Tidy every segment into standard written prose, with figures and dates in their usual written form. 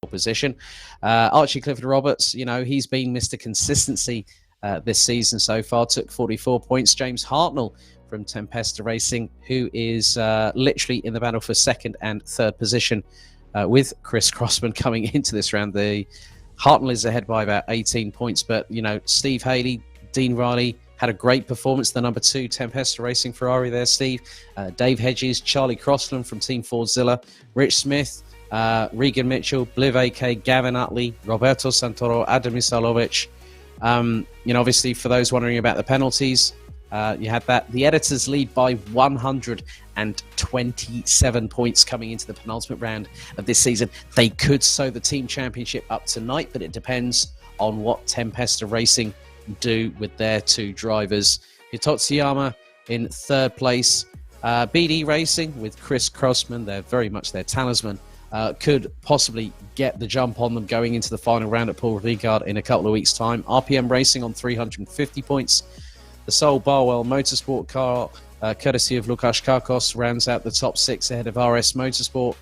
position. Archie Clifford-Roberts, he's been Mr. Consistency this season so far, took 44 points. James Hartnell from Tempesta Racing, who is literally in the battle for second and third position with Chris Crossman coming into this round. The Hartnell is ahead by about 18 points, but, Steve Haley, Dean Riley had a great performance. The number 2 Tempesta Racing Ferrari there, Steve. Dave Hedges, Charlie Crossland from Team Fordzilla, Rich Smith, Regan Mitchell, Bliv AK, Gavin Utley, Roberto Santoro, Adam Misalovic. Obviously, for those wondering about the penalties, you had that. The editors lead by 127 points coming into the penultimate round of this season. They could sew the team championship up tonight, but it depends on what Tempesta Racing do with their 2 drivers. Hitotsuyama in third place. BD Racing with Chris Crossman, they're very much their talisman, could possibly get the jump on them going into the final round at Paul Ricard in a couple of weeks' time. RPM Racing on 350 points. The Sol Barwell Motorsport car, courtesy of Lukasz Karkos, rounds out the top 6 ahead of RS Motorsport.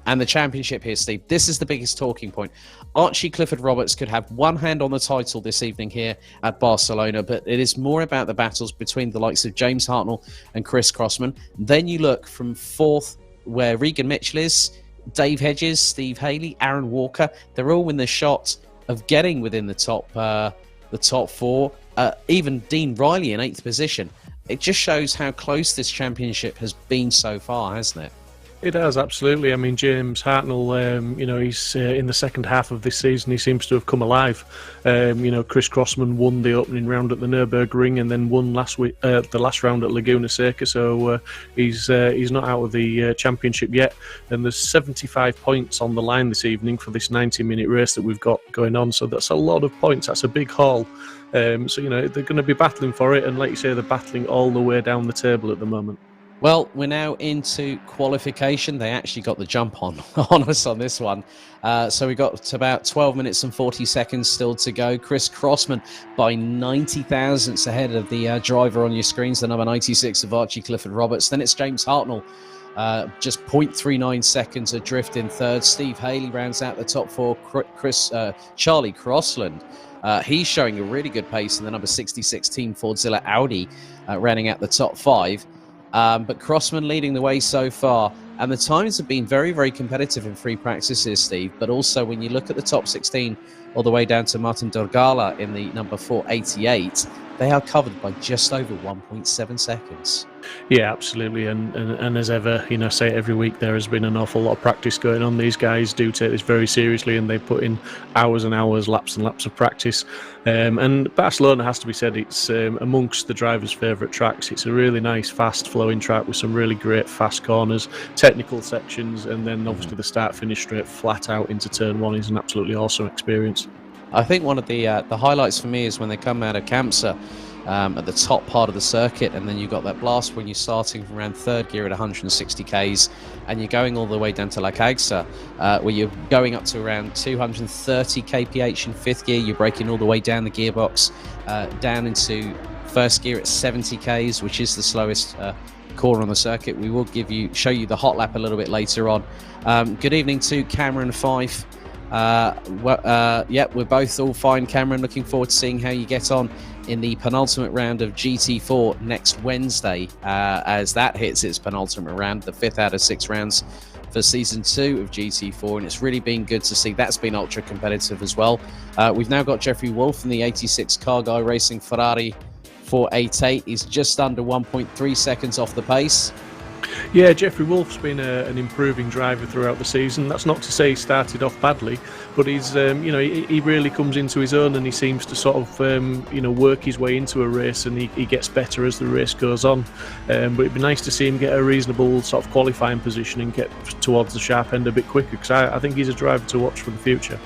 And the championship here, Steve, this is the biggest talking point. Archie Clifford-Roberts could have one hand on the title this evening here at Barcelona, but it is more about the battles between the likes of James Hartnell and Chris Crossman. Then you look from 4th, where Regan Mitchell is, Dave Hedges, Steve Haley, Aaron Walker. They're all in the shot of getting within the top 4. Even Dean Riley in 8th position. It just shows how close this championship has been so far, hasn't it? It has, absolutely. I mean, James Hartnell, he's in the second half of this season, he seems to have come alive. Chris Crossman won the opening round at the Nurburgring and then won the last round at Laguna Seca, so he's not out of the championship yet. And there's 75 points on the line this evening for this 90-minute race that we've got going on, so that's a lot of points. That's a big haul. They're going to be battling for it, and like you say, they're battling all the way down the table at the moment. Well, we're now into qualification. They actually got the jump on us on this one. So we got to about 12 minutes and 40 seconds still to go. Chris Crossman by 90 thousandths ahead of the driver on your screens, the number 96 of Archie Clifford-Roberts. Then it's James Hartnell, just 0.39 seconds adrift in third. Steve Haley rounds out the top 4. Charlie Crossland, he's showing a really good pace in the number 66 Team Fordzilla Audi, rounding out the top 5. But Crossman leading the way so far. And the times have been very, very competitive in free practices, Steve. But also when you look at the top 16 all the way down to Martin Dorgala in the number 488, they are covered by just over 1.7 seconds. Yeah, absolutely. And as ever, say it every week, there has been an awful lot of practice going on. These guys do take this very seriously, and they put in hours and hours, laps and laps of practice. And Barcelona, has to be said, it's amongst the drivers' favourite tracks. It's a really nice, fast-flowing track with some really great fast corners, technical sections, and then obviously the start-finish straight flat out into Turn 1 is an absolutely awesome experience. I think one of the highlights for me is when they come out of Kamsa at the top part of the circuit, and then you've got that blast when you're starting from around third gear at 160 Ks and you're going all the way down to La Cagsa, where you're going up to around 230 kph in fifth gear. You're braking all the way down the gearbox down into first gear at 70 Ks, which is the slowest corner on the circuit. We will show you the hot lap a little bit later on. Good evening to Cameron Fife. We're both all fine, Cameron. Looking forward to seeing how you get on in the penultimate round of GT4 next Wednesday, as that hits its penultimate round, the 5th out of 6 rounds for season 2 of GT4, and it's really been good to see. That's been ultra competitive as well. We've now got Jeffrey Wolf in the 86 Car Guy Racing Ferrari 488. He's just under 1.3 seconds off the pace. Yeah, Jeffrey Wolf's been an improving driver throughout the season. That's not to say he started off badly, but he's, he really comes into his own, and he seems to sort of, work his way into a race, and he gets better as the race goes on. But it'd be nice to see him get a reasonable sort of qualifying position and get towards the sharp end a bit quicker, because I think he's a driver to watch for the future.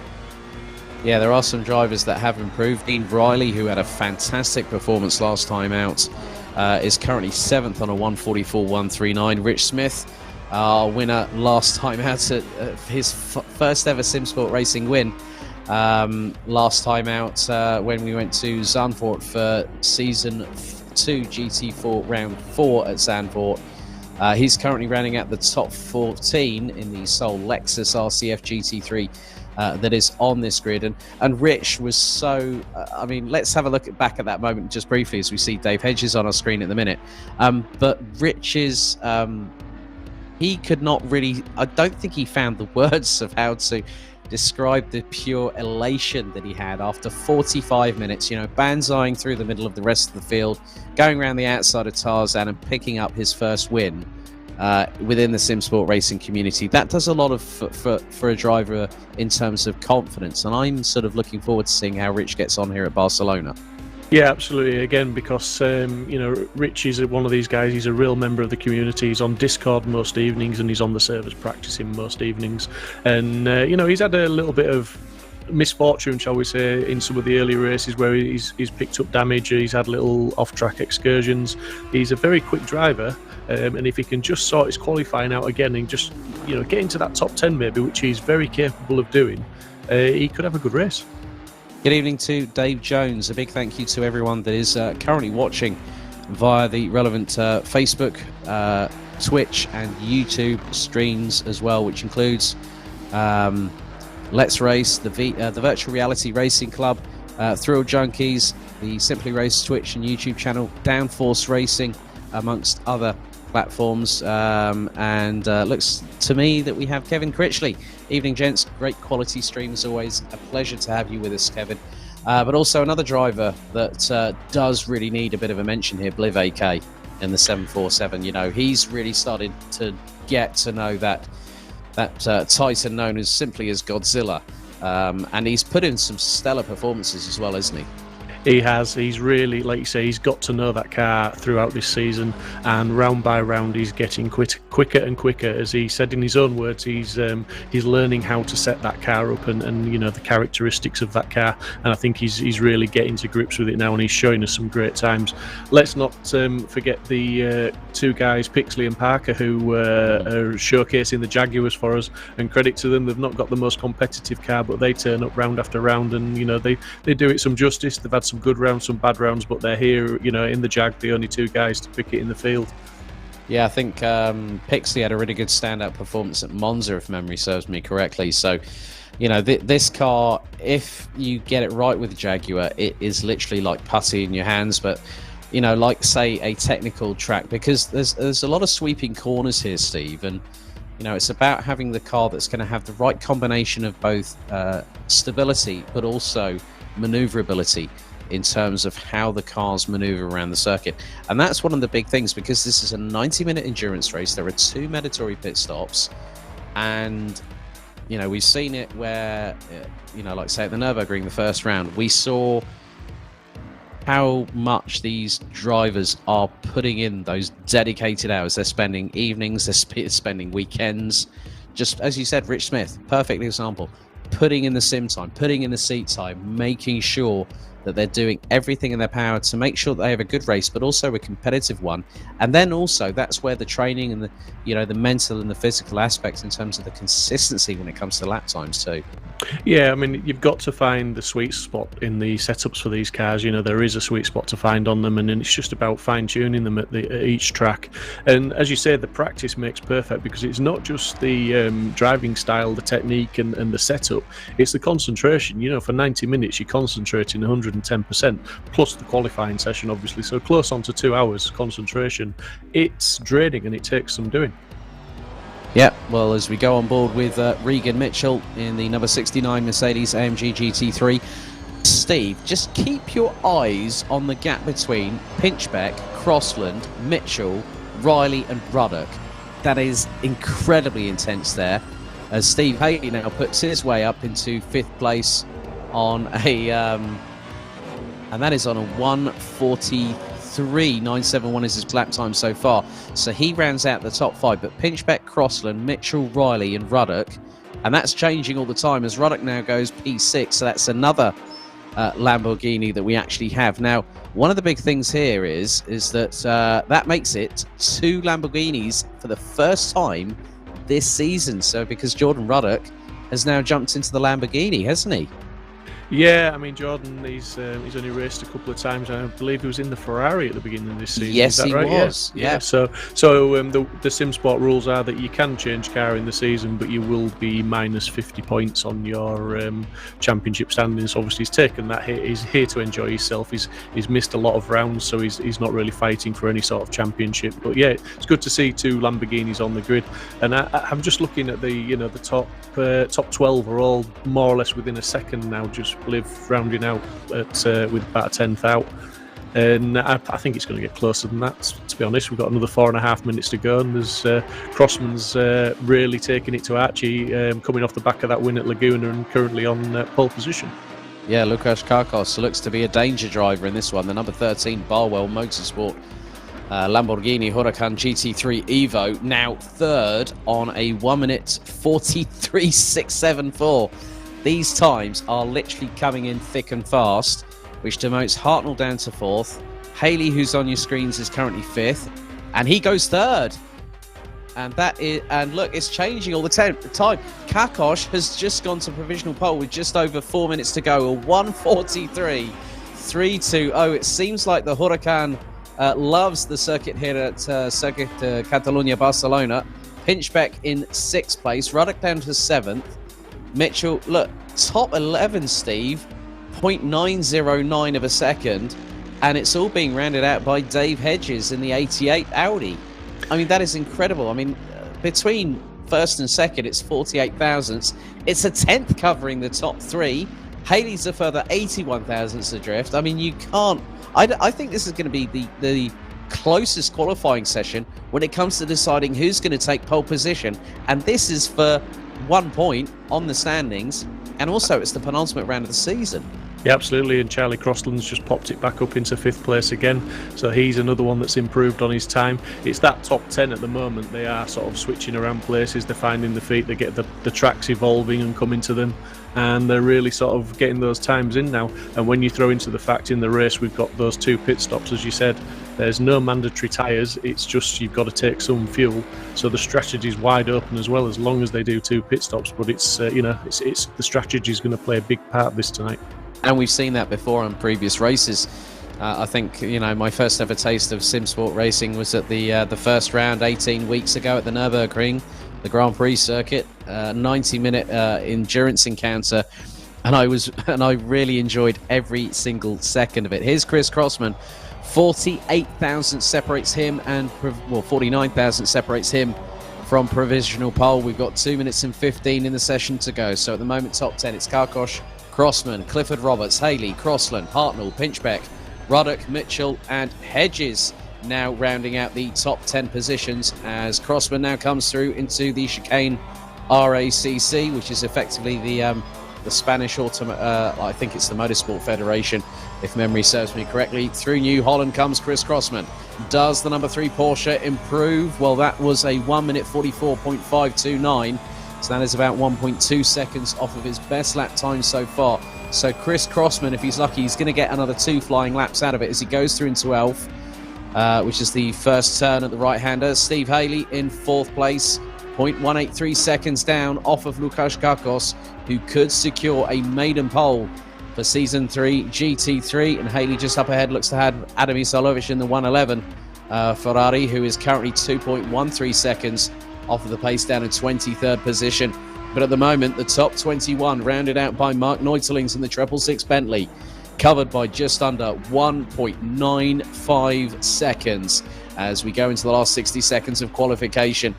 Yeah, there are some drivers that have improved. Dean Riley, who had a fantastic performance last time out, is currently 7th on a 144.139. Rich Smith, our winner last time out at his first ever Simsport Racing win, last time out when we went to Zandvoort for season 2 GT4 round 4 at Zandvoort. He's currently running at the top 14 in the sole Lexus RCF GT3 that is on this grid. And Rich was so... I mean, let's have a look back at that moment just briefly as we see Dave Hedges on our screen at the minute. But Rich is... he could not really... I don't think he found the words of how to describe the pure elation that he had after 45 minutes, banzaiing through the middle of the rest of the field, going around the outside of Tarzan and picking up his first win within the Simsport Racing community. That does a lot of for a driver in terms of confidence, and I'm sort of looking forward to seeing how Rich gets on here at Barcelona. Yeah, absolutely. Again, because Rich is one of these guys. He's a real member of the community. He's on Discord most evenings, and he's on the servers practicing most evenings. And he's had a little bit of misfortune, shall we say, in some of the early races where he's picked up damage. He's had little off-track excursions. He's a very quick driver, and if he can just sort his qualifying out again and just get into that top 10 maybe, which he's very capable of doing, he could have a good race. Good evening to Dave Jones. A big thank you to everyone that is currently watching via the relevant Facebook, Twitch and YouTube streams as well, which includes Let's Race, the Virtual Reality Racing Club, Thrill Junkies, the Simply Race Twitch and YouTube channel, Downforce Racing, amongst other platforms. And looks to me that we have Kevin Critchley. Evening, gents. Great quality stream as always. A pleasure to have you with us, Kevin. But also another driver that does really need a bit of a mention here, Bliv AK in the 747. He's really started to get to know that Titan known as simply as Godzilla. And he's put in some stellar performances as well, hasn't he? He has. He's really, like you say, he's got to know that car throughout this season, and round by round he's getting quicker and quicker. As he said in his own words, he's learning how to set that car up and the characteristics of that car, and I think he's really getting to grips with it now, and he's showing us some great times. Let's not forget the two guys, Pixley and Parker, who are showcasing the Jaguars for us, and credit to them. They've not got the most competitive car, but they turn up round after round, and they do it some justice. They've had some good rounds, some bad rounds, but they're here, in the Jag, the only two guys to pick it in the field. Yeah, I think Pixley had a really good standout performance at Monza, if memory serves me correctly. So, this car, if you get it right with the Jaguar, it is literally like putty in your hands. But, like, say, a technical track, because there's a lot of sweeping corners here, Steve, and it's about having the car that's going to have the right combination of both stability but also maneuverability in terms of how the cars maneuver around the circuit. And that's one of the big things, because this is a 90-minute endurance race. There are 2 mandatory pit stops, and we've seen it where like say at the Nurburgring, the first round, we saw how much these drivers are putting in those dedicated hours. They're spending evenings, they're spending weekends. Just as you said, Rich Smith, perfect example, putting in the sim time, putting in the seat time, making sure that they're doing everything in their power to make sure that they have a good race, but also a competitive one. And then also that's where the training and the mental and the physical aspects in terms of the consistency when it comes to lap times too. Yeah, I mean, you've got to find the sweet spot in the setups for these cars. There is a sweet spot to find on them, and then it's just about fine-tuning them at each track. And as you say, the practice makes perfect, because it's not just the driving style, the technique and the setup, it's the concentration. For 90 minutes you're concentrating 110%, plus the qualifying session, obviously, so close on to 2 hours concentration. It's draining, and it takes some doing. Yeah, well, as we go on board with Regan Mitchell in the number 69 Mercedes AMG GT3, Steve, just keep your eyes on the gap between Pinchbeck, Crossland, Mitchell, Riley and Ruddock. That is incredibly intense there, as Steve Haley now puts his way up into 5th place on a and that is on a 1:43.971 is his lap time so far. So he rounds out the top 5, but Pinchbeck, Crossland, Mitchell, Riley and Ruddock, and that's changing all the time as Ruddock now goes P6, so that's another Lamborghini that we actually have. Now, one of the big things here is that that makes it 2 Lamborghinis for the first time this season. So because Jordan Ruddock has now jumped into the Lamborghini, hasn't he? Yeah, I mean, Jordan, he's only raced a couple of times. I believe he was in the Ferrari at the beginning of this season. Yes, is that he right? was. Yeah. So the Simsport rules are that you can change car in the season, but you will be minus 50 points on your championship standings. Obviously, he's taken that hit. He's here to enjoy himself. He's missed a lot of rounds, so he's not really fighting for any sort of championship. But yeah, it's good to see 2 Lamborghinis on the grid. And I'm just looking at the top 12 are all more or less within a second now. Just live rounding out with about a 10th out, and I think it's going to get closer than that, to be honest. We've got another 4.5 minutes to go, and there's Crossman's really taking it to Archie, coming off the back of that win at Laguna and currently on pole position. Yeah, Lukas Kakos looks to be a danger driver in this one. The number 13 Barwell Motorsport Lamborghini Huracan GT3 Evo, now third on a 1 minute 43.674. These times are literally coming in thick and fast, which demotes Hartnell down to 4th. Haley, who's on your screens, is currently 5th, and he goes 3rd. And look, it's changing all the time. Kakos has just gone to provisional pole with just over 4 minutes to go, a 1:43.320. It seems like the Huracan loves the circuit here at Circuit Catalunya Barcelona. Pinchbeck in 6th place, Ruddock down to 7th. Mitchell, look, top 11, Steve, 0.909 of a second, and it's all being rounded out by Dave Hedges in the 88 Audi. I mean, that is incredible. I mean, between first and second, it's 48 thousandths. It's a 10th covering the top 3. Haley's a further 81 thousandths adrift. I mean, you can't... I think this is going to be the closest qualifying session when it comes to deciding who's going to take pole position, and this is for 1 point on the standings, and also it's the penultimate round of the season. Yeah, absolutely, and Charlie Crossland's just popped it back up into 5th place again, so he's another one that's improved on his time. It's that top 10 at the moment. They are sort of switching around places, they're finding the feet, they get the tracks evolving and coming to them, and they're really sort of getting those times in now. And when you throw into the fact in the race we've got those 2 pit stops, as you said, there's no mandatory tyres, it's just you've got to take some fuel, so the strategy's wide open as well, as long as they do 2 pit stops. But it's the strategy's going to play a big part of this tonight. And we've seen that before on previous races. I think, my first ever taste of Simsport Racing was at the first round 18 weeks ago at the Nurburgring, the Grand Prix circuit, 90-minute endurance encounter, and I really enjoyed every single second of it. Here's Chris Crossman. 48,000 separates him, and 49,000 separates him from provisional pole. We've got 2 minutes and 15 in the session to go. So at the moment, top 10, it's Karkosh, Crossman, Clifford Roberts, Haley, Crossland, Hartnell, Pinchbeck, Ruddock, Mitchell, and Hedges now rounding out the top 10 positions as Crossman now comes through into the chicane RACC, which is effectively the Spanish I think it's the Motorsport Federation, if memory serves me correctly. Through New Holland comes Chris Crossman. Does the number 3 Porsche improve? Well, that was a 1 minute 44.529. So that is about 1.2 seconds off of his best lap time so far. So Chris Crossman, if he's lucky, he's going to get another 2 flying laps out of it as he goes through into Elf, which is the first turn at the right-hander. Steve Haley in 4th place, 0.183 seconds down off of Lukas Kakos, who could secure a maiden pole for Season 3 GT3. And Haley just up ahead looks to have Adam Isalovic in the 111 Ferrari, who is currently 2.13 seconds off of the pace down in 23rd position. But at the moment, the top 21 rounded out by Mark Neutelings in the 666 Bentley, covered by just under 1.95 seconds as we go into the last 60 seconds of qualification.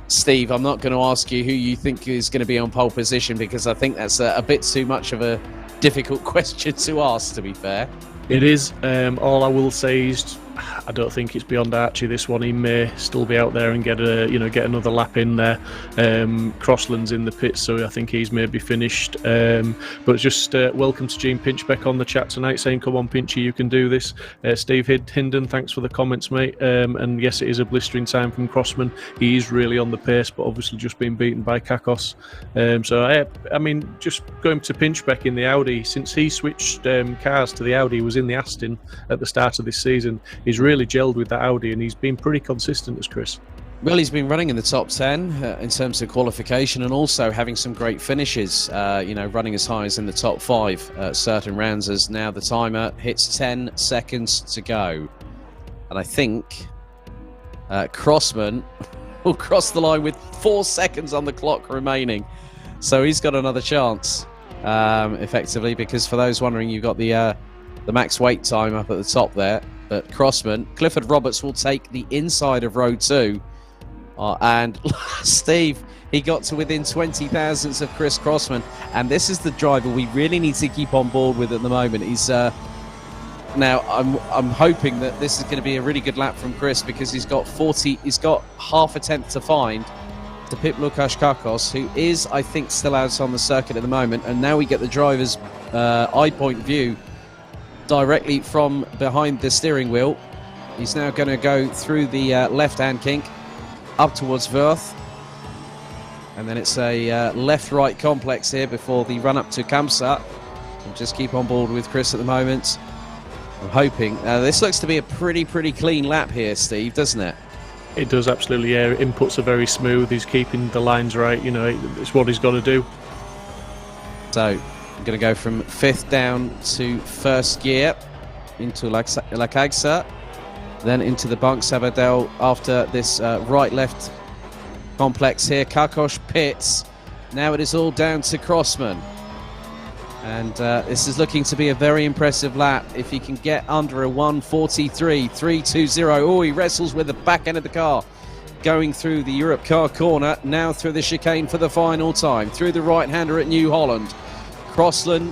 Steve, I'm not going to ask you who you think is going to be on pole position, because I think that's a bit too much of a difficult question to ask, to be fair. It is. All I will say is I don't think it's beyond Archie, this one. He may still be out there and get another lap in there. Crossland's in the pits, so I think he's maybe finished. But just welcome to Gene Pinchbeck on the chat tonight, saying, come on, Pinchy, you can do this. Steve Hinden, thanks for the comments, mate. And yes, it is a blistering time from Crossman. He is really on the pace, but obviously just been beaten by Kakos. I mean, just going to Pinchbeck in the Audi, since he switched cars to the Audi, he was in the Aston at the start of this season. He's really gelled with that Audi, and he's been pretty consistent as Chris. Well, he's been running in the top 10 in terms of qualification, and also having some great finishes, running as high as in the top 5 at certain rounds, as now the timer hits 10 seconds to go. And I think Crossman will cross the line with 4 seconds on the clock remaining. So he's got another chance, effectively, because for those wondering, you've got the max wait time up at the top there. But Crossman, Clifford Roberts will take the inside of row 2. And Steve, he got to within 20 thousandths of Chris Crossman, and this is the driver we really need to keep on board with at the moment. He's now I'm hoping that this is going to be a really good lap from Chris, because he's got half a tenth to find to pit Lukasz Kakos, who is, I think, still out on the circuit at the moment. And now we get the driver's eye point view directly from behind the steering wheel. He's now going to go through the left-hand kink up towards Wörth, and then it's a left-right complex here before the run-up to Kamsa. We'll just keep on board with Chris at the moment. I'm hoping. This looks to be a pretty clean lap here, Steve, doesn't it? It does, absolutely, yeah. Inputs are very smooth. He's keeping the lines right. It's what he's got to do. So, I'm going to go from 5th down to 1st gear into La Cagsa, then into the Banque Sabadell after this right-left complex here. Kakos pits. Now it is all down to Crossman. And this is looking to be a very impressive lap. If he can get under a 1:43.320. Oh, he wrestles with the back end of the car. Going through the Europe car corner. Now through the chicane for the final time. Through the right-hander at New Holland. Crossman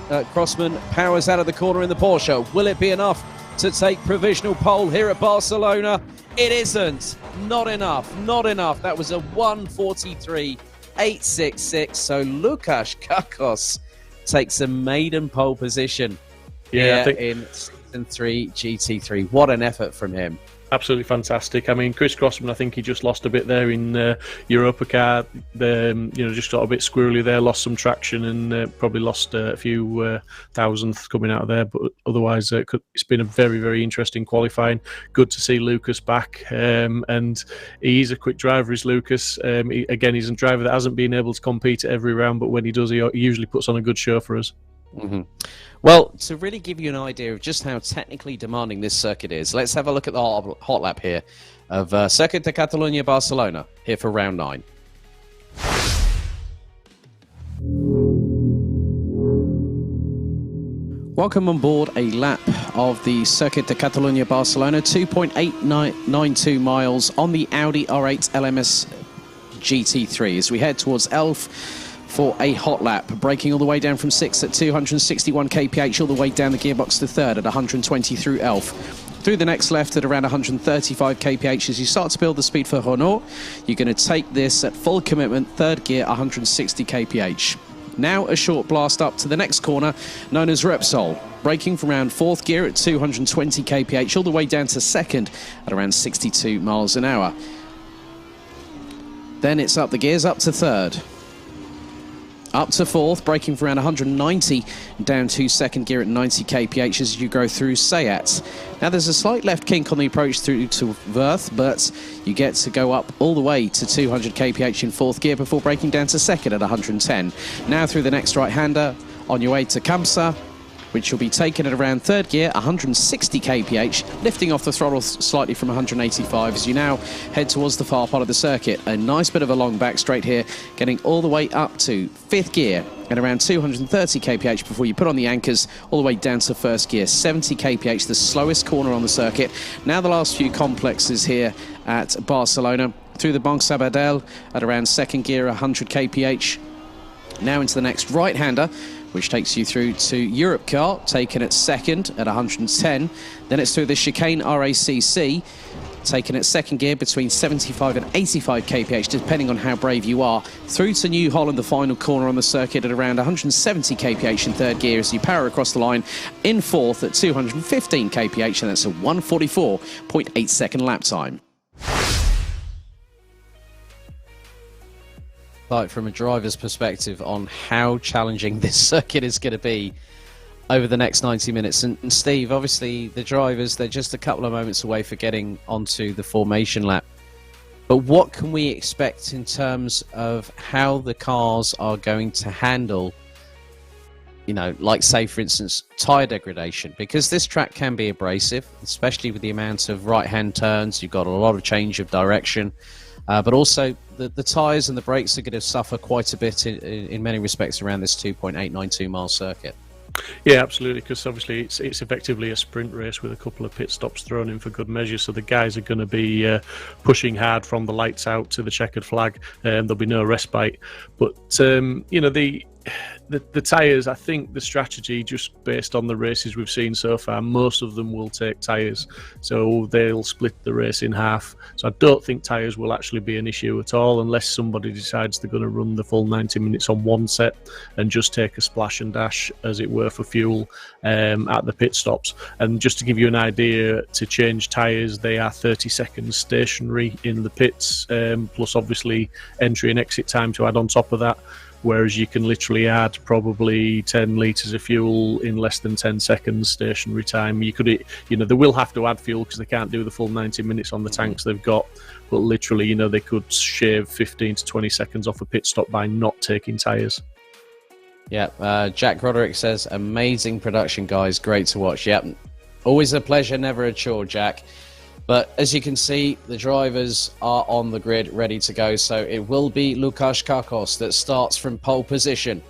powers out of the corner in the Porsche. Will it be enough to take provisional pole here at Barcelona? It isn't. Not enough. That was a 1:43.866. So Lukasz Kakos takes a maiden pole position here in Season 3 GT3. What an effort from him. Absolutely fantastic. I mean, Chris Crossman, I think he just lost a bit there in Europa car. Just got a bit squirrely there, lost some traction, and probably lost a few thousandths coming out of there. But otherwise, it's been a very, very interesting qualifying. Good to see Lucas back, and he's a quick driver, is Lucas. He's a driver that hasn't been able to compete at every round, but when he does, he usually puts on a good show for us. Mm-hmm. Well, to really give you an idea of just how technically demanding this circuit is, let's have a look at the hot lap here of Circuit de Catalunya Barcelona here for round 9. Welcome on board a lap of the Circuit de Catalunya Barcelona, 2.892 miles on the Audi R8 LMS GT3 as we head towards Elf for a hot lap, braking all the way down from 6th at 261 kph, all the way down the gearbox to 3rd at 120 through Elf. Through the next left at around 135 kph. As you start to build the speed for Renault, you're going to take this at full commitment, 3rd gear, 160 kph. Now a short blast up to the next corner, known as Repsol, braking from around 4th gear at 220 kph, all the way down to 2nd at around 62 miles an hour. Then it's up the gears, up to 3rd. Up to 4th, braking for around 190, down to 2nd gear at 90 kph as you go through Sayat. Now there's a slight left kink on the approach through to Wörth, but you get to go up all the way to 200 kph in 4th gear before braking down to 2nd at 110. Now through the next right-hander, on your way to Kamsa, which will be taken at around 3rd gear, 160 kph, lifting off the throttle slightly from 185 as you now head towards the far part of the circuit. A nice bit of a long back straight here, getting all the way up to 5th gear at around 230 kph before you put on the anchors, all the way down to 1st gear, 70 kph, the slowest corner on the circuit. Now the last few complexes here at Barcelona, through the Banque Sabadell at around 2nd gear, 100 kph. Now into the next right-hander, which takes you through to Europe car, taken at 2nd at 110. Then it's through the chicane RACC, taken at 2nd gear between 75 and 85 kph, depending on how brave you are. Through to New Holland, the final corner on the circuit at around 170 kph in 3rd gear as you power across the line in 4th at 215 kph, and that's a 1:44.8 second lap time. Like from a driver's perspective on how challenging this circuit is going to be over the next 90 minutes. And Steve, obviously the drivers, they're just a couple of moments away for getting onto the formation lap. But what can we expect in terms of how the cars are going to handle, like say, for instance, tyre degradation? Because this track can be abrasive, especially with the amount of right-hand turns. You've got a lot of change of direction. But also, the tyres and the brakes are going to suffer quite a bit in many respects around this 2.892-mile circuit. Yeah, absolutely, because obviously it's effectively a sprint race with a couple of pit stops thrown in for good measure, so the guys are going to be pushing hard from the lights out to the checkered flag, and there'll be no respite. But, the tyres, I think the strategy, just based on the races we've seen so far, most of them will take tyres, so they'll split the race in half. So I don't think tyres will actually be an issue at all, unless somebody decides they're going to run the full 90 minutes on one set and just take a splash and dash, as it were, for fuel at the pit stops. And just to give you an idea, to change tyres, they are 30 seconds stationary in the pits, plus obviously entry and exit time to add on top of that. Whereas you can literally add probably 10 litres of fuel in less than 10 seconds stationary time. You could, they will have to add fuel because they can't do the full 90 minutes on the tanks they've got. But literally, they could shave 15 to 20 seconds off a pit stop by not taking tyres. Yeah, Jack Roderick says, amazing production, guys. Great to watch. Yep, always a pleasure, never a chore, Jack. But as you can see, the drivers are on the grid, ready to go. So it will be Lukas Kakos that starts from pole position,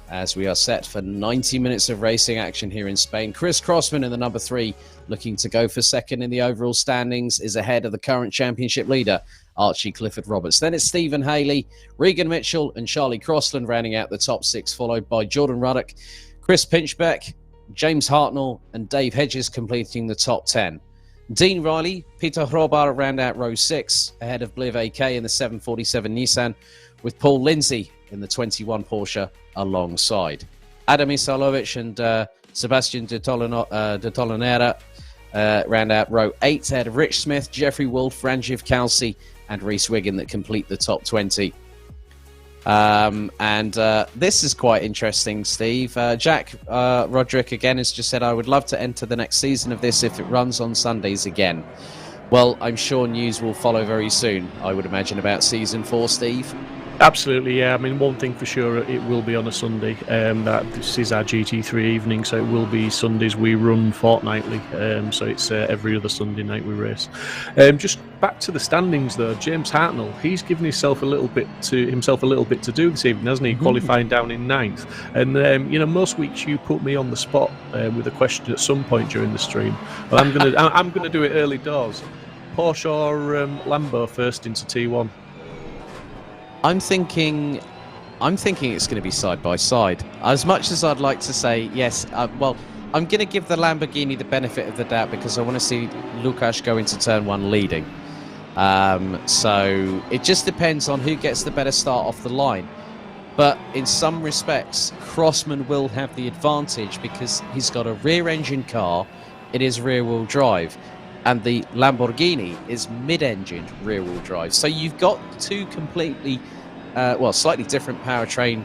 as we are set for 90 minutes of racing action here in Spain. Chris Crossman in the number 3, looking to go for second in the overall standings, is ahead of the current championship leader, Archie Clifford Roberts. Then it's Stephen Haley, Regan Mitchell and Charlie Crossland rounding out the top 6, followed by Jordan Ruddock, Chris Pinchbeck, James Hartnell and Dave Hedges completing the top 10. Dean Riley, Peter Hrobar round out row 6, ahead of Bliv AK in the 747 Nissan, with Paul Lindsay in the 21 Porsche alongside. Adam Isalovic and Sebastian de Tolonera round out row 8, ahead of Rich Smith, Jeffrey Wolf, Ranjiv Kalsi and Reese Wiggin that complete the top 20. This is quite interesting, Steve. Jack Roderick again has just said, I would love to enter the next season of this if it runs on Sundays again. Well, I'm sure news will follow very soon, I would imagine, about season 4, Steve. Absolutely, yeah. I mean, one thing for sure, it will be on a Sunday. This is our GT3 evening, so it will be Sundays. We run fortnightly, so it's every other Sunday night we race. Just back to the standings, though. James Hartnell, he's given himself a little bit to do this evening, hasn't he? Qualifying down in 9th. And most weeks you put me on the spot with a question at some point during the stream. Well, I'm gonna do it early doors. Porsche or Lambo first into T1? I'm thinking it's going to be side by side. As much as I'd like to say yes, I'm going to give the Lamborghini the benefit of the doubt because I want to see Lukas go into turn 1 leading. So it just depends on who gets the better start off the line. But in some respects, Crossman will have the advantage because he's got a rear-engine car. It is rear-wheel drive. And the Lamborghini is mid-engined rear-wheel drive. So you've got two completely, slightly different powertrains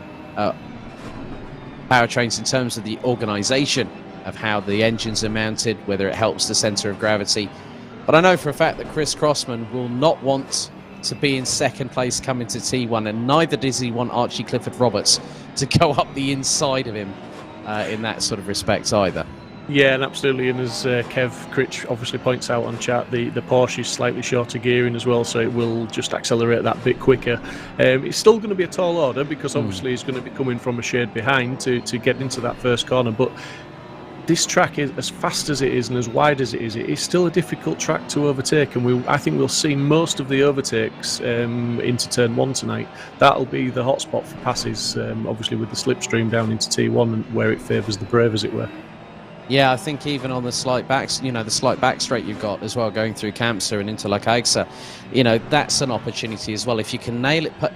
in terms of the organisation of how the engines are mounted, whether it helps the centre of gravity. But I know for a fact that Chris Crossman will not want to be in second place coming to T1, and neither does he want Archie Clifford Roberts to go up the inside of him in that sort of respect either. Yeah, and absolutely, and as Kev Critch obviously points out on chat, the Porsche is slightly shorter gearing as well, so it will just accelerate that bit quicker. It's still going to be a tall order because obviously he's going to be coming from a shade behind to get into that first corner, but this track is, as fast as it is and as wide as it is still a difficult track to overtake, and I think we'll see most of the overtakes into turn 1 tonight. That'll be the hotspot for passes, obviously with the slipstream down into T1 where it favours the brave, as it were. Yeah, I think even on the slight back straight you've got as well, going through Campsa and into La Caixa, that's an opportunity as well if you can nail it. But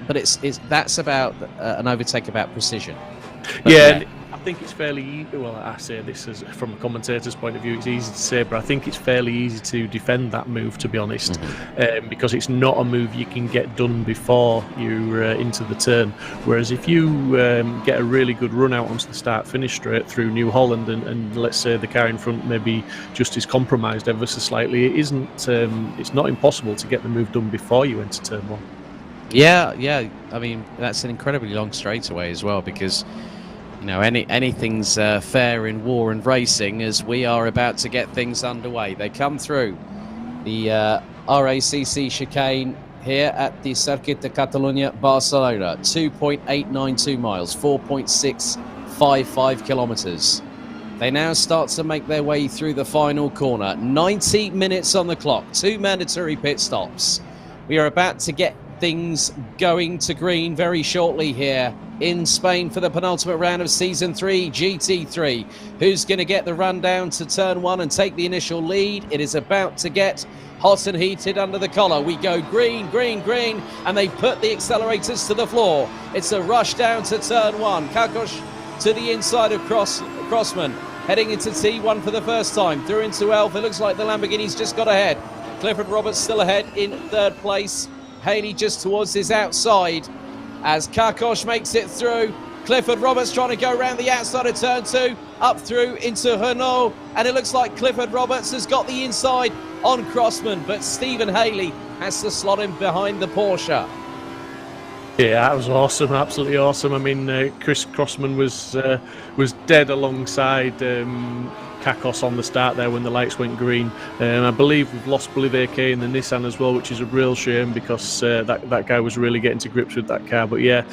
that's about an overtake about precision. But think it's fairly, well, I say this as from a commentator's point of view, it's easy to say, but I think it's fairly easy to defend that move, to be honest, because it's not a move you can get done before you're into the turn. Whereas if you get a really good run out onto the start-finish straight through New Holland, and let's say the car in front maybe just is compromised ever so slightly, it isn't. It's not impossible to get the move done before you enter turn one. Yeah. I mean, that's an incredibly long straightaway as well, because you know anything's fair in war and racing, as we are about to get things underway. They come through the RACC chicane here at the Circuit de Catalunya, Barcelona. 2.892 miles, 4.655 kilometers. They now start to make their way through the final corner. 90 minutes on the clock, 2 mandatory pit stops. We are about to get things going to green very shortly here in Spain for the penultimate round of Season 3, GT3. Who's going to get the run down to turn one and take the initial lead? It is about to get hot and heated under the collar. We go green, and they put the accelerators to the floor. It's a rush down to turn one. Kakos to the inside of Crossman, heading into T1 for the first time. Through into Elf. It looks like the Lamborghini's just got ahead. Clifford Roberts still ahead in third place. Haley just towards his outside as Kakos makes it through. Clifford Roberts trying to go around the outside of turn two, up through into Renault, and it looks like Clifford Roberts has got the inside on Crossman, but Stephen Haley has to slot him behind the Porsche. Yeah, that was awesome, absolutely awesome. I mean, Chris Crossman was dead alongside Kakos on the start there when the lights went green. I believe we've lost Blive K in the Nissan as well, which is a real shame, because that guy was really getting to grips with that car. But yeah,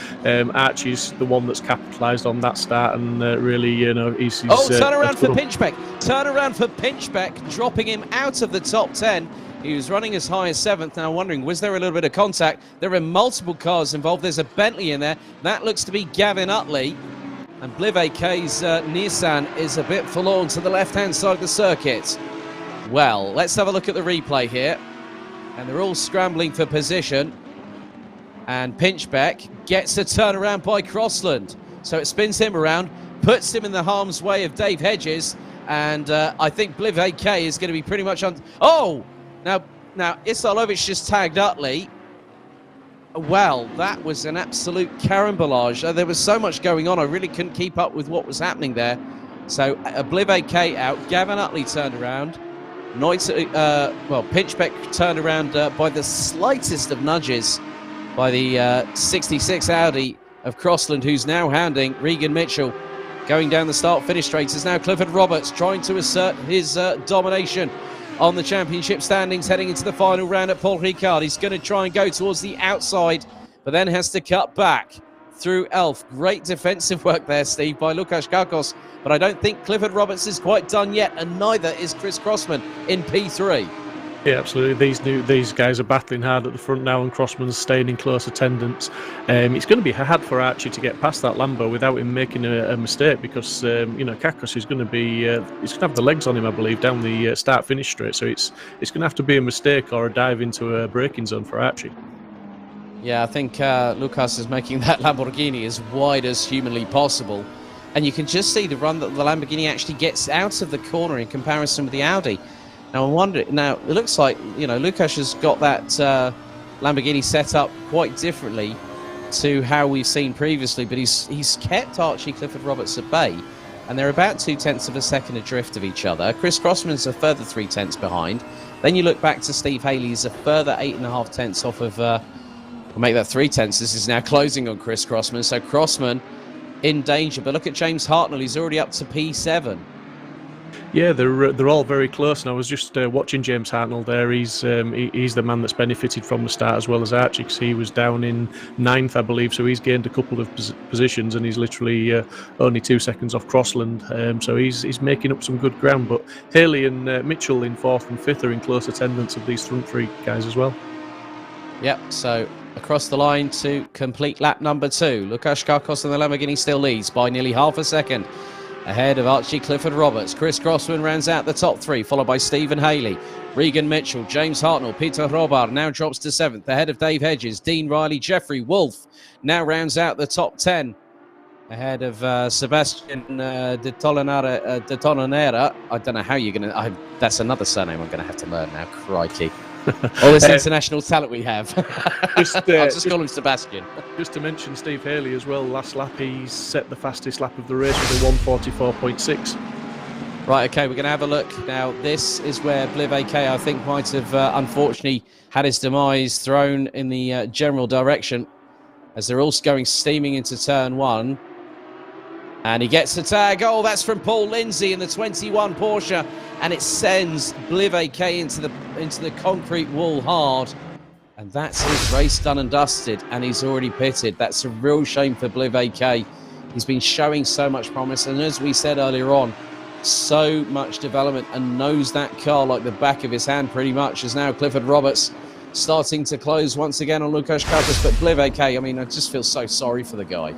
Archie's the one that's capitalised on that start, and really, you know, he's turn around for Pinchbeck. Turn around for Pinchbeck, dropping him out of the top 10. He was running as high as 7th. Now wondering, was there a little bit of contact? There are multiple cars involved. There's a Bentley in there. That looks to be Gavin Utley. And Blive K's Nissan is a bit forlorn to the left-hand side of the circuit. Well, let's have a look at the replay here. And they're all scrambling for position. And Pinchbeck gets a turnaround by Crossland. So it spins him around, puts him in the harm's way of Dave Hedges. And I think Blive K is going to be pretty much on... Oh! Now Isalovic just tagged Utley. Well, that was an absolute carambolage. There was so much going on, I really couldn't keep up with what was happening there. So, Blive K out. Gavin Utley turned around. Pinchbeck turned around by the slightest of nudges by the 66 Audi of Crossland, who's now hounding Regan Mitchell. Going down the start-finish straight is now Clifford Roberts, trying to assert his domination on the championship standings, heading into the final round at Paul Ricard. He's going to try and go towards the outside, but then has to cut back through Elf. Great defensive work there, Steve, by Lukasz Kakos, but I don't think Clifford Roberts is quite done yet, and neither is Chris Crossman in P3. Yeah, absolutely. These guys are battling hard at the front now, and Crossman's staying in close attendance. It's going to be hard for Archie to get past that Lambo without him making a mistake, because Kakos is going to be he's going to have the legs on him, I believe, down the start-finish straight. So it's going to have to be a mistake or a dive into a braking zone for Archie. Yeah, I think Lucas is making that Lamborghini as wide as humanly possible, and you can just see the run that the Lamborghini actually gets out of the corner in comparison with the Audi. Now, I wonder. Now, it looks like, Lukasz has got that Lamborghini set up quite differently to how we've seen previously, but he's kept Archie Clifford Roberts at bay, and they're about 0.2 of a second adrift of each other. Chris Crossman's a further 0.3 behind. Then you look back to Steve Haley's a further 8.5 off of, we'll make that 0.3. This is now closing on Chris Crossman, so Crossman in danger. But look at James Hartnell, he's already up to P7. Yeah, they're all very close, and I was just watching James Hartnell there. He's the man that's benefited from the start as well as Archie, because he was down in 9th, I believe, so he's gained a couple of positions, and he's literally only 2 seconds off Crossland, so he's making up some good ground. But Haley and Mitchell in 4th and 5th are in close attendance of these front three guys as well. Yep, so across the line to complete lap number 2. Lukasz Kakos and the Lamborghini still leads by nearly half a second ahead of Archie Clifford Roberts. Chris Crossman rounds out the top 3, followed by Stephen Haley, Regan Mitchell, James Hartnell. Peter Robard now drops to 7th, ahead of Dave Hedges. Dean Riley, Jeffrey Wolf now rounds out the top 10. ahead of Sebastian de Tolonera. I don't know how you're going to... That's another surname I'm going to have to learn now. Crikey. All this international talent we have. I'll just call him Sebastian. Just to mention Steve Haley as well, last lap he's set the fastest lap of the race with a 1:44.6. Right, okay, we're going to have a look. Now, this is where Bliv AK, I think, might have unfortunately had his demise thrown in the general direction as they're all going steaming into turn one. And he gets the tag. Oh, that's from Paul Lindsay in the 21 Porsche. And it sends Bliv AK into the concrete wall hard. And that's his race done and dusted. And he's already pitted. That's a real shame for Bliv AK. He's been showing so much promise. And as we said earlier on, so much development and knows that car like the back of his hand pretty much. As now Clifford Roberts starting to close once again on Łukasz Kakos. But Bliv AK, I mean, I just feel so sorry for the guy.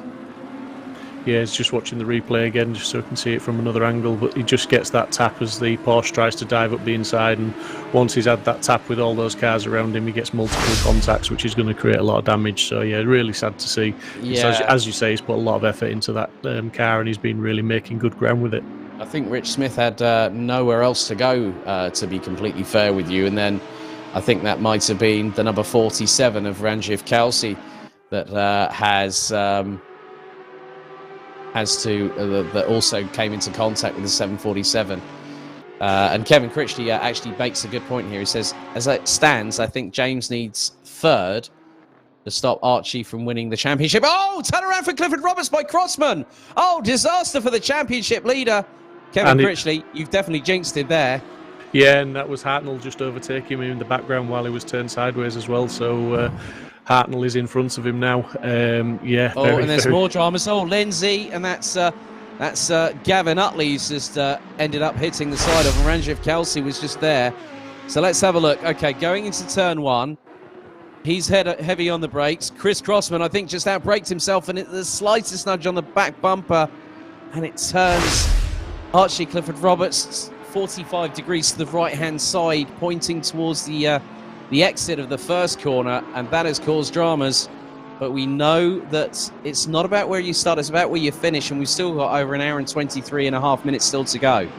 Yeah, it's just watching the replay again just so I can see it from another angle, but he just gets that tap as the Porsche tries to dive up the inside, and once he's had that tap with all those cars around him, he gets multiple contacts, which is going to create a lot of damage. So yeah, really sad to see. Yeah. As you say, he's put a lot of effort into that car, and he's been really making good ground with it. I think Rich Smith had nowhere else to go, to be completely fair with you, and then I think that might have been the number 47 of Ranjiv Kalsi that that also came into contact with the 747. And Kevin Critchley actually makes a good point here. He says, as it stands, I think James needs third to stop Archie from winning the championship. Oh, turn around for Clifford Roberts by Crossman. Oh, disaster for the championship leader. Kevin Critchley, you've definitely jinxed it there. Yeah, and that was Hartnell just overtaking him in the background while he was turned sideways as well. So Hartnell is in front of him now. Yeah. Oh, and there's more dramas. Oh, Lindsay, and that's Gavin Utley who's just ended up hitting the side of him. Ranjiv Kalsi was just there. So let's have a look. Okay, going into turn one, he's heavy on the brakes. Chris Crossman, I think, just outbraked himself, and the slightest nudge on the back bumper, and it turns Archie Clifford Roberts 45 degrees to the right-hand side, pointing towards the exit of the first corner, and that has caused dramas. But we know that it's not about where you start, it's about where you finish, and we've still got over an hour and 23 and a half minutes still to go.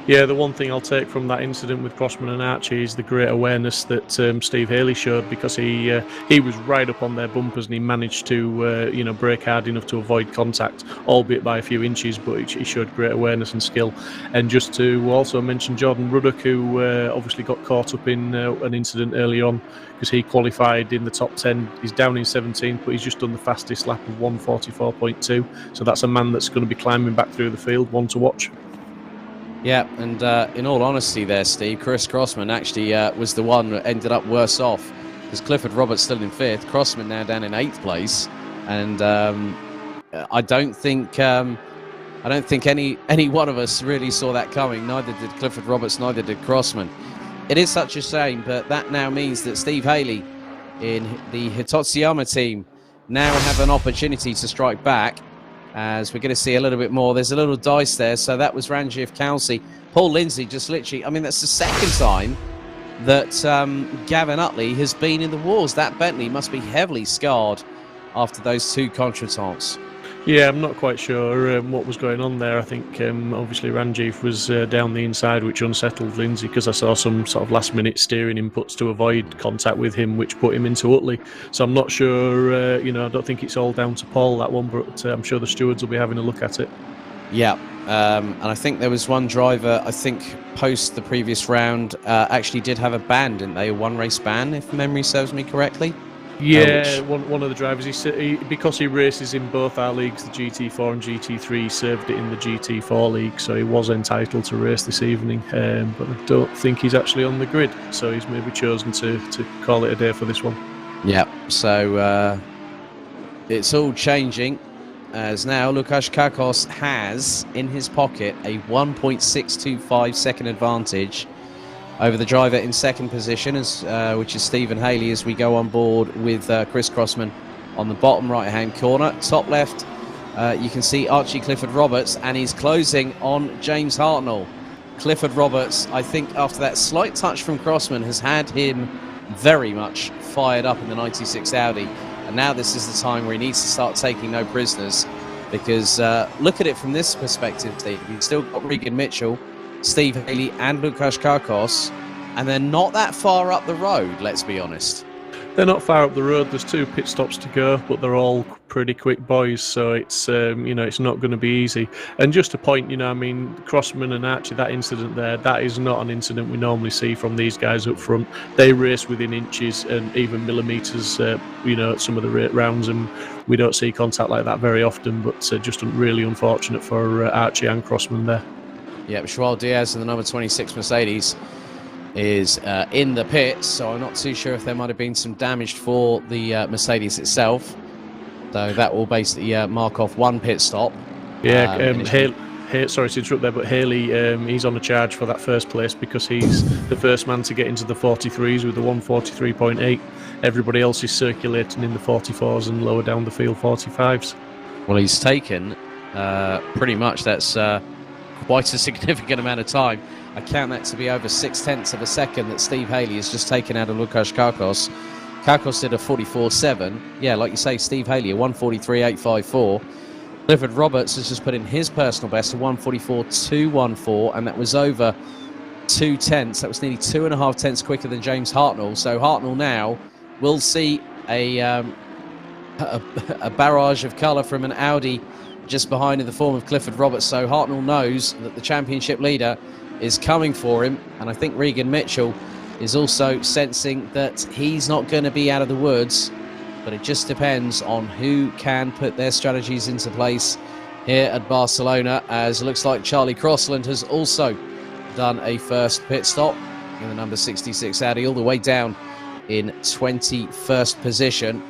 Yeah, the one thing I'll take from that incident with Crossman and Archie is the great awareness that Steve Haley showed, because he was right up on their bumpers, and he managed to brake hard enough to avoid contact, albeit by a few inches, but he showed great awareness and skill. And just to also mention Jordan Ruddock, who obviously got caught up in an incident early on, because he qualified in the top 10. He's down in 17th, but he's just done the fastest lap of 1:44.2. So that's a man that's going to be climbing back through the field, one to watch. Yeah, and in all honesty there, Steve, Chris Crossman actually was the one that ended up worse off, because Clifford Roberts still in 5th, Crossman now down in 8th place, and I don't think any one of us really saw that coming. Neither did Clifford Roberts, neither did Crossman. It is such a shame, but that now means that Steve Haley in the Hitotsuyama team now have an opportunity to strike back, as we're going to see a little bit more. There's a little dice there, so that was Ranjiv Kalsi. Paul Lindsay just literally, I mean, that's the second time that Gavin Utley has been in the wars. That Bentley must be heavily scarred after those two contretemps. Yeah, I'm not quite sure what was going on there. I think obviously Ranjiv was down the inside, which unsettled Lindsay, because I saw some sort of last-minute steering inputs to avoid contact with him, which put him into Utley. So I'm not sure, I don't think it's all down to Paul, that one, but I'm sure the stewards will be having a look at it. Yeah, and I think there was one driver, I think post the previous round, actually did have a ban, didn't they? A one-race ban, if memory serves me correctly. Yeah, one of the drivers, because he races in both our leagues, the GT4 and GT3, he served it in the GT4 league, so he was entitled to race this evening, but I don't think he's actually on the grid, so he's maybe chosen to call it a day for this one. Yeah, so it's all changing, as now Łukasz Kakos has in his pocket a 1.625 second advantage over the driver in second position, which is Stephen Haley, as we go on board with Chris Crossman on the bottom right-hand corner. Top left, you can see Archie Clifford Roberts, and he's closing on James Hartnell. Clifford Roberts, I think after that slight touch from Crossman, has had him very much fired up in the 96 Audi. And now this is the time where he needs to start taking no prisoners. because look at it from this perspective, Steve. You've still got Regan Mitchell, Steve Haley and Łukasz Karkos, and they're not that far up the road, let's be honest. They're not far up the road. There's 2 pit stops to go, but they're all pretty quick boys, so it's it's not going to be easy. And just a point, I mean, Crossman and Archie, that incident there, that is not an incident we normally see from these guys up front. They race within inches and even millimetres, at some of the rounds, and we don't see contact like that very often, but just really unfortunate for Archie and Crossman there. Yeah, Joao Diaz in the number 26 Mercedes is in the pits, so I'm not too sure if there might have been some damage for the Mercedes itself. So that will basically mark off 1 pit stop. Yeah, sorry to interrupt there, but Haley, he's on a charge for that first place because he's the first man to get into the 43s with the 143.8. Everybody else is circulating in the 44s and lower down the field 45s. Well, he's taken pretty much, that's quite a significant amount of time. I count that to be over 0.6 of a second that Steve Haley has just taken out of Łukasz Karkos. Karkos did a 44.7. Yeah, like you say, Steve Haley, a 143.854. Clifford Roberts has just put in his personal best, a 144.214, and that was over 0.2. That was nearly 2.5 tenths quicker than James Hartnell. So Hartnell now will see a barrage of colour from an Audi just behind in the form of Clifford Roberts. So Hartnell knows that the championship leader is coming for him, and I think Regan Mitchell is also sensing that he's not going to be out of the woods, but it just depends on who can put their strategies into place here at Barcelona, as it looks like Charlie Crossland has also done a first pit stop in the number 66 Audi, all the way down in 21st position.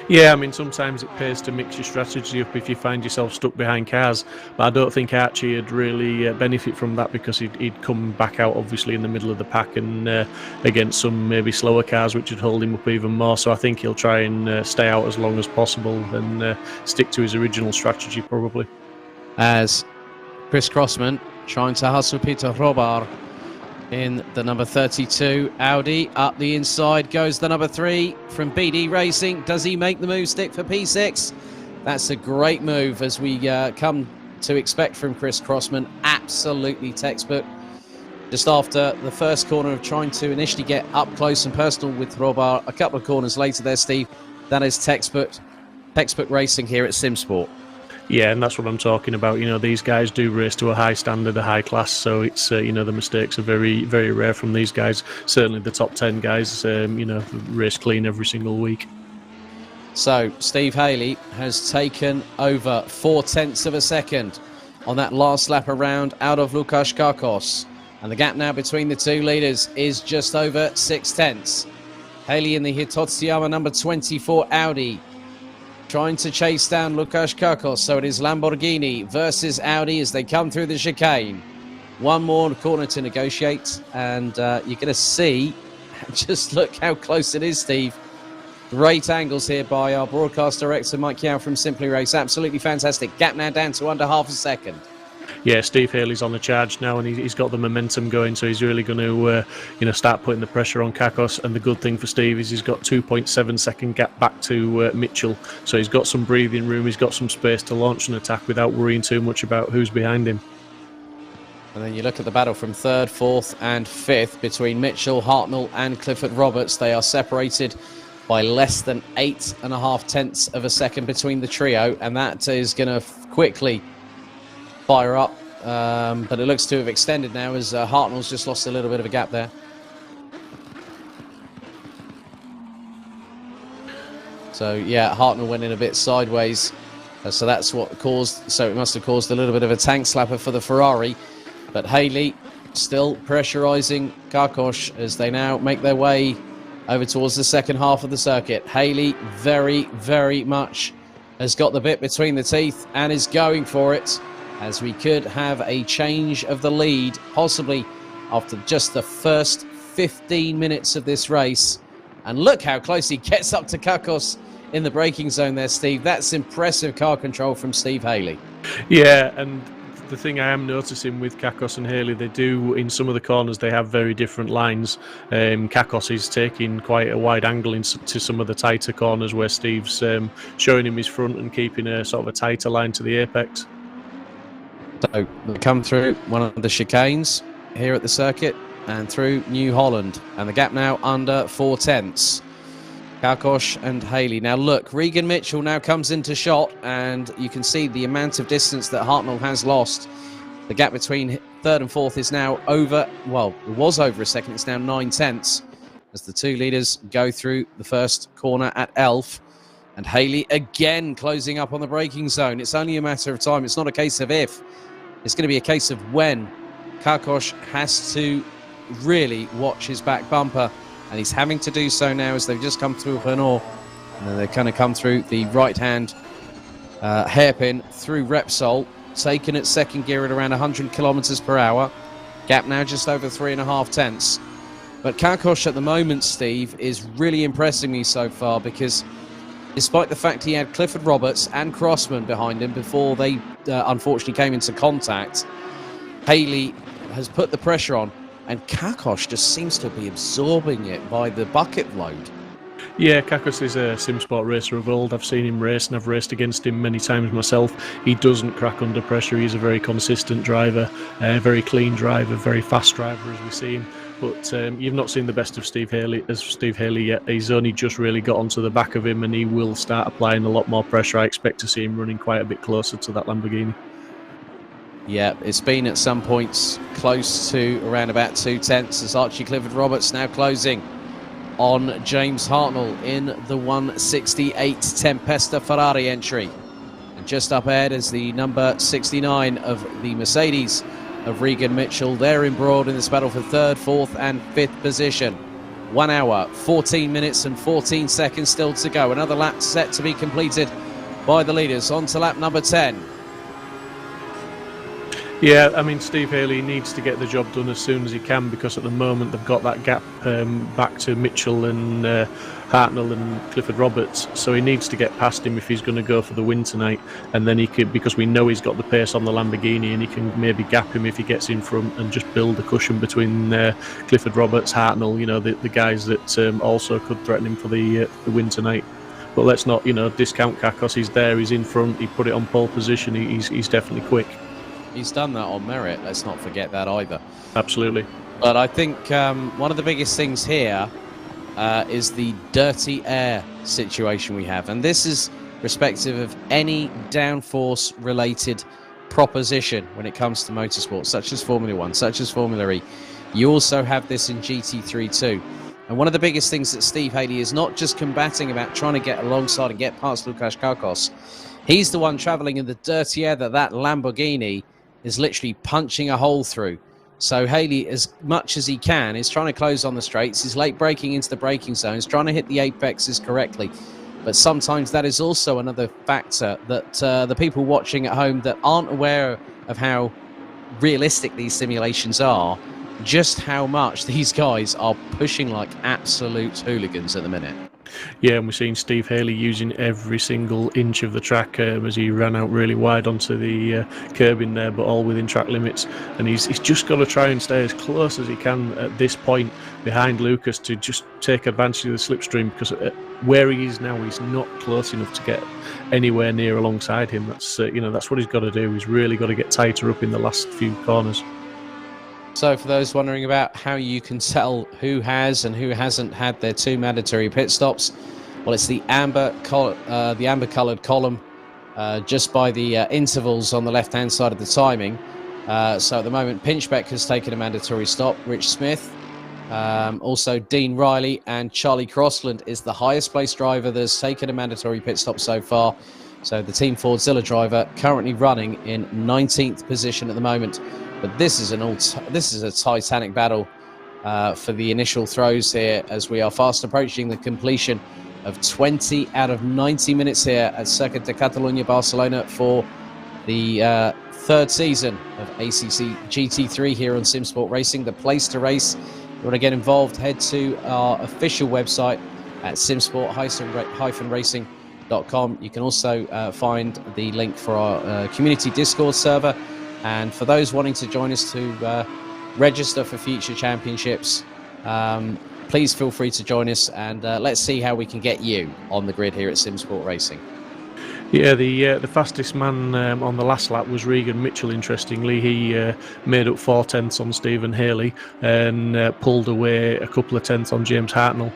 Yeah, I mean, sometimes it pays to mix your strategy up if you find yourself stuck behind cars, but I don't think Archie would really benefit from that because he'd come back out obviously in the middle of the pack and against some maybe slower cars which would hold him up even more. So I think he'll try and stay out as long as possible and stick to his original strategy probably. As Chris Crossman trying to hustle Peter Robar in the number 32 Audi. Up the inside goes the number 3 from BD Racing. Does he make the move, stick for P6? That's a great move, as we come to expect from Chris Crossman. Absolutely textbook. Just after the first corner of trying to initially get up close and personal with Robar, a couple of corners later there, Steve, that is textbook racing here at Simsport. Yeah, and that's what I'm talking about. These guys do race to a high standard, a high class, so it's, the mistakes are very, very rare from these guys. Certainly the top 10 guys, race clean every single week. So Steve Haley has taken over 0.4 of a second on that last lap around out of Łukasz Karkos. And the gap now between the two leaders is just over 0.6. Haley in the Hitotsuyama number 24 Audi, trying to chase down Łukasz Karkos. So it is Lamborghini versus Audi as they come through the chicane. One more corner to negotiate, and you're going to see, just look how close it is, Steve. Great angles here by our broadcast director, Mike Yao from Simply Race. Absolutely fantastic. Gap now down to under half a second. Yeah, Steve Haley's on the charge now, and he's got the momentum going, so he's really going to, start putting the pressure on Karkos. And the good thing for Steve is he's got 2.7 second gap back to Mitchell, so he's got some breathing room, he's got some space to launch an attack without worrying too much about who's behind him. And then you look at the battle from 3rd, 4th and 5th between Mitchell, Hartnell and Clifford Roberts. They are separated by less than 8.5 tenths of a second between the trio, and that is going to quickly fire up, but it looks to have extended now as Hartnell's just lost a little bit of a gap there. So yeah, Hartnell went in a bit sideways, so that's what caused, so it must have caused a little bit of a tank slapper for the Ferrari. But Haley still pressurising Karkos as they now make their way over towards the second half of the circuit. Haley very, very much has got the bit between the teeth and is going for it, as we could have a change of the lead, possibly after just the first 15 minutes of this race. And look how close he gets up to Karkos in the braking zone there, Steve. That's impressive car control from Steve Haley. Yeah, and the thing I am noticing with Kakos and Haley, they do, in some of the corners, they have very different lines. Kakos is taking quite a wide angle into some of the tighter corners where Steve's showing him his front and keeping a sort of a tighter line to the apex. So we come through one of the chicanes here at the circuit and through New Holland, and the gap now under 4/10. Kakos and Haley. Now look, Regan Mitchell now comes into shot, and you can see the amount of distance that Hartnell has lost. The gap between third and fourth is now over, well, it was over a second, it's now 9/10 as the two leaders go through the first corner at Elf. And Haley again closing up on the braking zone. It's only a matter of time. It's not a case of if. It's going to be a case of when. Kakos has to really watch his back bumper, and he's having to do so now as they've just come through Renault, and then they're going to come through the right-hand hairpin through Repsol, taken at second gear at around 100 kilometers per hour. Gap now just over 3.5 tenths. But Kakos at the moment, Steve, is really impressing me so far, because despite the fact he had Clifford Roberts and Crossman behind him before they unfortunately came into contact, Haley has put the pressure on, and Kakos just seems to be absorbing it by the bucket load. Yeah, Kakos is a Simsport racer of old. I've seen him race, and I've raced against him many times myself. He doesn't crack under pressure. He's a very consistent driver, a very clean driver, very fast driver as we see him. But you've not seen the best of Steve Haley yet. He's only just really got onto the back of him, and he will start applying a lot more pressure. I expect to see him running quite a bit closer to that Lamborghini. Yeah, it's been at some points close to around about 2/10 as Archie Clifford Roberts now closing on James Hartnell in the 168 Tempesta Ferrari entry. And just up ahead is the number 69 of the Mercedes of Regan Mitchell. They're embroiled in this battle for third, fourth and fifth position. 1 hour, 14 minutes and 14 seconds still to go. Another lap set to be completed by the leaders. On to lap number 10. Yeah, I mean, Steve Haley needs to get the job done as soon as he can, because at the moment they've got that gap back to Mitchell and Hartnell and Clifford Roberts, so he needs to get past him if he's going to go for the win tonight. And then he could, because we know he's got the pace on the Lamborghini, and he can maybe gap him if he gets in front and just build a cushion between Clifford Roberts, Hartnell, you know, the guys that also could threaten him for the win tonight. But let's not, you know, discount Kakos. He's there, he's in front, he put it on pole position, he's definitely quick. He's done that on merit, let's not forget that either. Absolutely. But I think one of the biggest things here is the dirty air situation we have. And this is respective of any downforce related proposition when it comes to motorsport, such as Formula 1, such as Formula E. You also have this in GT3 too. And one of the biggest things that Steve Haley is not just combating about trying to get alongside and get past Lukas Kakos. He's the one travelling in the dirty air that Lamborghini is literally punching a hole through. So Haley, as much as he can, is trying to close on the straights. He's late braking into the braking zones, trying to hit the apexes correctly. But sometimes that is also another factor that the people watching at home that aren't aware of how realistic these simulations are, just how much these guys are pushing like absolute hooligans at the minute. Yeah, and we're seeing Steve Haley using every single inch of the track as he ran out really wide onto the curb in there, but all within track limits. And he's just got to try and stay as close as he can at this point behind Lucas to just take advantage of the slipstream, because where he is now, he's not close enough to get anywhere near alongside him. That's that's what he's got to do. He's really got to get tighter up in the last few corners. So for those wondering about how you can tell who has and who hasn't had their 2 mandatory pit stops, well, it's the amber-coloured column just by the intervals on the left-hand side of the timing. So at the moment, Pinchbeck has taken a mandatory stop. Rich Smith, also Dean Riley, and Charlie Crossland is the highest placed driver that's taken a mandatory pit stop so far. So the Team Fordzilla driver currently running in 19th position at the moment. But this is a titanic battle for the initial throws here, as we are fast approaching the completion of 20 out of 90 minutes here at Circuit de Catalunya, Barcelona, for the third season of ACC GT3 here on Simsport Racing, the place to race. If you want to get involved, head to our official website at simsport-racing.com. You can also find the link for our community Discord server, And for those wanting to join us to register for future championships, please feel free to join us, and let's see how we can get you on the grid here at Simsport Racing. Yeah, the fastest man on the last lap was Regan Mitchell. Interestingly, he made up 4 tenths on Stephen Haley and pulled away a couple of tenths on James Hartnell.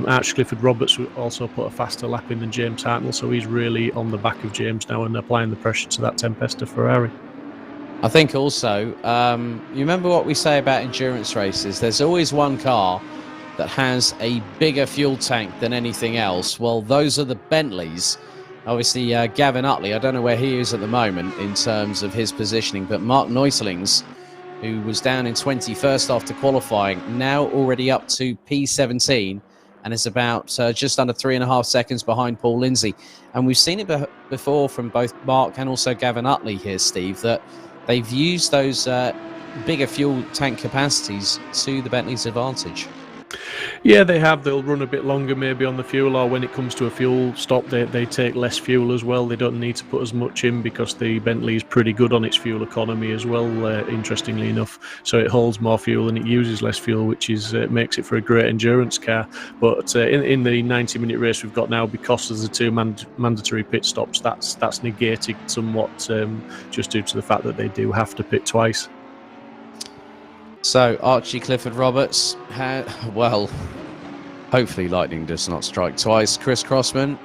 Arch Clifford Roberts also put a faster lap in than James Hartnell, so he's really on the back of James now and applying the pressure to that Tempesta Ferrari. I think also, you remember what we say about endurance races? There's always one car that has a bigger fuel tank than anything else. Well, those are the Bentleys. Obviously, Gavin Utley, I don't know where he is at the moment in terms of his positioning, but Mark Neuselings, who was down in 21st after qualifying, now already up to P17 and is about just under 3.5 seconds behind Paul Lindsay. And we've seen it before from both Mark and also Gavin Utley here, Steve, that they've used those bigger fuel tank capacities to the Bentley's advantage. Yeah, they have. They'll run a bit longer maybe on the fuel, or when it comes to a fuel stop, they take less fuel as well. They don't need to put as much in because the Bentley is pretty good on its fuel economy as well, interestingly enough. So it holds more fuel and it uses less fuel, which is makes it for a great endurance car. But in the 90-minute race we've got now, because of the 2 mandatory pit stops, that's negated somewhat just due to the fact that they do have to pit twice. So Archie Clifford Roberts, well, hopefully lightning does not strike twice. Chris Crossman,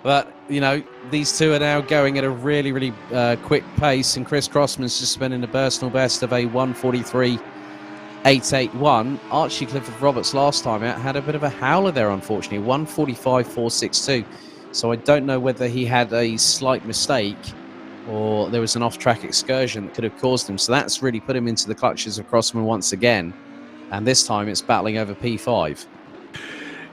but you know, these two are now going at a really, really quick pace, and Chris Crossman's just spending a personal best of a 1:43.881. Archie Clifford Roberts last time out had a bit of a howler there, unfortunately, 1:45.462. So I don't know whether he had a slight mistake or there was an off-track excursion that could have caused him. So that's really put him into the clutches of Crossman once again. And this time it's battling over P5.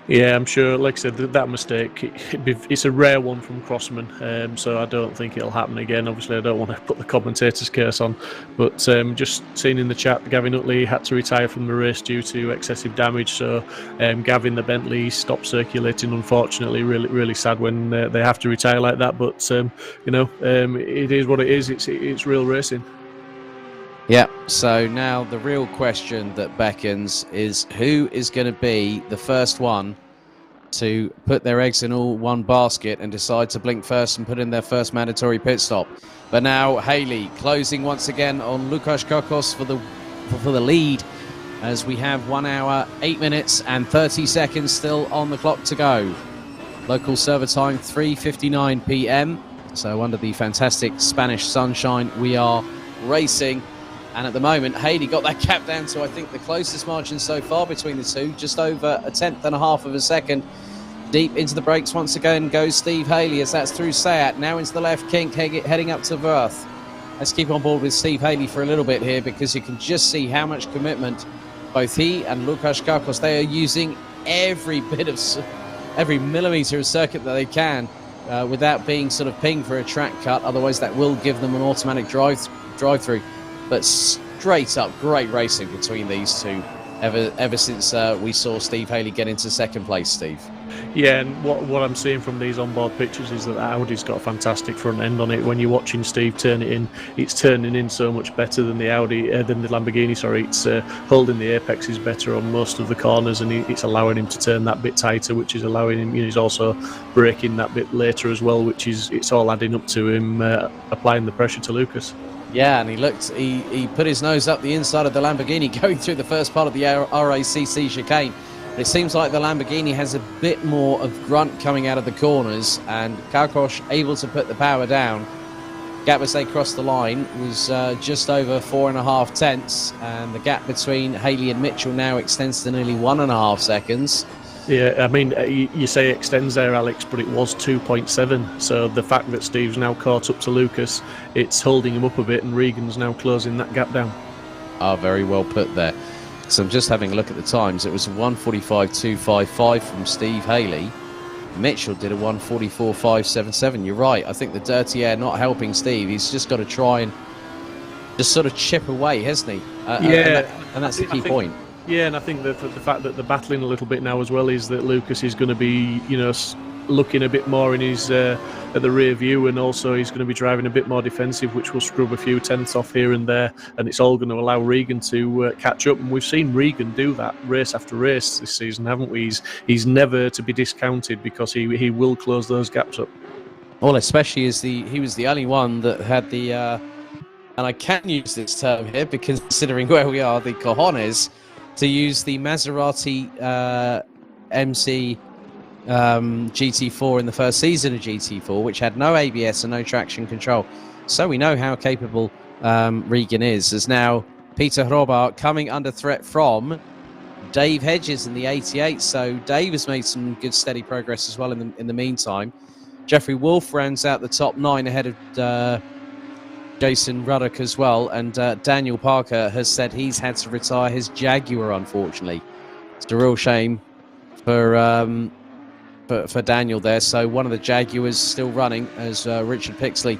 Yeah, I'm sure, like I said, that mistake, it's a rare one from Crossman, so I don't think it'll happen again. Obviously, I don't want to put the commentator's curse on, but just seeing in the chat, Gavin Utley had to retire from the race due to excessive damage, so Gavin, the Bentley, stopped circulating, unfortunately. Really, really sad when they have to retire like that, but, you know, it is what it is. It's real racing. Yeah, so now the real question that beckons is who is going to be the first one to put their eggs in all one basket and decide to blink first and put in their first mandatory pit stop. But now Haley closing once again on Lukas Kokos for the lead, as we have 1 hour, 8 minutes and 30 seconds still on the clock to go. Local server time 3:59 p.m. So under the fantastic Spanish sunshine, we are racing. And at the moment, Haley got that gap down to, I think, the closest margin so far between the two, just over 1/10.5 of a second. Deep into the brakes once again goes Steve Haley, as that's through Sayat. Now into the left, Kink heading up to Verth. Let's keep on board with Steve Haley for a little bit here, because you can just see how much commitment both he and Lukas Kakos, they are using every millimetre of circuit that they can without being sort of pinged for a track cut. Otherwise, that will give them an automatic drive-through. But straight up, great racing between these two ever since we saw Steve Haley get into second place, Steve. Yeah, and what I'm seeing from these onboard pictures is that the Audi's got a fantastic front end on it. When you're watching Steve turn it in, it's turning in so much better than the Lamborghini. Sorry, it's holding the apexes better on most of the corners, and it's allowing him to turn that bit tighter, which is allowing him. You know, he's also braking that bit later as well, which is it's all adding up to him applying the pressure to Lucas. Yeah, and he put his nose up the inside of the Lamborghini going through the first part of the RACC chicane. But it seems like the Lamborghini has a bit more of grunt coming out of the corners, and Karkosh able to put the power down. Gap as they crossed the line was just over 4.5 tenths, and the gap between Haley and Mitchell now extends to nearly 1.5 seconds. Yeah, I mean, you say it extends there, Alex, but it was 2.7. So the fact that Steve's now caught up to Lucas, it's holding him up a bit, and Regan's now closing that gap down. Very well put there. So I'm just having a look at the times. It was 1:45.255 from Steve Haley. Mitchell did a 1:44.577. You're right. I think the dirty air not helping Steve. He's just got to try and just sort of chip away, hasn't he? And that's the key point. Yeah, and I think that the fact that they're battling a little bit now as well is that Lucas is going to be, you know, looking a bit more in his at the rear view, and also he's going to be driving a bit more defensive, which will scrub a few tenths off here and there, and it's all going to allow Regan to catch up. And we've seen Regan do that race after race this season, haven't we? He's never to be discounted, because he will close those gaps up. Well, especially as he was the only one that had the, and I can use this term here because considering where we are, the cojones to use the Maserati MC GT4 in the first season of GT4, which had no ABS and no traction control. So we know how capable Regan is. As now Peter Hrobaert coming under threat from Dave Hedges in the 88. So Dave has made some good steady progress as well in the meantime. Jeffrey Wolf rounds out the top 9 ahead of Jason Ruddock as well, and Daniel Parker has said he's had to retire his Jaguar, unfortunately. It's a real shame for Daniel there. So one of the Jaguars still running as Richard Pixley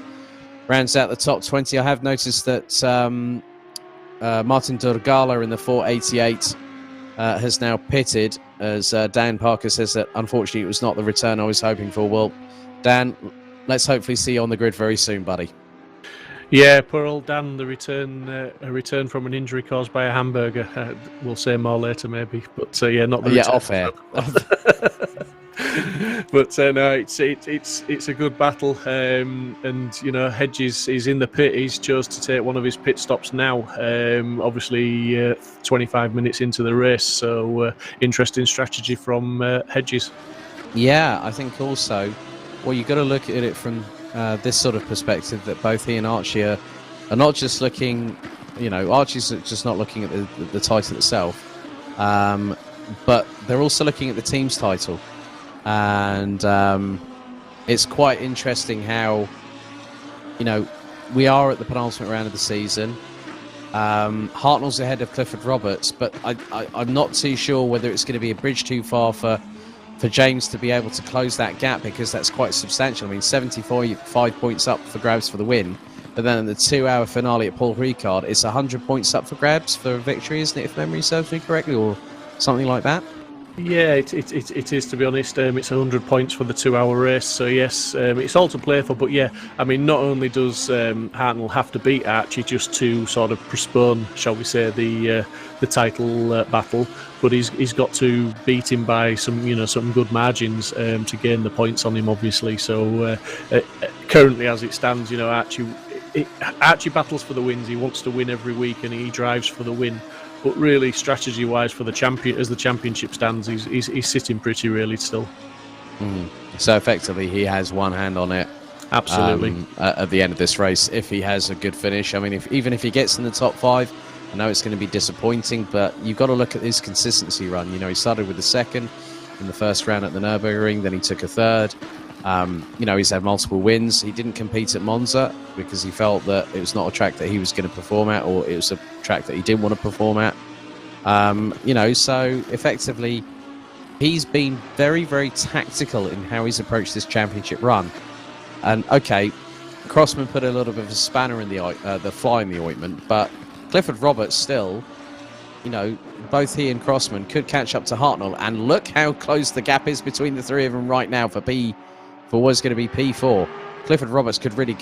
rounds out the top 20. I have noticed that Martin Durgala in the 488 has now pitted, as Dan Parker says that unfortunately it was not the return I was hoping for. Well, Dan, let's hopefully see you on the grid very soon, buddy. Yeah, poor old Dan, a return from an injury caused by a hamburger. We'll say more later, maybe, but yeah, not the return. Off air. But no, it's a good battle, and you know, Hedges is in the pit. He's chose to take one of his pit stops now. Obviously, 25 minutes into the race, so interesting strategy from Hedges. Yeah, I think also, well, you've got to look at it from this sort of perspective, that both he and Archie are not just looking, you know, Archie's just not looking at the title itself, but they're also looking at the team's title. And it's quite interesting how, you know, we are at the penultimate round of the season. Hartnell's ahead of Clifford Roberts, but I'm not too sure whether it's going to be a bridge too far for James to be able to close that gap, because that's quite substantial. I mean, 75 points up for grabs for the win, but then in the 2-hour finale at Paul Ricard, it's 100 points up for grabs for victory, isn't it, if memory serves me correctly, or something like that? Yeah, it is, to be honest. It's 100 points for the 2-hour race, so yes, it's all to play for. But yeah, I mean, not only does Hartnell have to beat Archie just to sort of postpone, shall we say, the title battle, but he's got to beat him by some good margins to gain the points on him, obviously. So currently, as it stands, you know, Archie battles for the wins. He wants to win every week, and he drives for the win. But really, strategy-wise, for the champion, as the championship stands, he's sitting pretty really still. So effectively, he has one hand on it. Absolutely. At the end of this race, if he has a good finish, I mean, even if he gets in the top 5, I know it's going to be disappointing, but you've got to look at his consistency run. You know, he started with a second in the first round at the Nurburgring, then he took a third. You know, he's had multiple wins. He didn't compete at Monza because he felt that it was not a track that he was going to perform at, or it was a track that he didn't want to perform at. You know, so effectively, he's been very, very tactical in how he's approached this championship run. And okay, Crossman put a little bit of a spanner in the fly in the ointment, but Clifford Roberts still, you know, both he and Crossman could catch up to Hartnell, and look how close the gap is between the three of them right now for what's going to be P4. Clifford Roberts could really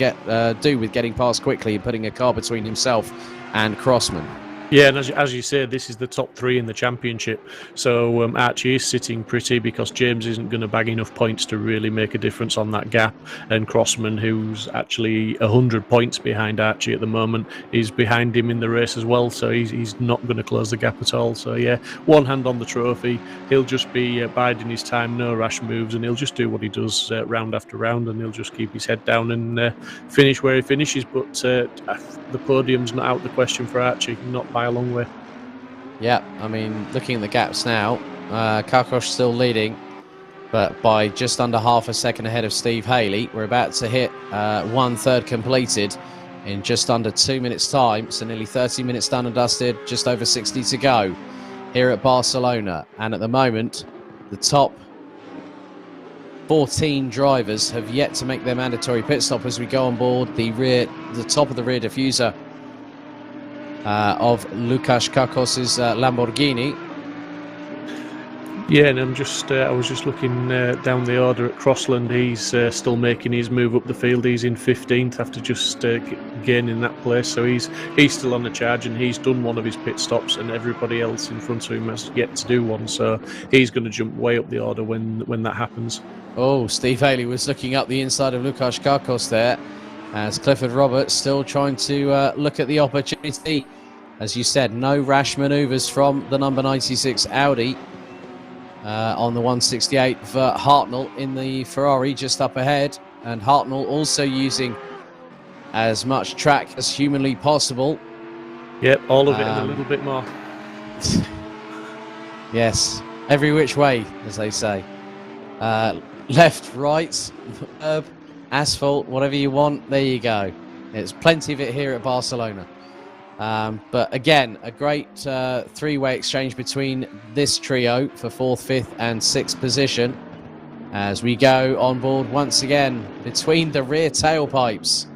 do with getting past quickly and putting a car between himself and Crossman. Yeah, and as you say, this is the top 3 in the championship. So Archie is sitting pretty because James isn't going to bag enough points to really make a difference on that gap. And Crossman, who's actually 100 points behind Archie at the moment, is behind him in the race as well. So he's not going to close the gap at all. So yeah, one hand on the trophy. He'll just be biding his time, no rash moves, and he'll just do what he does round after round, and he'll just keep his head down and finish where he finishes. But the podium's not out of the question for Archie, not by a long way. Yeah, I mean, looking at the gaps now, Karkosh still leading, but by just under half a second ahead of Steve Haley. We're about to hit 1/3 completed in just under 2 minutes time, so nearly 30 minutes done and dusted, just over 60 to go here at Barcelona. And at the moment, the top 14 drivers have yet to make their mandatory pit stop as we go on board the top of the rear diffuser of Lukasz Kakos's Lamborghini. Yeah, and I was just looking down the order at Crossland. He's still making his move up the field. He's in 15th after just gaining that place. So he's still on the charge, and he's done one of his pit stops, and everybody else in front of him has yet to do one. So he's going to jump way up the order when that happens. Oh, Steve Haley was looking up the inside of Lukasz Karkos there, as Clifford Roberts still trying to look at the opportunity. As you said, no rash manoeuvres from the number 96 Audi. On the 168 for Hartnell in the Ferrari just up ahead, and Hartnell also using as much track as humanly possible. Yep, all of it and a little bit more. Yes, every which way, as they say. Left, right, asphalt, whatever you want, there you go. There's plenty of it here at Barcelona. But again, a great three-way exchange between this trio for 4th, 5th and 6th position as we go on board once again between the rear tailpipes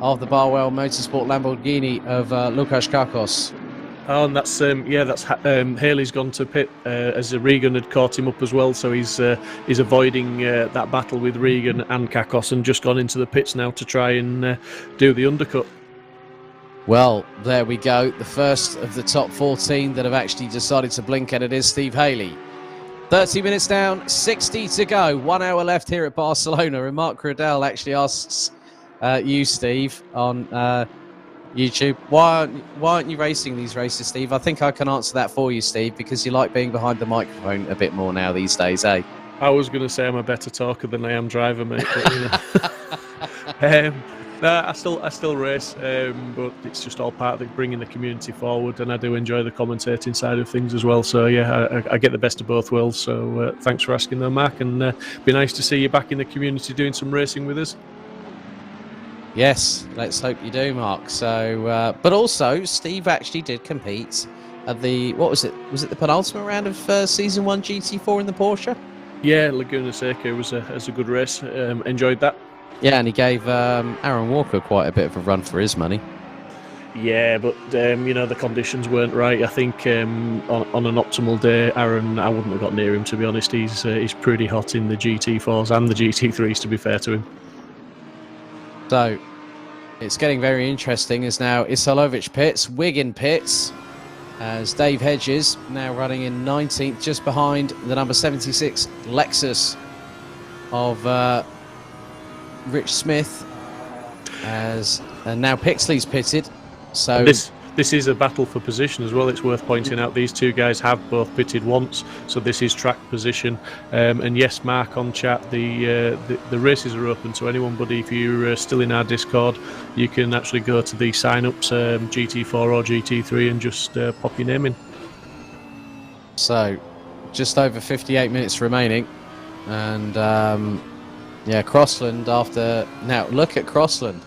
of the Barwell Motorsport Lamborghini of Lukasz Karkos. Oh, and that's Haley's gone to pit as Regan had caught him up as well, so he's avoiding that battle with Regan and Karkos and just gone into the pits now to try and do the undercut. Well, there we go. The first of the top 14 that have actually decided to blink, and it is Steve Haley. 30 minutes down, 60 to go. 1 hour left here at Barcelona. And Mark Riddell actually asks you, Steve, on YouTube, why aren't you racing these races, Steve? I think I can answer that for you, Steve, because you like being behind the microphone a bit more now these days, eh? I was going to say I'm a better talker than I am driver, mate. But, you know. I still race, but it's just all part of bringing the community forward, and I do enjoy the commentating side of things as well. So yeah, I get the best of both worlds. So thanks for asking though, Mark, and be nice to see you back in the community doing some racing with us. Yes, let's hope you do, Mark. So, but also Steve actually did compete at the, what was it? Was it the penultimate round of Season 1 GT4 in the Porsche? Yeah, Laguna Seca was a good race. Enjoyed that. Yeah, and he gave Aaron Walker quite a bit of a run for his money. Yeah, but you know, the conditions weren't right. I think on an optimal day, Aaron, I wouldn't have got near him, to be honest. He's pretty hot in the GT4s and the GT3s, to be fair to him. So it's getting very interesting as now Isolovic pits, Wigan pits, as Dave Hedges now running in 19th, just behind the number 76 Lexus of Rich Smith, and now Pixley's pitted. So this is a battle for position as well. It's worth pointing out these two guys have both pitted once, so this is track position. And yes, Mark, on chat, the races are open to anyone, but if you're still in our Discord, you can actually go to the sign-ups, GT4 or GT3, and just pop your name in. So just over 58 minutes remaining, and yeah, Crossland after... Now, look at Crossland.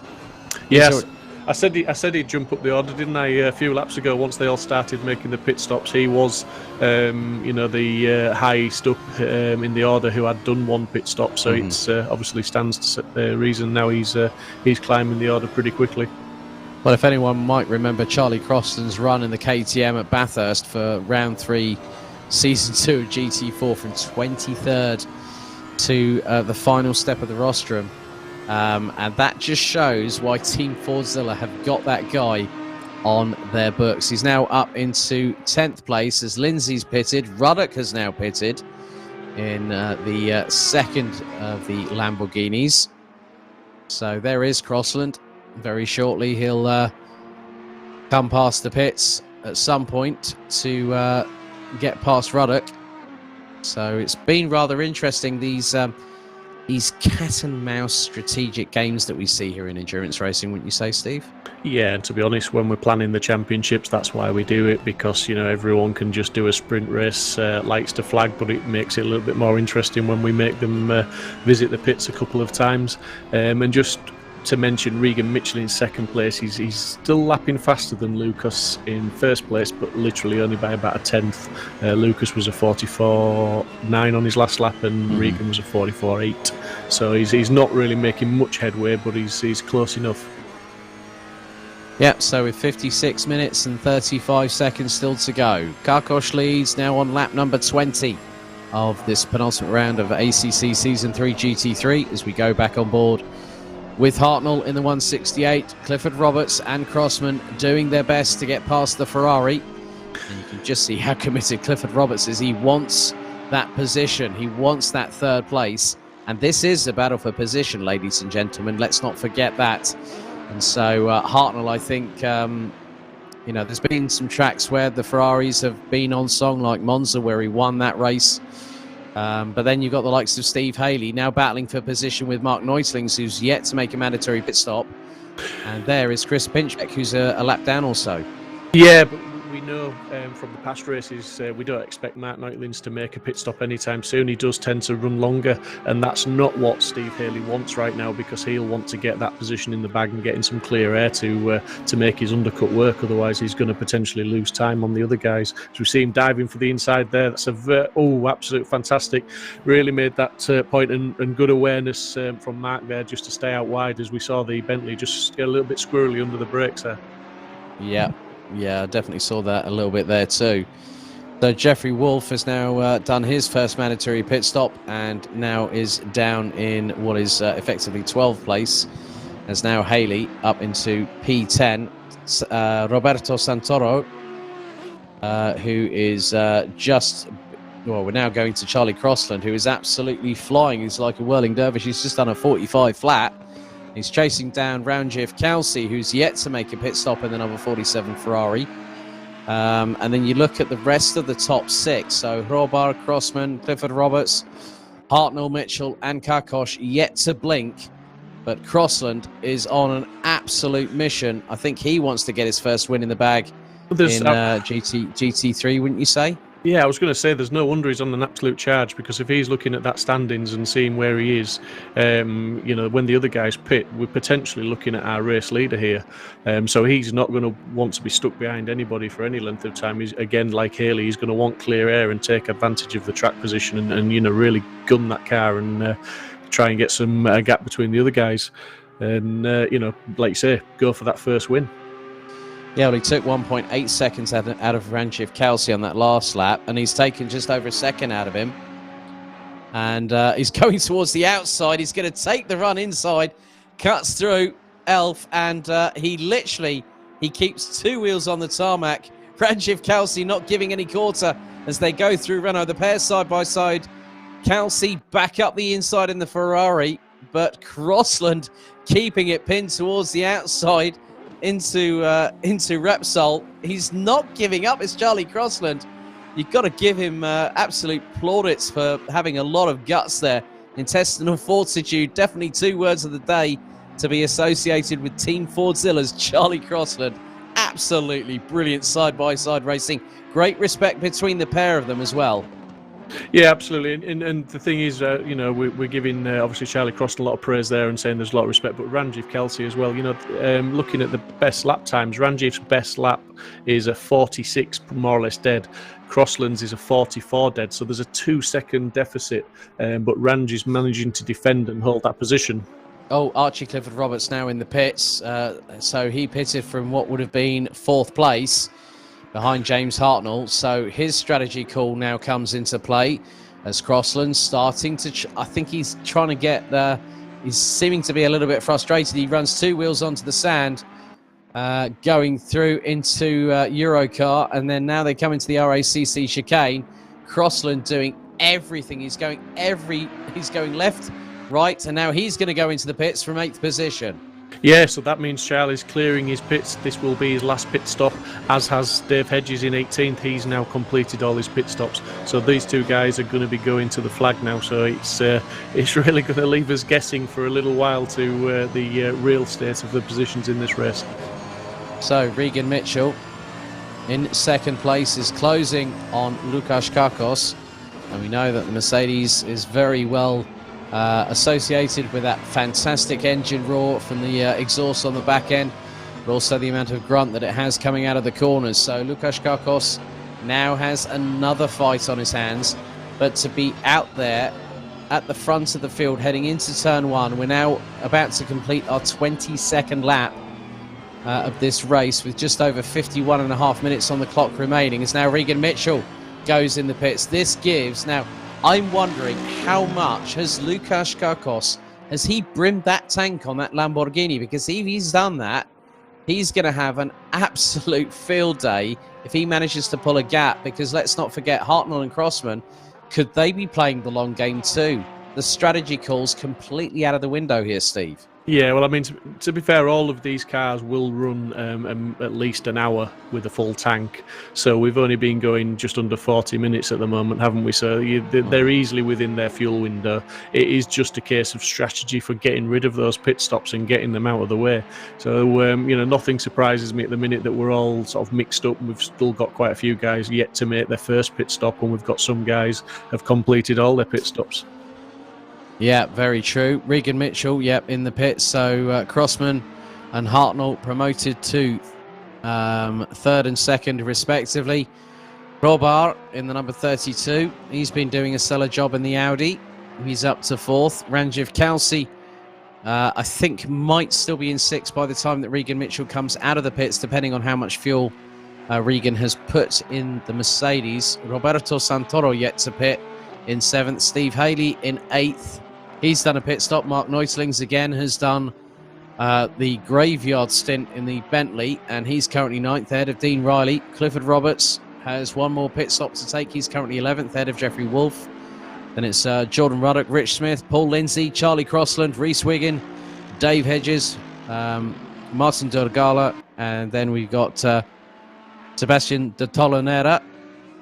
Yes, I said he'd jump up the order, didn't I? A few laps ago, once they all started making the pit stops, he was, you know, the highest up in the order who had done one pit stop. So it's obviously stands to reason now he's climbing the order pretty quickly. Well, if anyone might remember Charlie Crossland's run in the KTM at Bathurst for round 3, season 2 of GT4 from 23rd to the final step of the rostrum, and that just shows why Team Fordzilla have got that guy on their books. He's now up into 10th place as Lindsay's pitted. Ruddock has now pitted in the second of the Lamborghinis. So there is Crossland. Very shortly he'll come past the pits at some point to get past Ruddock. So it's been rather interesting, these cat and mouse strategic games that we see here in endurance racing, wouldn't you say, Steve? Yeah, and to be honest, when we're planning the championships, that's why we do it, because, you know, everyone can just do a sprint race, likes to flag, but it makes it a little bit more interesting when we make them visit the pits a couple of times. And just to mention, Regan Mitchell in second place, he's still lapping faster than Lucas in first place, but literally only by about a tenth. Lucas was a 44.9 on his last lap, and Regan was a 44.8. So he's not really making much headway, but he's close enough. Yep, so with 56 minutes and 35 seconds still to go, Karkosh leads now on lap number 20. of this penultimate round of ACC Season 3 GT3 as we go back on board with Hartnell in the 168, Clifford Roberts and Crossman doing their best to get past the Ferrari. And you can just see how committed Clifford Roberts is. He wants that position. He wants that third place. And this is a battle for position, ladies and gentlemen. Let's not forget that. And so Hartnell, I think, there's been some tracks where the Ferraris have been on song, like Monza, where he won that race. But then you've got the likes of Steve Haley now battling for position with Mark Neutlings, who's yet to make a mandatory pit stop. And there is Chris Pinchbeck, who's a lap down also. Yeah, but we know from the past races, we don't expect Mark Neutlings to make a pit stop anytime soon. He does tend to run longer, and that's not what Steve Haley wants right now, because he'll want to get that position in the bag and get in some clear air to make his undercut work. Otherwise, he's going to potentially lose time on the other guys. So we see him diving for the inside there. That's absolute fantastic. Really made that point and good awareness from Mark there, just to stay out wide, as we saw the Bentley just get a little bit squirrely under the brakes there. Yeah, I definitely saw that a little bit there too. So Jeffrey Wolf has now done his first mandatory pit stop and now is down in what is effectively 12th place, as now Haley up into P10. Roberto Santoro, who is we're now going to Charlie Crossland, who is absolutely flying. He's like a whirling dervish. He's just done a 45 flat. He's chasing down Ranjith Kelsey, who's yet to make a pit stop in the number 47 Ferrari. And then you look at the rest of the top six. So Hrobar, Crossman, Clifford Roberts, Hartnell, Mitchell, and Karkosh yet to blink. But Crossland is on an absolute mission. I think he wants to get his first win in the bag in GT3, wouldn't you say? Yeah, I was going to say there's no wonder he's on an absolute charge, because if he's looking at that standings and seeing where he is, when the other guys pit, we're potentially looking at our race leader here. So he's not going to want to be stuck behind anybody for any length of time. He's, again, like Haley, he's going to want clear air and take advantage of the track position and really gun that car and try and get some gap between the other guys. And, like you say, go for that first win. Yeah, well, he took 1.8 seconds out of Ranjith Kelsey on that last lap, and he's taken just over a second out of him. And he's going towards the outside. He's going to take the run inside, cuts through Elf, and he keeps two wheels on the tarmac. Ranjith Kelsey not giving any quarter as they go through Renault. The pair side by side. Kelsey back up the inside in the Ferrari, but Crossland keeping it pinned towards the outside into Repsol. He's not giving up. It's Charlie Crossland. You've got to give him absolute plaudits for having a lot of guts there. Intestinal fortitude, definitely two words of the day to be associated with Team Fordzilla's Charlie Crossland. Absolutely brilliant side-by-side racing. Great respect between the pair of them as well. Yeah, absolutely. And the thing is, we're giving obviously Charlie Crossland a lot of praise there and saying there's a lot of respect, but Ranjith Kelsey as well. Looking at the best lap times, Ranjith's best lap is a 46 more or less dead. Crossland's is a 44 dead, so there's a 2-second deficit, but Ranjith's managing to defend and hold that position. Oh, Archie Clifford Roberts now in the pits. So he pitted from what would have been 4th place behind James Hartnell. So his strategy call now comes into play as Crossland's starting to... I think he's trying to get there. He's seeming to be a little bit frustrated. He runs two wheels onto the sand, going through into Eurocar, and then now they come into the RACC chicane. Crossland doing everything. He's going left, right, and now he's going to go into the pits from 8th position. Yeah, so that means Charlie's clearing his pits. This will be his last pit stop, as has Dave Hedges in 18th. He's now completed all his pit stops. So these two guys are going to be going to the flag now. So it's really going to leave us guessing for a little while to the real state of the positions in this race. So Regan Mitchell in 2nd place is closing on Lukas Kakos. And we know that the Mercedes is very well associated with that fantastic engine roar from the exhaust on the back end, but also the amount of grunt that it has coming out of the corners. So Lukas Kakos now has another fight on his hands, but to be out there at the front of the field heading into turn 1, we're now about to complete our 22nd lap of this race with just over 51.5 minutes on the clock remaining, as now Regan Mitchell goes in the pits. This gives now I'm wondering how much has Łukasz Kakos, has he brimmed that tank on that Lamborghini? Because if he's done that, he's going to have an absolute field day if he manages to pull a gap. Because let's not forget, Hartnell and Crossman, could they be playing the long game too? The strategy call's completely out of the window here, Steve. Yeah, well, I mean, to be fair, all of these cars will run at least an hour with a full tank. So we've only been going just under 40 minutes at the moment, haven't we? So they're easily within their fuel window. It is just a case of strategy for getting rid of those pit stops and getting them out of the way. So, nothing surprises me at the minute that we're all sort of mixed up. We've still got quite a few guys yet to make their first pit stop, and we've got some guys have completed all their pit stops. Yeah, very true. Regan Mitchell, yep, in the pits. So Crossman and Hartnell promoted to third and second, respectively. Robart in the number 32. He's been doing a stellar job in the Audi. He's up to fourth. Ranjiv Kalsi, I think, might still be in sixth by the time that Regan Mitchell comes out of the pits, depending on how much fuel Regan has put in the Mercedes. Roberto Santoro yet to pit in seventh. Steve Haley in eighth. He's done a pit stop. Mark Neutlings again has done the graveyard stint in the Bentley, and he's currently ninth, ahead of Dean Riley. Clifford Roberts has one more pit stop to take. He's currently 11th, ahead of Jeffrey Wolf. Then it's Jordan Ruddock, Rich Smith, Paul Lindsay, Charlie Crossland, Reese Wiggin, Dave Hedges, Martin Durgala, and then we've got Sebastian de Tolonera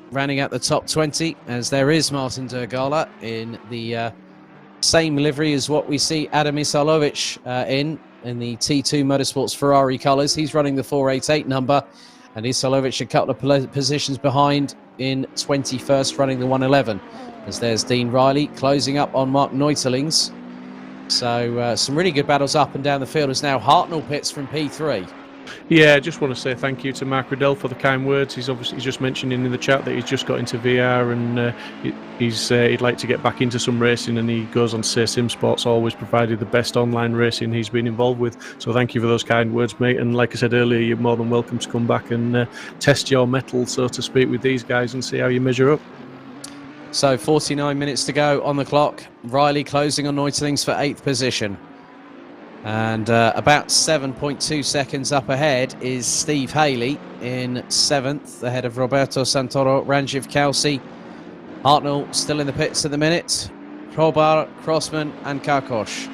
rounding out the top 20, as there is Martin Durgala in the same livery as what we see Adam Isalovic in the T2 Motorsports Ferrari colours. He's running the 488 number, and Isalovic a couple of positions behind in 21st, running the 111. As there's Dean Riley closing up on Mark Neutelings. So some really good battles up and down the field, as now Hartnell pits from P3. Yeah, I just want to say thank you to Mark Riddell for the kind words. He's obviously just mentioned in the chat that he's just got into VR, and he'd like to get back into some racing, and he goes on to say Simsport's always provided the best online racing he's been involved with. So thank you for those kind words, mate. And like I said earlier, you're more than welcome to come back and test your mettle, so to speak, with these guys and see how you measure up. So 49 minutes to go on the clock. Riley closing on Neutelings for 8th position. And about 7.2 seconds up ahead is Steve Haley in 7th, ahead of Roberto Santoro, Ranjiv Kalsi. Hartnell still in the pits at the minute. Probar, Crossman and Karkosh.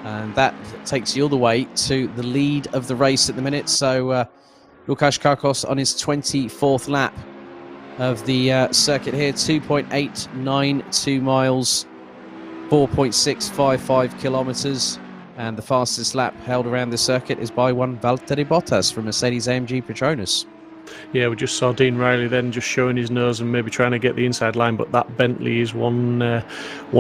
And that takes you all the way to the lead of the race at the minute. So Łukasz Karkos on his 24th lap of the circuit here. 2.892 miles, 4.655 kilometres. And the fastest lap held around the circuit is by one Valtteri Bottas from Mercedes-AMG Petronas. Yeah, we just saw Dean Riley then just showing his nose and maybe trying to get the inside line, but that Bentley is one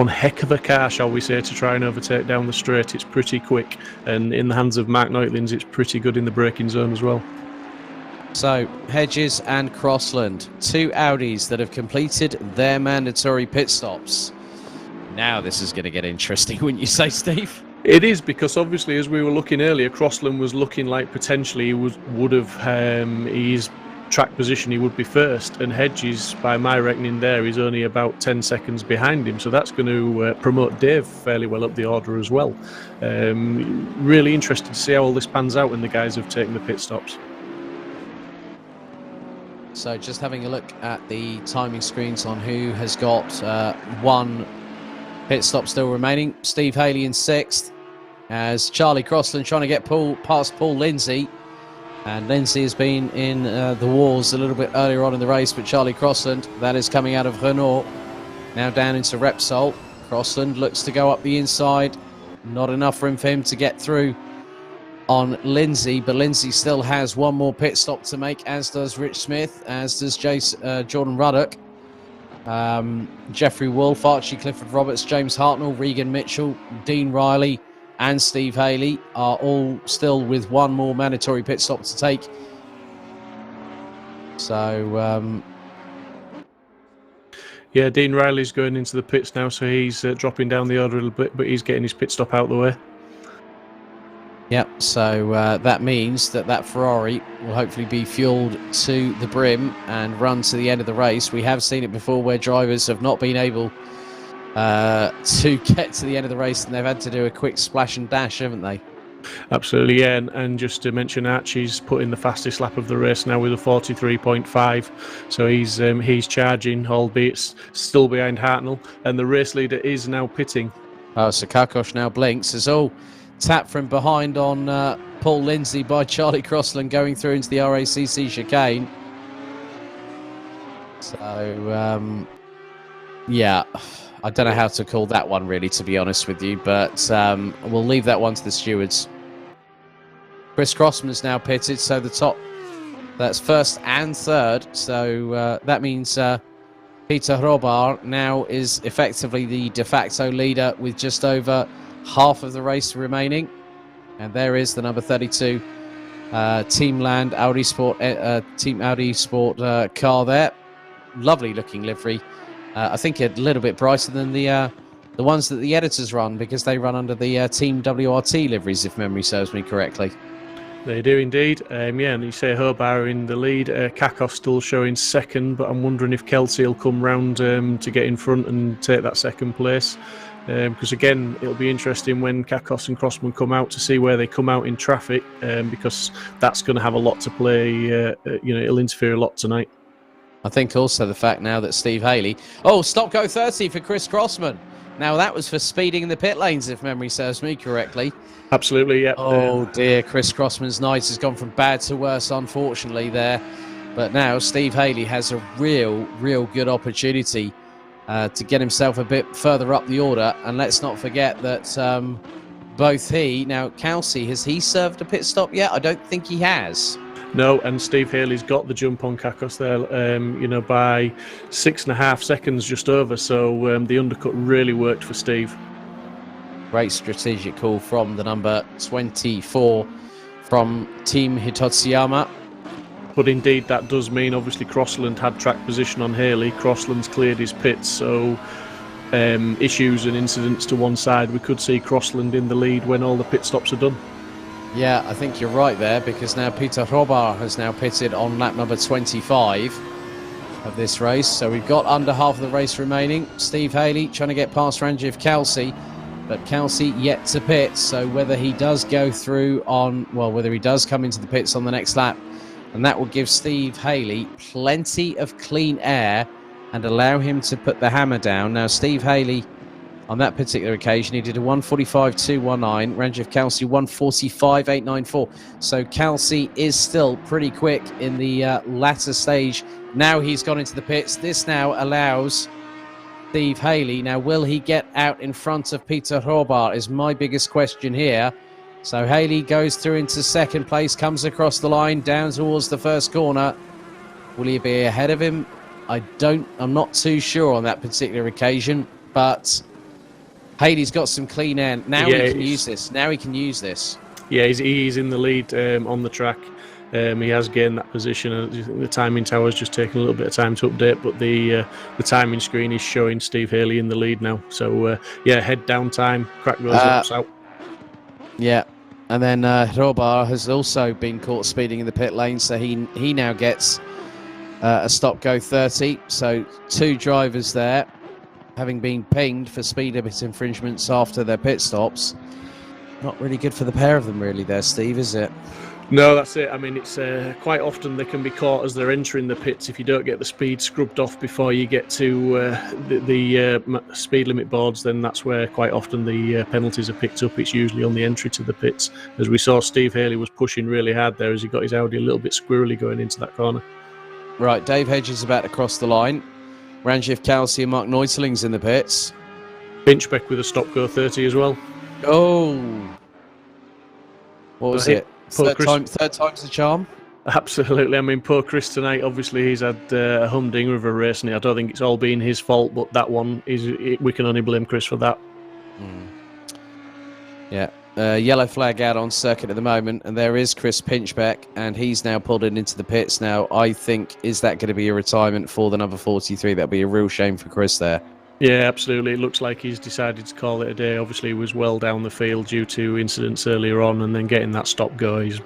heck of a car, shall we say, to try and overtake down the straight. It's pretty quick, and in the hands of Mark Neutlings, it's pretty good in the braking zone as well. So, Hedges and Crossland, two Audis that have completed their mandatory pit stops. Now this is going to get interesting, wouldn't you say, Steve? It is, because obviously, as we were looking earlier, Crossland was looking like potentially he would have his track position, he would be first, and Hedges, by my reckoning there, is only about 10 seconds behind him, so that's going to promote Dave fairly well up the order as well. Really interested to see how all this pans out when the guys have taken the pit stops. So just having a look at the timing screens on who has got one pit stop still remaining. Steve Haley in 6th, as Charlie Crossland trying to get past Paul Lindsay. And Lindsay has been in the wars a little bit earlier on in the race, but Charlie Crossland, that is coming out of Renault, now down into Repsol. Crossland looks to go up the inside. Not enough room for him to get through on Lindsay, but Lindsay still has one more pit stop to make, as does Rich Smith, as does Jordan Ruddock. Jeffrey Wolf, Archie Clifford Roberts, James Hartnell, Regan Mitchell, Dean Riley and Steve Haley are all still with one more mandatory pit stop to take. So yeah, Dean Riley's going into the pits now, so he's dropping down the order a little bit, but he's getting his pit stop out of the way. Yep, so that means that Ferrari will hopefully be fueled to the brim and run to the end of the race. We have seen it before where drivers have not been able to get to the end of the race and they've had to do a quick splash and dash, haven't they? Absolutely, yeah. And just to mention, Archie's put in the fastest lap of the race now with a 43.5. So he's charging, albeit still behind Hartnell. And the race leader is now pitting. Oh, so Kakos now blinks. It's all tap from behind on Paul Lindsay by Charlie Crossland going through into the RACC chicane. So, yeah, I don't know how to call that one really, to be honest with you, but we'll leave that one to the stewards. Chris Crossman's now pitted, so the top, that's first and third. So that means Peter Hrobar now is effectively the de facto leader with just over half of the race remaining. And there is the number 32 Team Land Audi Sport, Team Audi Sport car there. Lovely looking livery. I think a little bit brighter than the ones that the editors run, because they run under the Team WRT liveries, if memory serves me correctly. They do indeed. And you say Hrobar in the lead. Kakos still showing second, but I'm wondering if Kelsey will come round to get in front and take that second place. Because again, it'll be interesting when Kakos and Crossman come out to see where they come out in traffic, because that's going to have a lot to play. It'll interfere a lot tonight. I think also the fact now that Steve Haley... Oh, stop go 30 for Chris Crossman. Now that was for speeding in the pit lanes, if memory serves me correctly. Absolutely, yeah. Oh dear, Chris Crossman's night has gone from bad to worse, unfortunately, there. But now Steve Haley has a real good opportunity to get himself a bit further up the order. And let's not forget that both now Kelsey, has he served a pit stop yet? I don't think he has. No, and Steve Haley's got the jump on Kakos there, by 6.5 seconds just over. So the undercut really worked for Steve. Great strategic call from the number 24 from Team Hitotsuyama. But indeed, that does mean obviously Crossland had track position on Haley. Crossland's cleared his pits, so issues and incidents to one side. We could see Crossland in the lead when all the pit stops are done. Yeah, I think you're right there, because now Peter Hrobar has now pitted on lap number 25 of this race. So we've got under half of the race remaining. Steve Haley trying to get past Ranjiv Kelsey, but Kelsey yet to pit. So whether he does go through whether he does come into the pits on the next lap, and that will give Steve Haley plenty of clean air and allow him to put the hammer down. Now, Steve Haley, on that particular occasion, he did a 1:45.219. Ranjiv Kelsey 1:45.894. So Kelsey is still pretty quick in the latter stage. Now he's gone into the pits. This now allows Steve Haley. Now, will he get out in front of Peter Hrobar is my biggest question here. So Haley goes through into second place, comes across the line, down towards the first corner. Will he be ahead of him? I'm not too sure on that particular occasion, but Haley's got some clean air. Now he can use this. Yeah, he's in the lead on the track. He has gained that position. The timing tower has just taken a little bit of time to update, but the timing screen is showing Steve Haley in the lead now. So, head down time, crack those laps out. Yeah, and then Hrobar has also been caught speeding in the pit lane, so he now gets a stop go 30. So two drivers there having been pinged for speed limit infringements after their pit stops. Not really good for the pair of them really there, Steve, is it? No, that's it. I mean, it's quite often they can be caught as they're entering the pits if you don't get the speed scrubbed off before you get to the speed limit boards. Then that's where quite often the penalties are picked up. It's usually on the entry to the pits. As we saw, Steve Haley was pushing really hard there as he got his Audi a little bit squirrely going into that corner. Right, Dave Hedges is about to cross the line. Ranjiv Kelsey and Mark Neutling's in the pits. Pinchbeck with a stop go 30 as well. Oh, what was it? Third time's the charm. Absolutely. I mean, poor Chris tonight, obviously he's had a humdinger of a race, and I don't think it's all been his fault, but that one, we can only blame Chris for that. Yeah. Yellow flag out on circuit at the moment, and there is Chris Pinchbeck, and he's now pulled it into the pits. Now, I think, is that going to be a retirement for the number 43? That'll be a real shame for Chris there. Yeah, absolutely. It looks like he's decided to call it a day. Obviously, he was well down the field due to incidents earlier on, and then getting that stop go, he's,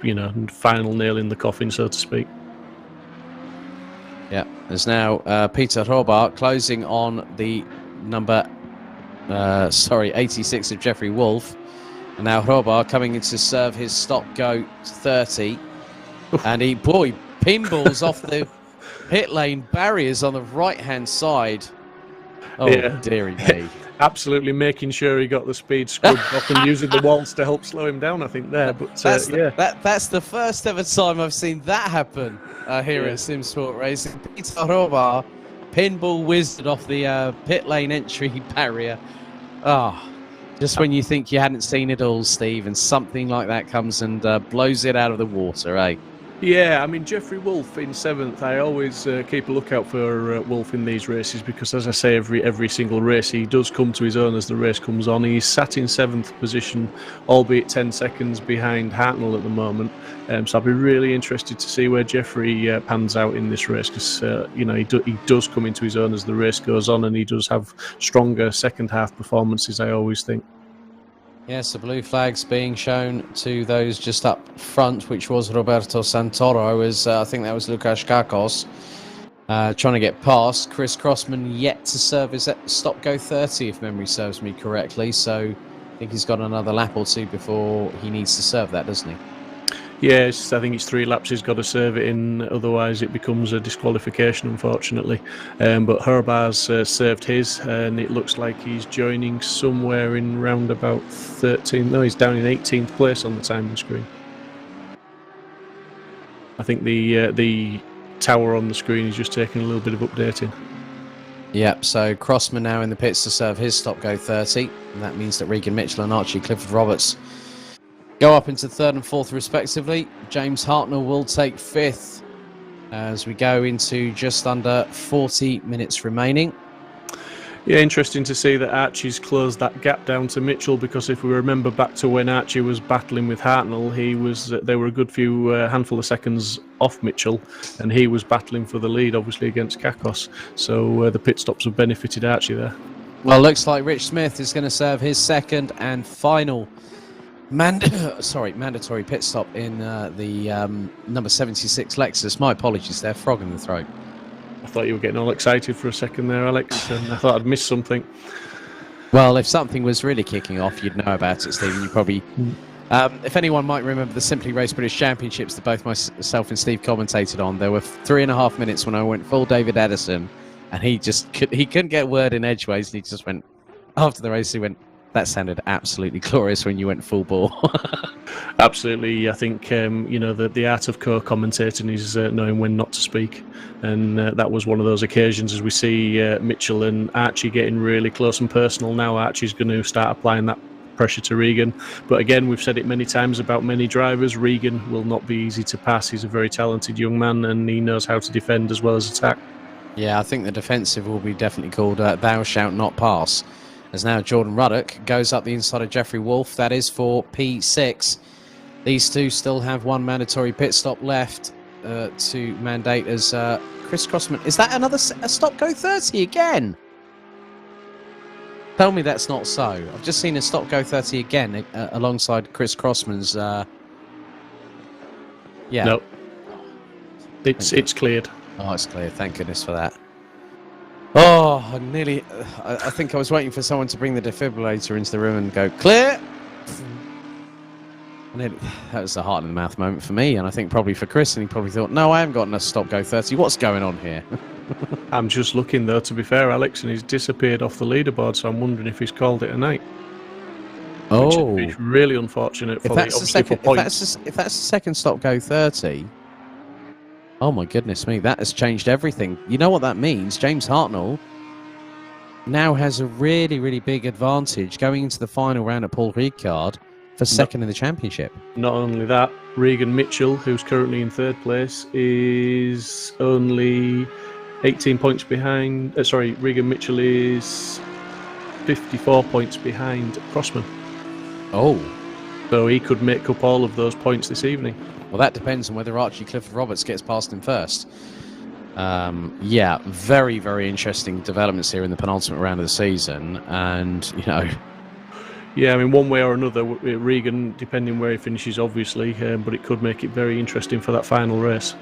final nail in the coffin, so to speak. Yeah, there's now Peter Robart closing on the number 86 of Jeffrey Wolf. And now Robart coming in to serve his stop go 30. And he pinballs off the pit lane barriers on the right-hand side. Oh, yeah. Dearie me. Absolutely making sure he got the speed scrubbed off and using the walls to help slow him down, I think, there. But that's the first ever time I've seen that happen here at Simsport Racing. Peter Robart pinball whizzed off the pit lane entry barrier. Just when you think you hadn't seen it all, Steve, and something like that comes and blows it out of the water, eh? Yeah, I mean, Jeffrey Wolf in 7th, I always keep a lookout for Wolf in these races because, as I say, every single race, he does come to his own as the race comes on. He's sat in 7th position, albeit 10 seconds behind Hartnell at the moment. So I'll be really interested to see where Jeffrey pans out in this race because, he does come into his own as the race goes on, and he does have stronger second-half performances, I always think. Yes, the blue flag's being shown to those just up front, which was Roberto Santoro. I think that was Lukas Kakos trying to get past. Chris Crossman yet to serve his stop-go 30, if memory serves me correctly. So I think he's got another lap or two before he needs to serve that, doesn't he? Yes, I think it's 3 laps he's got to serve it in, otherwise it becomes a disqualification, unfortunately. But Herbar's served his, and it looks like he's joining somewhere in round about 13. No, he's down in 18th place on the timing screen. I think the tower on the screen is just taking a little bit of updating. Yep, so Crossman now in the pits to serve his stop-go 30, and that means that Regan Mitchell and Archie Clifford Roberts go up into 3rd and 4th respectively. James Hartnell will take 5th as we go into just under 40 minutes remaining. Yeah, interesting to see that Archie's closed that gap down to Mitchell, because if we remember back to when Archie was battling with Hartnell, they were a good few handful of seconds off Mitchell, and he was battling for the lead, obviously, against Kakos. So the pit stops have benefited Archie there. Well, looks like Rich Smith is going to serve his second and final mandatory pit stop in the number 76 Lexus. My apologies there, frog in the throat. I thought you were getting all excited for a second there, Alex, and I thought I'd missed something. Well, if something was really kicking off, you'd know about it, Stephen. You probably... if anyone might remember the Simply Race British Championships that both myself and Steve commentated on, there were 3.5 minutes when I went full David Addison, and he couldn't get a word in edgeways, and he just went... After the race, he went... That sounded absolutely glorious when you went full bore. Absolutely. I think, the art of co-commentating is knowing when not to speak. And that was one of those occasions as we see Mitchell and Archie getting really close and personal. Now Archie's going to start applying that pressure to Regan. But again, we've said it many times about many drivers. Regan will not be easy to pass. He's a very talented young man, and he knows how to defend as well as attack. Yeah, I think the defensive will be definitely called thou shalt not pass. As now Jordan Ruddock goes up the inside of Jeffrey Wolf. That is for P6. These two still have one mandatory pit stop left to mandate as Chris Crossman. Is that a stop-go 30 again? Tell me that's not so. I've just seen a stop-go 30 again alongside Chris Crossman's... Yeah. No. It's cleared. Oh, it's clear. Thank goodness for that. Oh, I think I was waiting for someone to bring the defibrillator into the room and go, clear! That was a heart in the mouth moment for me, and I think probably for Chris, and he probably thought, no, I haven't got enough stop-go 30. What's going on here? I'm just looking, though, to be fair, Alex, and he's disappeared off the leaderboard, so I'm wondering if he's called it a night. Oh. Which is really unfortunate for points. If that's the second stop-go 30... Oh my goodness me, that has changed everything. You know what that means? James Hartnell now has a really, really big advantage going into the final round at Paul Ricard for second in the championship. Not only that, Regan Mitchell, who's currently in 3rd place, is only 18 points behind. Regan Mitchell is 54 points behind Crossman. Oh. So he could make up all of those points this evening. Well, that depends on whether Archie Clifford Roberts gets past him first. Yeah, very, very interesting developments here in the penultimate round of the season. And, you know... Yeah, I mean, one way or another, Regan, depending where he finishes, obviously, but it could make it very interesting for that final race.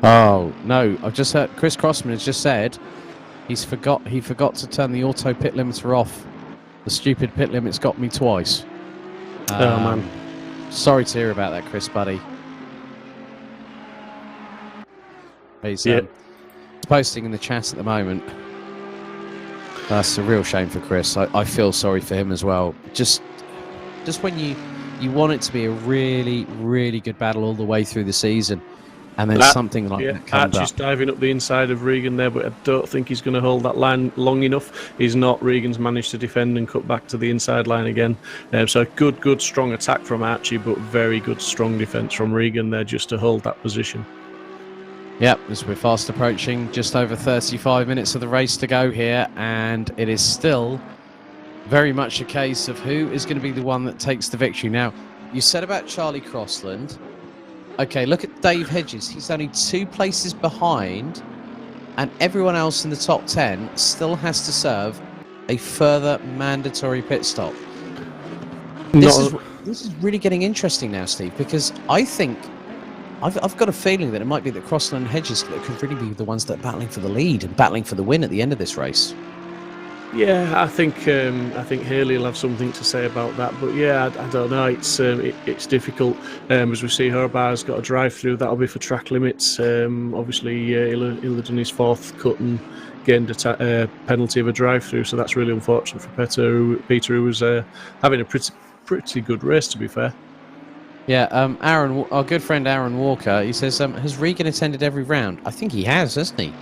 Oh, no, I've just heard Chris Crossman has just said he forgot to turn the auto pit limiter off. The stupid pit limit's got me twice. Oh, man. Sorry to hear about that, Chris, buddy. He's posting in the chat at the moment. That's a real shame for Chris. I feel sorry for him as well. Just when you want it to be a really, really good battle all the way through the season, and then something like that comes up. Archie's diving up the inside of Regan there, but I don't think he's going to hold that line long enough. He's not. Regan's managed to defend and cut back to the inside line again. So good, strong attack from Archie, but very good, strong defence from Regan there just to hold that position. Yep, as we're fast approaching just over 35 minutes of the race to go here, and it is still very much a case of who is going to be the one that takes the victory. Now, you said about Charlie Crossland. Okay, look at Dave Hedges. He's only 2 places behind, and everyone else in the top 10 still has to serve a further mandatory pit stop. This is really getting interesting now, Steve, because I think I've got a feeling that it might be that Crossland and Hedges that could really be the ones that are battling for the lead and battling for the win at the end of this race. Yeah, I think Haley will have something to say about that, but yeah, I don't know. It's difficult. As we see, Herbar's got a drive-through. That'll be for track limits. Obviously, he'll have done his 4th cut and gained a penalty of a drive-through, so that's really unfortunate for Peter, who was having a pretty good race, to be fair. Yeah, Aaron, our good friend Aaron Walker, he says, has Regan attended every round? I think he has, hasn't he?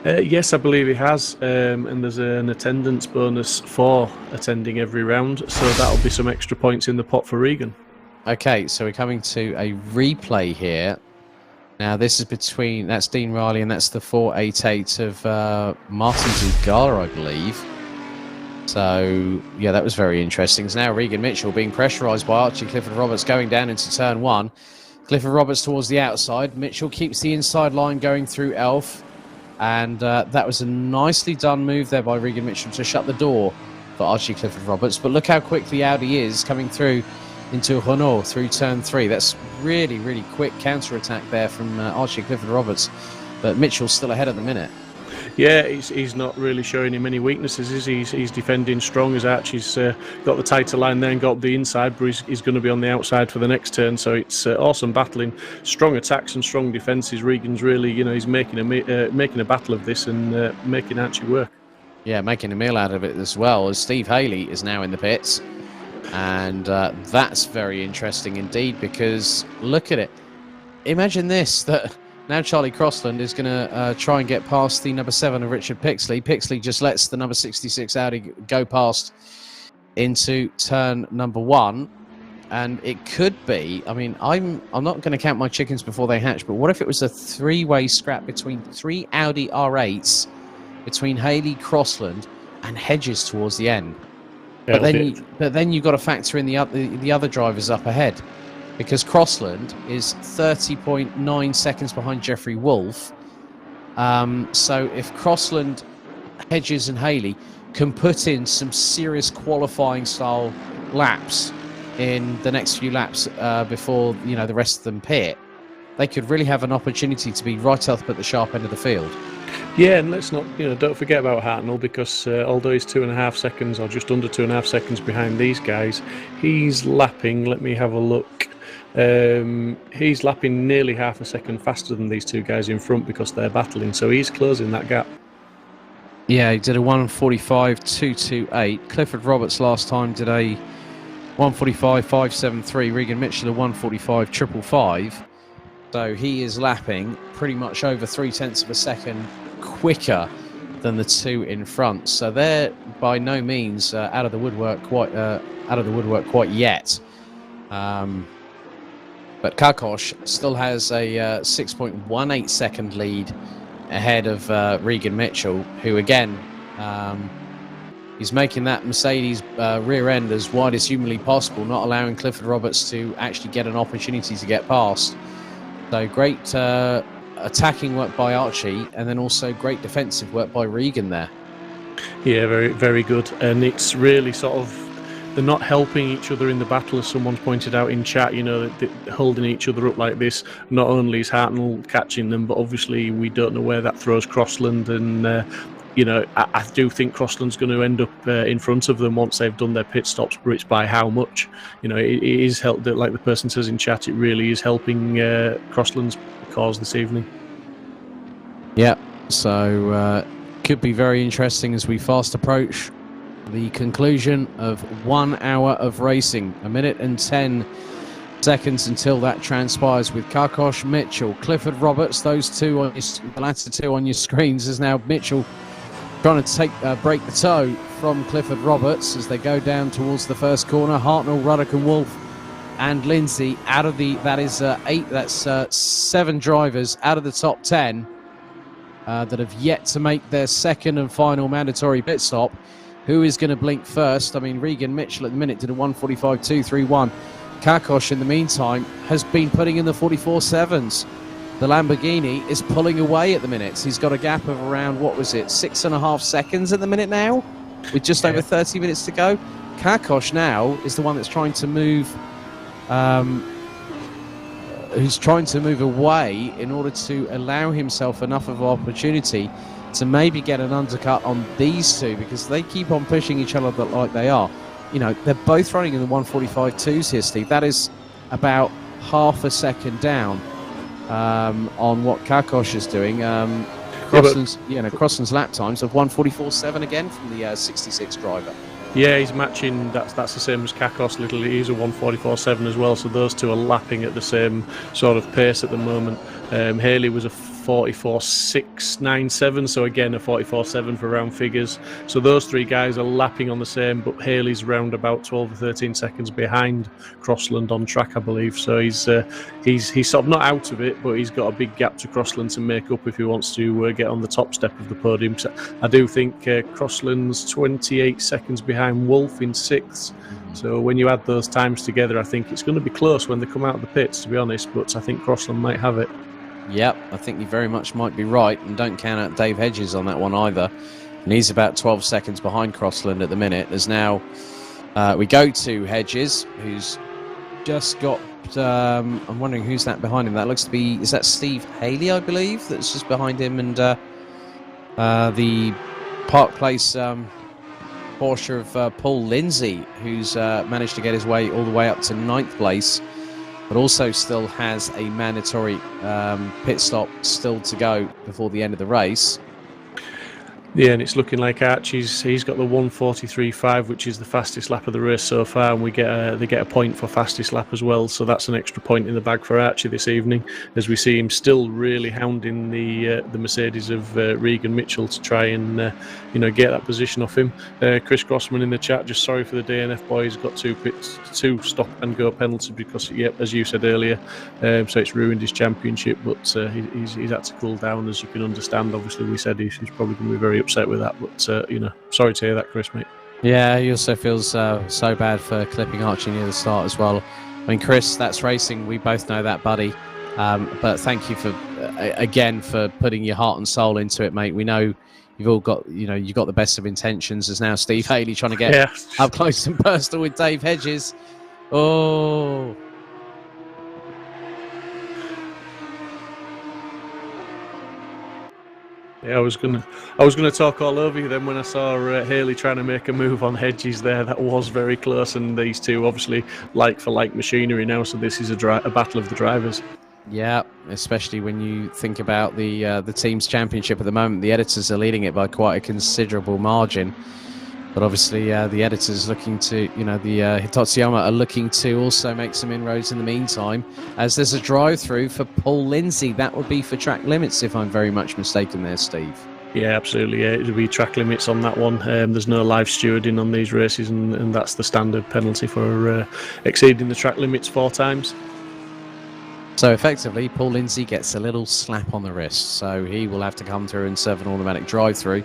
Yes, I believe he has, and there's an attendance bonus for attending every round, so that'll be some extra points in the pot for Regan. Okay, so we're coming to a replay here. Now, this is that's Dean Riley, and that's the 488 of Martin Zugala, I believe. So, yeah, that was very interesting. So now Regan Mitchell being pressurised by Archie Clifford Roberts going down into turn 1. Clifford Roberts towards the outside. Mitchell keeps the inside line going through Elf. And that was a nicely done move there by Regan Mitchell to shut the door for Archie Clifford Roberts. But look how quickly Audi is coming through into Renault through turn 3. That's really, really quick counter-attack there from Archie Clifford Roberts. But Mitchell's still ahead at the minute. Yeah, he's not really showing him any weaknesses, is he? He's defending strong as Archie's got the tighter line there and got up the inside, but he's going to be on the outside for the next turn. So it's awesome battling, strong attacks and strong defences. Regan's really, he's making a battle of this and making Archie work. Yeah, making a meal out of it as well, as Steve Haley is now in the pits. And that's very interesting indeed, because look at it. Imagine this, that now Charlie Crossland is going to try and get past the number 7 of Richard Pixley. Pixley just lets the number 66 Audi go past into turn number 1. And it could be, I mean, I'm not going to count my chickens before they hatch, but what if it was a 3-way scrap between 3 Audi R8s, between Haley, Crossland and Hedges towards the end? But then you've got to factor in the other drivers up ahead, because Crossland is 30.9 seconds behind Jeffrey Wolf. So if Crossland, Hedges and Haley can put in some serious qualifying style laps in the next few laps before the rest of them pit, they could really have an opportunity to be right up at the sharp end of the field. Yeah, and let's not, don't forget about Hartnell, because although he's 2.5 seconds or just under 2.5 seconds behind these guys, he's lapping, let me have a look, he's lapping nearly half a second faster than these 2 guys in front because they're battling, so he's closing that gap. Yeah, he did a 1:45.228. Clifford Roberts last time did a 1:45.573. Regan Mitchell a 1:45.555. So he is lapping pretty much over 0.3 of a second quicker than the 2 in front. So they're by no means out of the woodwork quite yet. But Kakosh still has a 6.18 second lead ahead of Regan Mitchell, who again is making that Mercedes rear end as wide as humanly possible, not allowing Clifford Roberts to actually get an opportunity to get past. So great attacking work by Archie, and then also great defensive work by Regan there. Yeah, very, very good. And it's really sort of, they're not helping each other in the battle, as someone's pointed out in chat, they're holding each other up like this. Not only is Hartnell catching them, but obviously we don't know where that throws Crossland. And, I do think Crossland's going to end up in front of them once they've done their pit stops, but it's by how much. It is helped, like the person says in chat, it really is helping Crossland's cause this evening. Yeah, so could be very interesting as we fast approach the conclusion of 1 hour of racing. 1 minute and 10 seconds until that transpires with Karkosh, Mitchell, Clifford Roberts. Those two on the latter two on your screens is now Mitchell trying to break the toe from Clifford Roberts as they go down towards the first corner. Hartnell, Ruddock and Wolf and Lindsay out of that's 7 drivers out of the top 10 that have yet to make their second and final mandatory pit stop. Who is going to blink first? I mean, Regan Mitchell at the minute did a 1:45.231. Karkosh, in the meantime, has been putting in the 44.7s. The Lamborghini is pulling away at the minute. He's got a gap of around, 6.5 seconds at the minute now, with just over 30 minutes to go. Karkosh now is the one that's trying to move, who's trying to move away in order to allow himself enough of an opportunity to maybe get an undercut on these two, because they keep on pushing each other like they are. They're both running in the 1:45.2s here, Steve. That is about half a second down on what Karkosh is doing. Crossland's lap times of 1:44.7 again from the 66 driver. Yeah, he's matching. That's the same as Kakos. He's a 1:44.7 as well. So those two are lapping at the same sort of pace at the moment. Haley was a 44.697, so again a 44.7 for round figures. So those three guys are lapping on the same, but Haley's round about 12 or 13 seconds behind Crossland on track, I believe. So he's sort of not out of it, but he's got a big gap to Crossland to make up if he wants to get on the top step of the podium. So I do think Crossland's 28 seconds behind Wolf in 6th. So when you add those times together, I think it's going to be close when they come out of the pits, to be honest, but I think Crossland might have it. Yep, I think you very much might be right, and don't count out Dave Hedges on that one either. And he's about 12 seconds behind Crossland at the minute. There's now, we go to Hedges, who's just got, I'm wondering who's that behind him. That looks to be, is that Steve Haley, I believe, that's just behind him, and the Park Place Porsche of Paul Lindsay, who's managed to get his way all the way up to 9th place, but also still has a mandatory pit stop still to go before the end of the race. Yeah, and it's looking like Archie's, he's got the 1:43.5, which is the fastest lap of the race so far, and they get a point for fastest lap as well, so that's an extra point in the bag for Archie this evening, as we see him still really hounding the Mercedes of Regan Mitchell to try and get that position off him. Chris Grossman in the chat, just sorry for the DNF boys, got 2 stop and go penalties because, as you said earlier, so it's ruined his championship, but he's had to cool down, as you can understand. Obviously, we said he's probably going to be very upset with that, but sorry to hear that, Chris, mate. Yeah, he also feels so bad for clipping Archie near the start as well. I mean, Chris, that's racing. We both know that, buddy. But thank you for again for putting your heart and soul into it, mate. We know you've all got you've got the best of intentions. As now Steve Haley trying to get up close and personal with Dave Hedges. Oh. Yeah, I was gonna talk all over you then when I saw Haley trying to make a move on Hedges there. That was very close, and these two obviously like for like machinery now. So this is a battle of the drivers. Yeah, especially when you think about the team's championship at the moment. The editors are leading it by quite a considerable margin. But obviously, the editors looking to, the Hitatsuyama are looking to also make some inroads in the meantime, as there's a drive-through for Paul Lindsay. That would be for track limits, if I'm very much mistaken there, Steve. Yeah, absolutely. Yeah, it'll be track limits on that one. There's no live stewarding on these races, and that's the standard penalty for exceeding the track limits 4 times. So effectively, Paul Lindsay gets a little slap on the wrist, so he will have to come through and serve an automatic drive-through.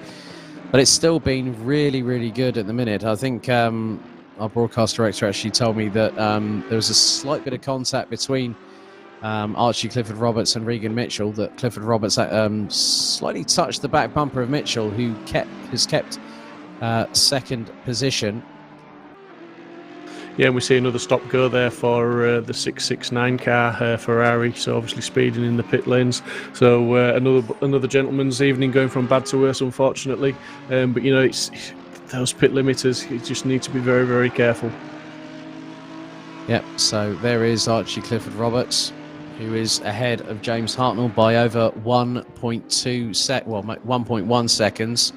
But it's still been really, really good at the minute. I think our broadcast director actually told me that there was a slight bit of contact between Archie Clifford Roberts and Regan Mitchell, that Clifford Roberts slightly touched the back bumper of Mitchell, who has kept second position. Yeah, and we see another stop go there for the 669 car, Ferrari, so obviously speeding in the pit lanes. So another gentleman's evening going from bad to worse, unfortunately. But, you know, it's those pit limiters, you just need to be very, very careful. Yep, so there is Archie Clifford Roberts, who is ahead of James Hartnell by over 1.1 seconds.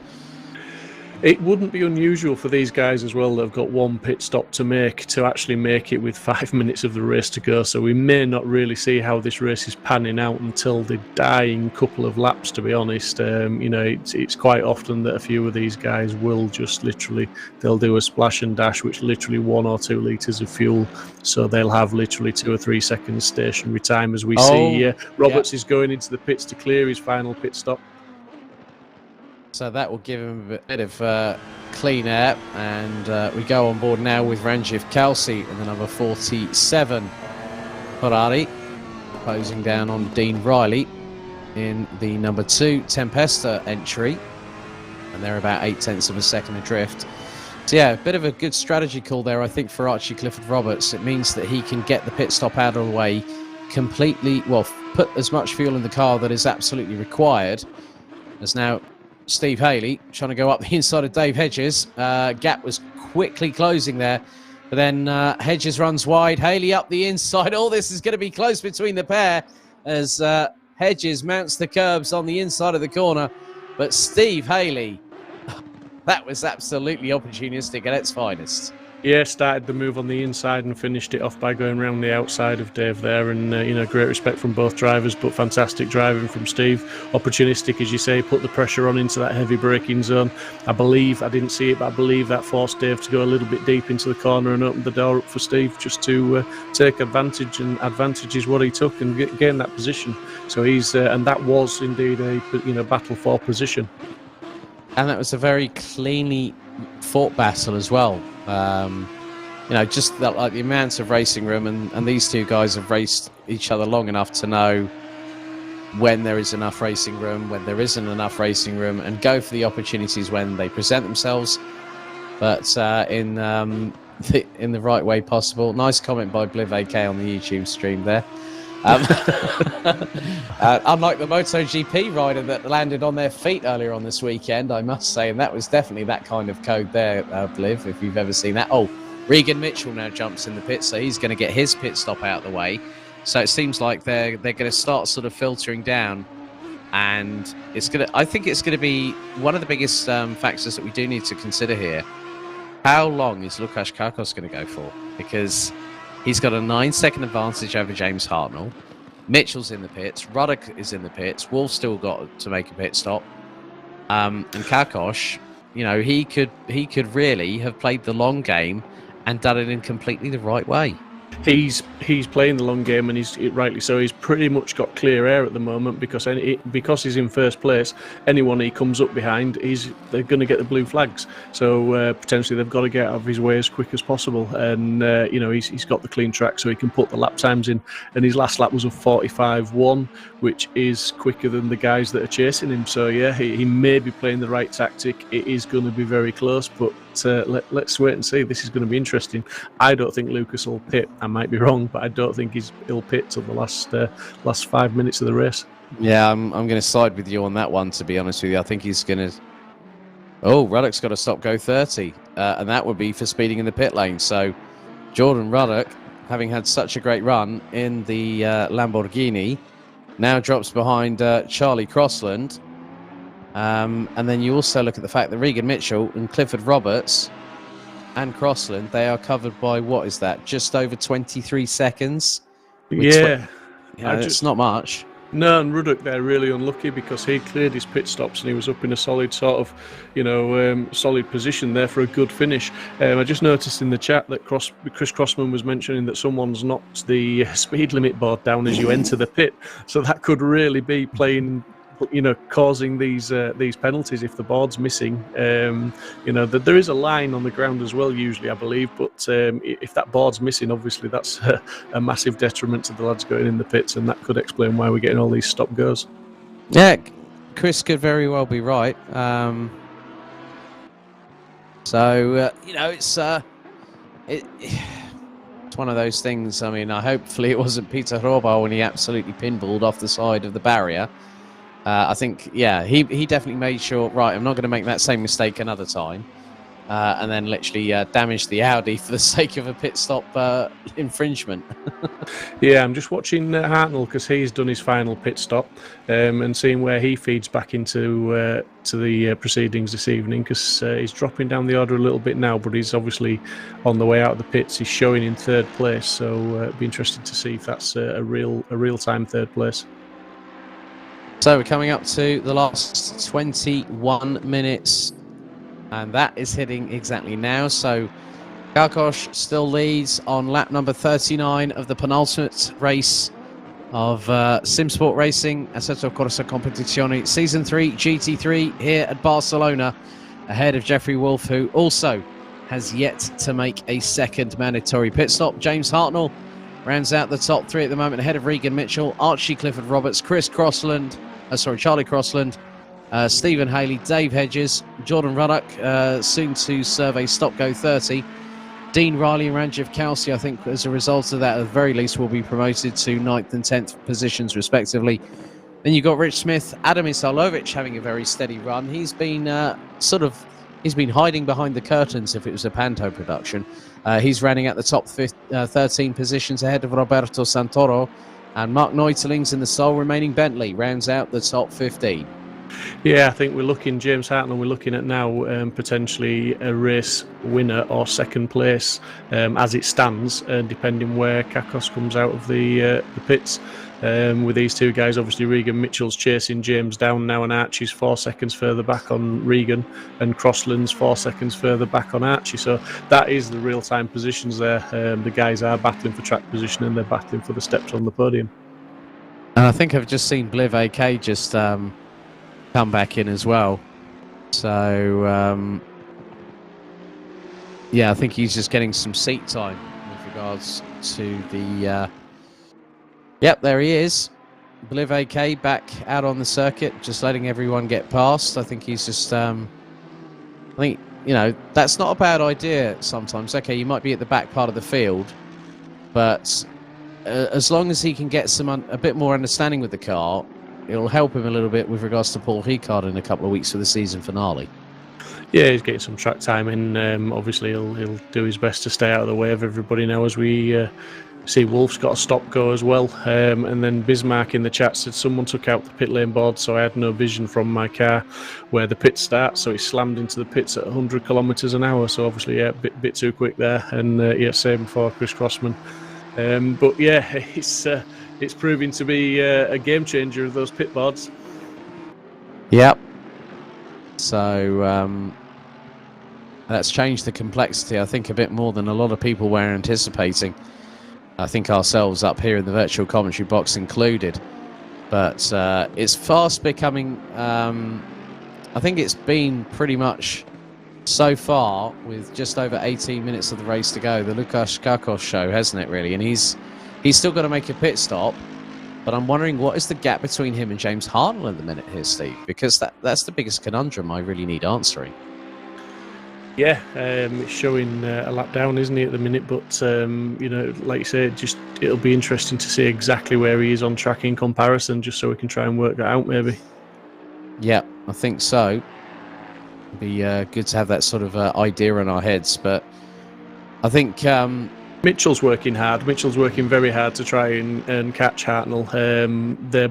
It wouldn't be unusual for these guys as well that have got one pit stop to actually make it with 5 minutes of the race to go. So we may not really see how this race is panning out until the dying couple of laps, to be honest. You know, it's quite often that a few of these guys will just they'll do a splash and dash, which literally 1 or 2 litres of fuel. So they'll have literally 2 or 3 seconds stationary time, as we see here. Roberts is going into the pits to clear his final pit stop. So that will give him a bit of clean air, and we go on board now with Ranjiv Kalsi in the number 47 Ferrari, closing down on Dean Riley in the number 2 Tempesta entry, and they're about 0.8 of a second adrift. So yeah, a bit of a good strategy call there, I think, for Archie Clifford Roberts. It means that he can get the pit stop out of the way completely, well, put as much fuel in the car that is absolutely required. As now Steve Haley trying to go up the inside of Dave Hedges. Gap was quickly closing there, but then Hedges runs wide. Haley up the inside. All this is going to be close between the pair as Hedges mounts the curbs on the inside of the corner. But Steve Haley, that was absolutely opportunistic at its finest. Yeah, started the move on the inside and finished it off by going around the outside of Dave there. And, you know, great respect from both drivers, but fantastic driving from Steve. Opportunistic, as you say, put the pressure on into that heavy braking zone. I didn't see it, but I believe that forced Dave to go a little bit deep into the corner and open the door up for Steve just to take advantage. And advantage is what he took and gain that position. So and that was indeed a, you know, battle for position. And that was a very cleanly fought battle as well. You know, just that, like, the amount of racing room, and these two guys have raced each other long enough to know when there is enough racing room, when there isn't enough racing room, and go for the opportunities when they present themselves, but in the right way possible. Nice comment by Bliv AK on the YouTube stream there. Unlike the MotoGP rider that landed on their feet earlier on this weekend, I must say, and that was definitely that kind of code there, Bliv, if you've ever seen that. Oh, Regan Mitchell now jumps in the pit, so he's going to get his pit stop out of the way. So it seems like they're going to start sort of filtering down, and I think it's going to be one of the biggest factors that we do need to consider here. How long is Lukasz Kakos going to go for? Because he's got a 9-second advantage over James Hartnell. Mitchell's in the pits. Ruddock is in the pits. Wolf's still got to make a pit stop. And Kakos, you know, he could really have played the long game and done it in completely the right way. He's playing the long game, and he's rightly so. He's pretty much got clear air at the moment because he's in first place. Anyone he comes up behind, they're going to get the blue flags. So potentially they've got to get out of his way as quick as possible. And you know, he's got the clean track, so he can put the lap times in. And his last lap was a 45.1, which is quicker than the guys that are chasing him. So yeah, he may be playing the right tactic. It is going to be very close, but let's wait and see. This is going to be interesting. I don't think Lucas will pit. I might be wrong, but I don't think he'll pit till the last 5 minutes of the race. Yeah, I'm going to side with you on that one, to be honest with you. I think he's going to... Oh, Ruddock's got to stop go 30, and that would be for speeding in the pit lane. So Jordan Ruddock, having had such a great run in the Lamborghini, now drops behind Charlie Crossland. And then you also look at the fact that Regan Mitchell and Clifford Roberts and Crossland, they are covered by, what is that, just over 23 seconds? Yeah. It's not much. No, and Ruddock there really unlucky because he cleared his pit stops and he was up in a solid sort of, you know, solid position there for a good finish. I just noticed in the chat that Chris Crossman was mentioning that someone's knocked the speed limit board down as you enter the pit. So that could really be playing causing these penalties if the board's missing. There is a line on the ground as well, usually, I believe, but if that board's missing, obviously that's a massive detriment to the lads going in the pits, and that could explain why we're getting all these stop-goes. Yeah, Chris could very well be right. It's one of those things. I mean, hopefully it wasn't Peter Roba when he absolutely pinballed off the side of the barrier. I think, he definitely made sure, right, I'm not going to make that same mistake another time. And then literally damage the Audi for the sake of a pit stop infringement. Yeah, I'm just watching Hartnell because he's done his final pit stop and seeing where he feeds back into the proceedings this evening, because he's dropping down the order a little bit now, but he's obviously on the way out of the pits. He's showing in third place, so it'd be interesting to see if that's a real-time third place. So we're coming up to the last 21 minutes. And that is hitting exactly now. So Karkosz still leads on lap number 39 of the penultimate race of Simsport Racing, Assetto Corsa Competizione Season 3 GT3 here at Barcelona, ahead of Jeffrey Wolf, who also has yet to make a second mandatory pit stop. James Hartnell rounds out the top three at the moment, ahead of Regan Mitchell, Archie Clifford Roberts, Charlie Crossland, Stephen Haley, Dave Hedges, Jordan Ruddock, soon to survey Stop-Go 30. Dean Riley and Ranjiv Kalsi, I think, as a result of that, at the very least, will be promoted to 9th and 10th positions, respectively. Then you've got Rich Smith, Adam Isalovic having a very steady run. He's been he's been hiding behind the curtains if it was a Panto production. He's running at the top 13 positions ahead of Roberto Santoro. And Mark Neuteling's in the sole remaining Bentley rounds out the top 15. Yeah, I think James Hartnell, we're looking at now potentially a race winner or second place as it stands, depending where Karkosz comes out of the pits. With these two guys, obviously Regan Mitchell's chasing James down now, and Archie's 4 seconds further back on Regan, and Crossland's 4 seconds further back on Archie. So that is the real-time positions there. The guys are battling for track position, and they're battling for the steps on the podium. And I think I've just seen Bliv AK just come back in as well. So, I think he's just getting some seat time with regards to the... Yep, there he is. Bliv AK back out on the circuit, just letting everyone get past. I think he's just... I think, that's not a bad idea sometimes. Okay, you might be at the back part of the field, but as long as he can get a bit more understanding with the car, it'll help him a little bit with regards to Paul Ricard in a couple of weeks for the season finale. Yeah, he's getting some track time in. Obviously, he'll do his best to stay out of the way of everybody now, as we see Wolf's got a stop-go as well. And then Bismarck in the chat said someone took out the pit lane board, so I had no vision from my car where the pit starts, so he slammed into the pits at 100 kilometres an hour. So obviously, a bit too quick there. And same for Chris Crossman. But yeah, it's proving to be a game changer of those pit boards. Yep. So that's changed the complexity, I think, a bit more than a lot of people were anticipating. I think ourselves up here in the virtual commentary box included. But it's fast becoming... I think it's been pretty much so far, with just over 18 minutes of the race to go, the Lukasz Karkosz show, hasn't it, really? And he's still got to make a pit stop, but I'm wondering what is the gap between him and James Hartnell at the minute here, Steve? Because that's the biggest conundrum I really need answering. Yeah, it's showing a lap down, isn't he, at the minute? But, like you said, it'll be interesting to see exactly where he is on track in comparison, just so we can try and work that out, maybe. Yeah, I think so. It'd be good to have that sort of idea in our heads, but I think Mitchell's working hard. Mitchell's working very hard to try and catch Hartnell. They're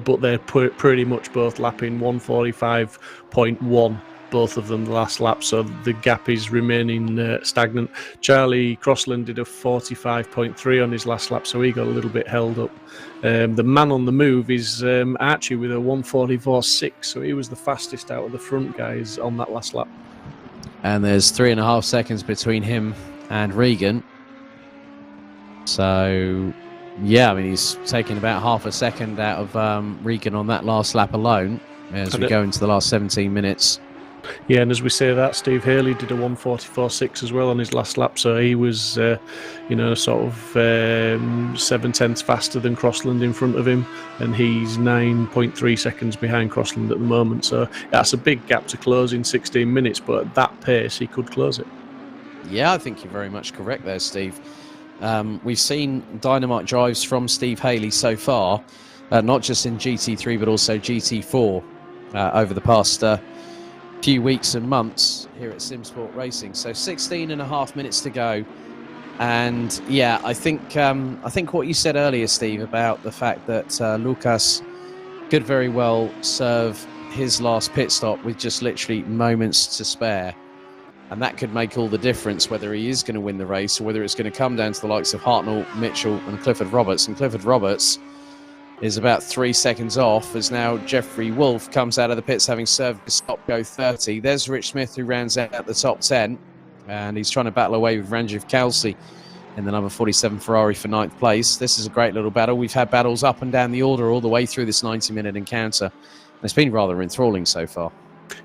pretty much both lapping 1:45.1, both of them the last lap, so the gap is remaining stagnant. Charlie Crossland did a 45.3 on his last lap, so he got a little bit held up. The man on the move is Archie with a 1:44.6, so he was the fastest out of the front guys on that last lap. And there's 3.5 seconds between him and Regan. So, yeah, I mean, he's taken about half a second out of Regan on that last lap alone. as we go into the last 17 minutes. Yeah, and as we say that, Steve Haley did a 1:44.6 as well on his last lap, so he was, sort of 7/10 faster than Crossland in front of him, and he's 9.3 seconds behind Crossland at the moment. So that's a big gap to close in 16 minutes, but at that pace, he could close it. Yeah, I think you're very much correct there, Steve. We've seen dynamite drives from Steve Haley so far, not just in GT3 but also GT4 over the past few weeks and months here at Simsport Racing. So 16 and a half minutes to go, and yeah, I think what you said earlier, Steve, about the fact that Lucas could very well serve his last pit stop with just literally moments to spare, and that could make all the difference whether he is going to win the race or whether it's going to come down to the likes of Hartnell, Mitchell and Clifford Roberts. And Clifford Roberts is about 3 seconds off as now Jeffrey Wolf comes out of the pits having served his stop go 30. There's Rich Smith, who rounds out the top 10, and he's trying to battle away with Ranjiv Kelsey in the number 47 Ferrari for 9th place. This is a great little battle. We've had battles up and down the order all the way through this 90-minute encounter, and it's been rather enthralling so far.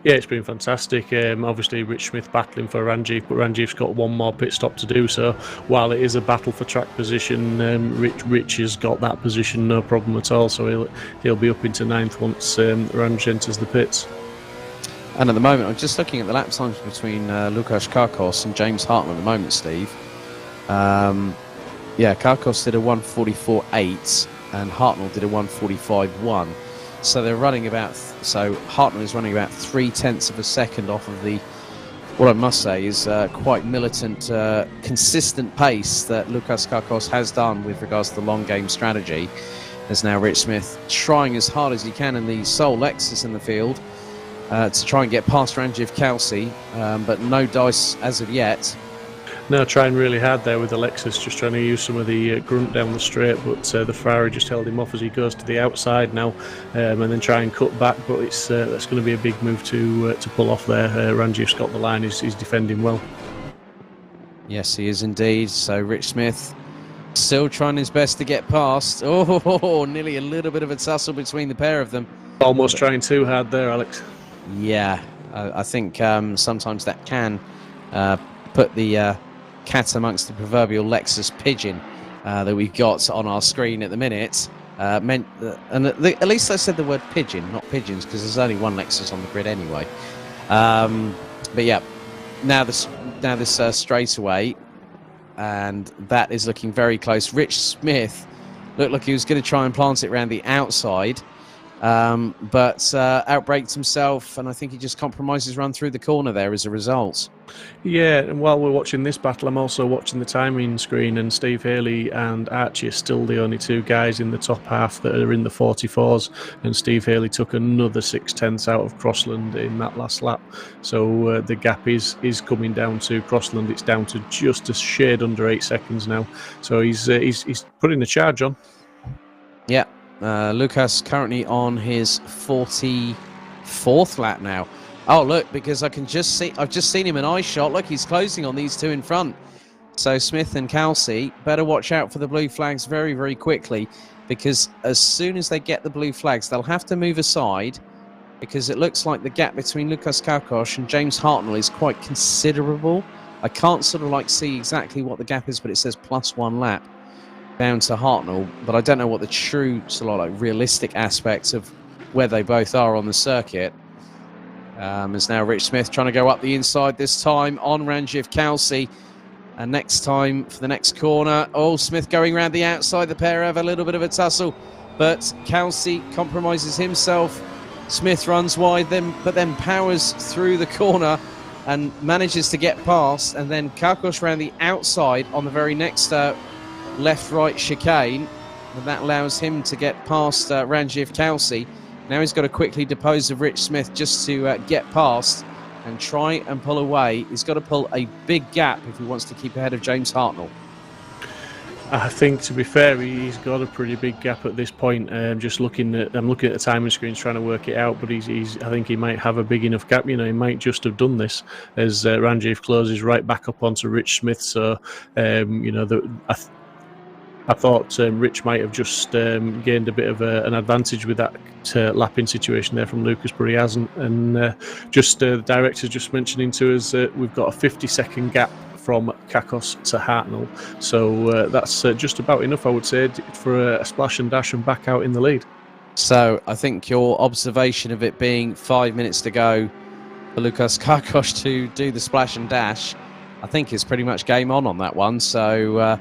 Yeah, it's been fantastic. Obviously, Rich Smith battling for Ranjiv, but Ranjiv's got one more pit stop to do. So while it is a battle for track position, Rich has got that position, no problem at all. So he'll be up into 9th once Ranj enters the pits. And at the moment, I'm just looking at the lap times between Lukasz Karkos and James Hartman at the moment, Steve. Karkos did a 1:44.8 and Hartnell did a 1:45.1. So they're running Hartnell is running about 0.3 of a second off of the, what I must say is quite militant, consistent pace that Lukasz Karkos has done with regards to the long game strategy. There's now Rich Smith trying as hard as he can in the sole Lexus in the field to try and get past Ranjiv Kelsey, but no dice as of yet. No, trying really hard there with the Lexus, just trying to use some of the grunt down the straight, but the Ferrari just held him off as he goes to the outside now, and then try and cut back, but that's going to be a big move to pull off there. Ranjiv's got the line, he's defending well. Yes, he is indeed. So Rich Smith still trying his best to get past. Oh, nearly a little bit of a tussle between the pair of them. Almost trying too hard there, Alex. Yeah, I think sometimes that can put the cat amongst the proverbial Lexus pigeon that we've got on our screen at the minute. And at least I said the word pigeon, not pigeons, because there's only one Lexus on the grid anyway. But yeah, now this straightaway, and that is looking very close. Rich Smith looked like he was going to try and plant it around the outside, but outbraked himself, and I think he just compromised his run through the corner there as a result. Yeah, and while we're watching this battle, I'm also watching the timing screen, and Steve Haley and Archie are still the only two guys in the top half that are in the 44s, and Steve Haley took another 0.6 out of Crossland in that last lap. So the gap is coming down to Crossland. It's down to just a shade under 8 seconds now. So he's putting the charge on. Yeah. Lucas currently on his 44th lap now. Oh, look, because I've just seen him an eye shot. Look, he's closing on these two in front. So Smith and Kelsey better watch out for the blue flags very, very quickly, because as soon as they get the blue flags, they'll have to move aside, because it looks like the gap between Lukasz Karkos and James Hartnell is quite considerable. I can't sort of see exactly what the gap is, but it says +1 lap down to Hartnell, but I don't know what the true sort of realistic aspects of where they both are on the circuit. Is now Rich Smith trying to go up the inside, this time on Ranjiv Kelsey, and next time for the next corner. Oh, Smith going around the outside. The pair have a little bit of a tussle, but Kelsey compromises himself. Smith runs wide, but then powers through the corner and manages to get past, and then Karkos around the outside on the very next left-right chicane, and that allows him to get past Ranjiv Kelsey. Now he's got to quickly depose of Rich Smith just to get past and try and pull away. He's got to pull a big gap if he wants to keep ahead of James Hartnell. I think, to be fair, he's got a pretty big gap at this point. I'm looking at the timing screens trying to work it out, but I think he might have a big enough gap. He might just have done this as Ranjiv closes right back up onto Rich Smith. So I thought Rich might have just gained a bit of an advantage with that lapping situation there from Lucas, but he hasn't. And the director just mentioning to us we've got a 50-second gap from Kakos to Hartnell. So that's just about enough, I would say, for a splash and dash and back out in the lead. So I think your observation of it being 5 minutes to go for Lucas Kakos to do the splash and dash, I think is pretty much game on that one. So,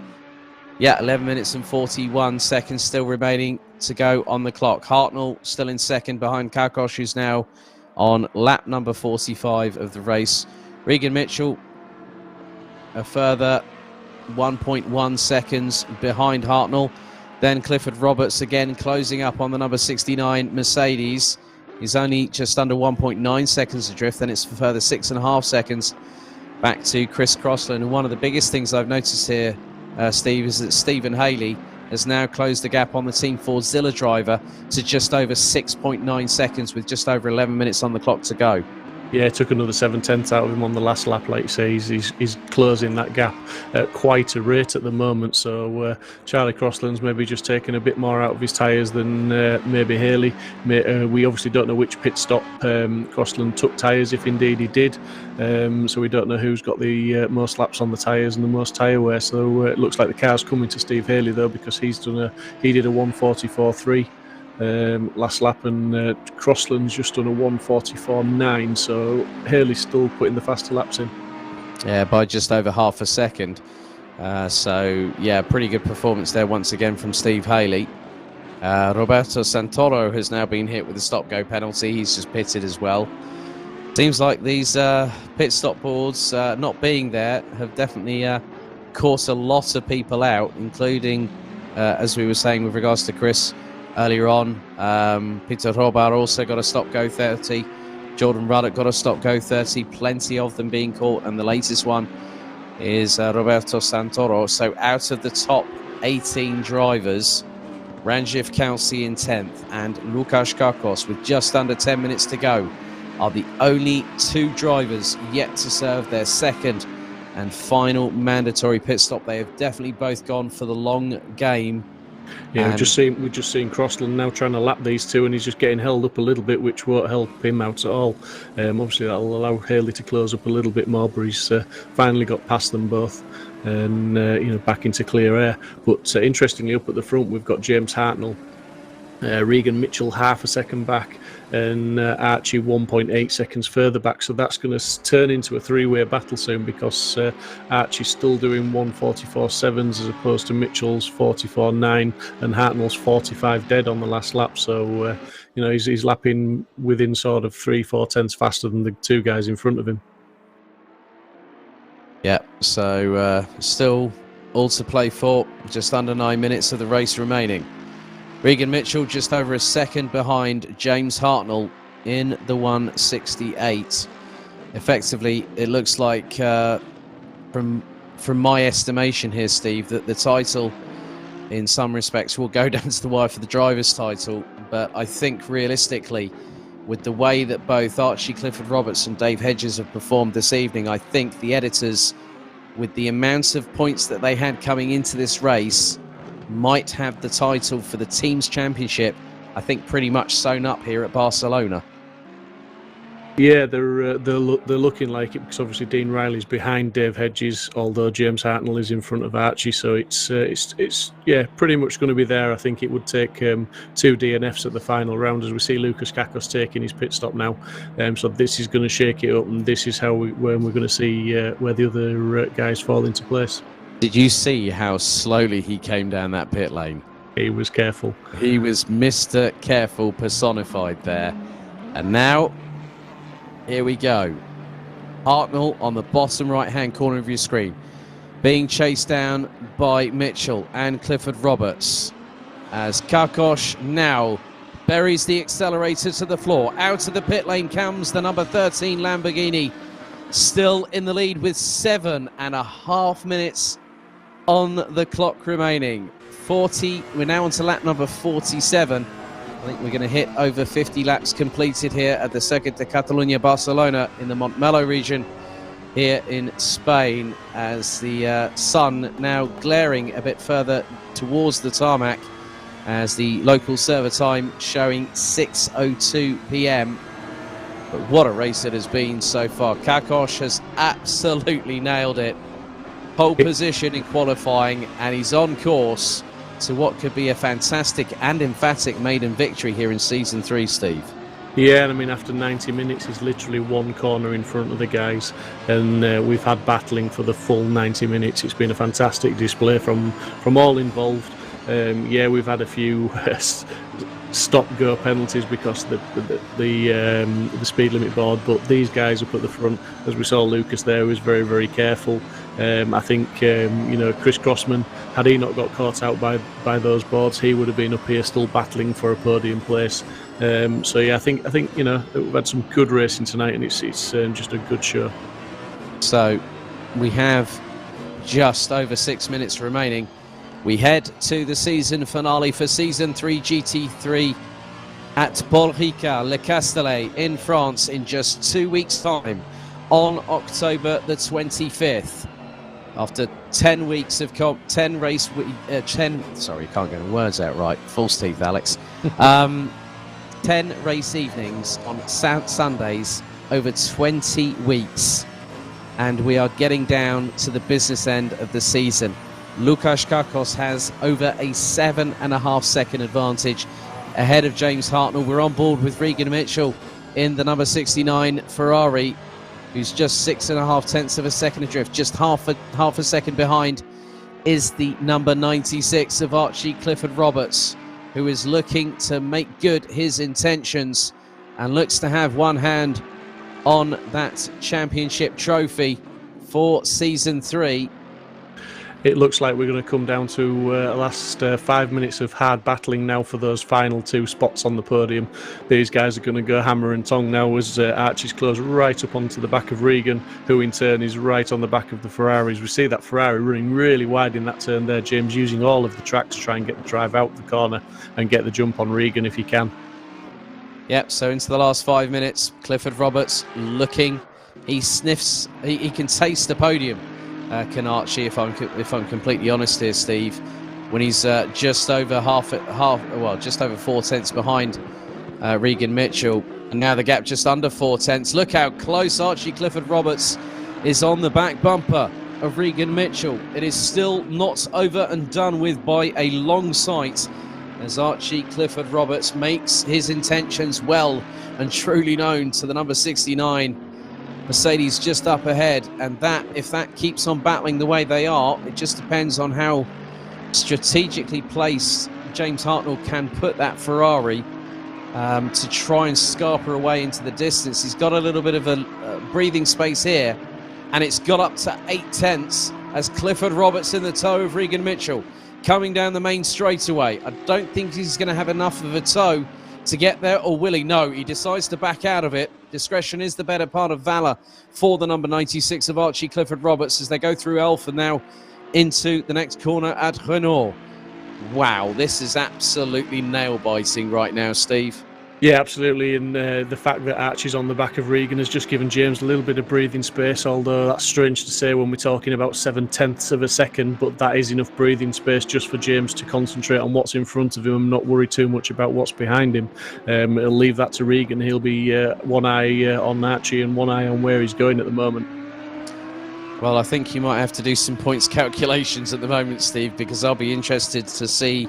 11 minutes and 41 seconds still remaining to go on the clock. Hartnell still in second behind Kakos, who's now on lap number 45 of the race. Regan Mitchell a further 1.1 seconds behind Hartnell. Then Clifford Roberts again closing up on the number 69 Mercedes. He's only just under 1.9 seconds adrift. Then it's a further 6.5 seconds back to Chris Crossland. And one of the biggest things I've noticed here, Steve, is that Stephen Haley has now closed the gap on the Team Ford Zilla driver to just over 6.9 seconds with just over 11 minutes on the clock to go. Yeah, took another 7/10 out of him on the last lap, like you say. He's closing that gap at quite a rate at the moment. So Charlie Crossland's maybe just taking a bit more out of his tyres than maybe Haley. We obviously don't know which pit stop Crossland took tyres, if indeed he did. So we don't know who's got the most laps on the tyres and the most tyre wear. So it looks like the car's coming to Steve Haley though, because he did a 1:44.3. Last lap, and Crossland's just done a 1:44.9, so Haley's still putting the faster laps in. Yeah, by just over half a second. Pretty good performance there once again from Steve Haley. Roberto Santoro has now been hit with a stop-go penalty. He's just pitted as well. Seems like these pit stop boards not being there have definitely caught a lot of people out, including, as we were saying with regards to Chris earlier on, Peter Robar also got a stop-go 30. Jordan Ruddock got a stop-go 30. Plenty of them being caught, and the latest one is Roberto Santoro. So out of the top 18 drivers, Ranjiv Kalsi in 10th and Lukas Kakos with just under 10 minutes to go are the only two drivers yet to serve their second and final mandatory pit stop. They have definitely both gone for the long game. Yeah, we've just seen Crossland now trying to lap these two, and he's just getting held up a little bit, which won't help him out at all. Obviously, that'll allow Haley to close up a little bit more, but he's finally got past them both and back into clear air. But interestingly, up at the front, we've got James Hartnell, Regan Mitchell half a second back, and Archie 1.8 seconds further back. So that's going to turn into a three-way battle soon, because Archie's still doing 1:44.7s as opposed to Mitchell's 44.9 and Hartnell's 45 dead on the last lap. So he's lapping within sort of 3-4 tenths faster than the two guys in front of him. Yeah, so still all to play for. Just under 9 minutes of the race remaining. Regan Mitchell just over a second behind James Hartnell in the 1:68. Effectively, it looks like, from my estimation here, Steve, that the title in some respects will go down to the wire for the driver's title. But I think realistically, with the way that both Archie Clifford Roberts and Dave Hedges have performed this evening, I think the editors, with the amount of points that they had coming into this race, might have the title for the team's championship, I think, pretty much sewn up here at Barcelona. Yeah, they're looking like it, because obviously Dean Riley's behind Dave Hedges, although James Hartnell is in front of Archie. So it's pretty much going to be there. I think it would take two DNFs at the final round, as we see Lucas Kakos taking his pit stop now. So this is going to shake it up, and this is when we're going to see where the other guys fall into place. Did you see how slowly he came down that pit lane? He was careful. He was Mr. Careful personified there. And now, here we go. Hartnell on the bottom right-hand corner of your screen, being chased down by Mitchell and Clifford Roberts, as Kakos now buries the accelerator to the floor. Out of the pit lane comes the number 13 Lamborghini, still in the lead with 7.5 minutes on the clock remaining. We're now on to lap number 47. I think we're going to hit over 50 laps completed here at the Circuit de Catalunya Barcelona in the Montmeló region here in Spain, as the sun now glaring a bit further towards the tarmac, as the local server time showing 6:02 p.m. But what a race it has been so far. Kakos has absolutely nailed it. Pole position in qualifying, and he's on course to what could be a fantastic and emphatic maiden victory here in Season 3, Steve. Yeah, and I mean, after 90 minutes, he's literally one corner in front of the guys, and we've had battling for the full 90 minutes. It's been a fantastic display from all involved. Yeah, we've had a few stop-go penalties because the speed limit board, but these guys up at the front, as we saw Lucas there, was very, very careful. I think Chris Crossman, had he not got caught out by those boards, he would have been up here still battling for a podium place. So yeah, I think we've had some good racing tonight, and it's just a good show. So we have just over 6 minutes remaining. We head to the season finale for Season 3 GT3 at Paul Ricard Le Castellet in France in just 2 weeks' time on October the 25th. After 10 weeks of 10 race, sorry, can't get the words out right. False teeth, Alex. 10 race evenings on Sundays over 20 weeks. And we are getting down to the business end of the season. Łukasz Kakos has over a 7.5 second advantage ahead of James Hartnell. We're on board with Regan Mitchell in the number 69 Ferrari, who's just 6.5 tenths of a second adrift. Just half a second behind is the number 96 of Archie Clifford Roberts, who is looking to make good his intentions and looks to have one hand on that championship trophy for Season 3. It looks like we're going to come down to last 5 minutes of hard battling now for those final 2 spots on the podium. These guys are going to go hammer and tongue now as Archie's close right up onto the back of Regan, who in turn is right on the back of the Ferraris. We see that Ferrari running really wide in that turn there, James, using all of the track to try and get the drive out the corner and get the jump on Regan if he can. Yep, so into the last 5 minutes, Clifford Roberts looking, he sniffs, he can taste the podium. Can Archie, if I'm completely honest here, Steve, when he's just over just over 4 tenths behind Regan Mitchell, and now the gap just under 4 tenths. Look how close Archie Clifford Roberts is on the back bumper of Regan Mitchell. It is still not over and done with by a long sight, as Archie Clifford Roberts makes his intentions well and truly known to the number 69 Mercedes just up ahead. And that, if that keeps on battling the way they are, it just depends on how strategically placed James Hartnell can put that Ferrari to try and scarper away into the distance. He's got a little bit of a breathing space here, and it's got up to 8 tenths as Clifford Roberts in the tow of Regan Mitchell coming down the main straightaway. I don't think he's going to have enough of a tow to get there, or will he? No, he decides to back out of it. Discretion is the better part of valor for the number 96 of Archie Clifford Roberts as they go through Elf and now into the next corner at Renault. Wow, this is absolutely nail-biting right now, Steve. Yeah, absolutely, and the fact that Archie's on the back of Regan has just given James a little bit of breathing space, although that's strange to say when we're talking about 7 tenths of a second, but that is enough breathing space just for James to concentrate on what's in front of him and not worry too much about what's behind him. He'll leave that to Regan. He'll be one eye on Archie and one eye on where he's going at the moment. Well, I think you might have to do some points calculations at the moment, Steve, because I'll be interested to see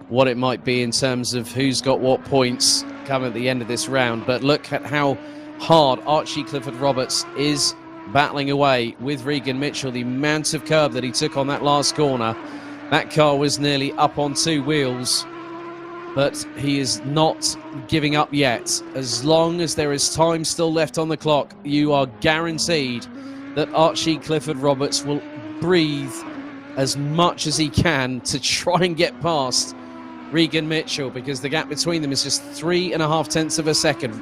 what it might be in terms of who's got what points come at the end of this round. But look at how hard Archie Clifford Roberts is battling away with Regan Mitchell. The amount of curb that he took on that last corner, that car was nearly up on 2 wheels, but he is not giving up yet. As long as there is time still left on the clock, you are guaranteed that Archie Clifford Roberts will breathe as much as he can to try and get past Regan Mitchell, because the gap between them is just 3.5 tenths of a second.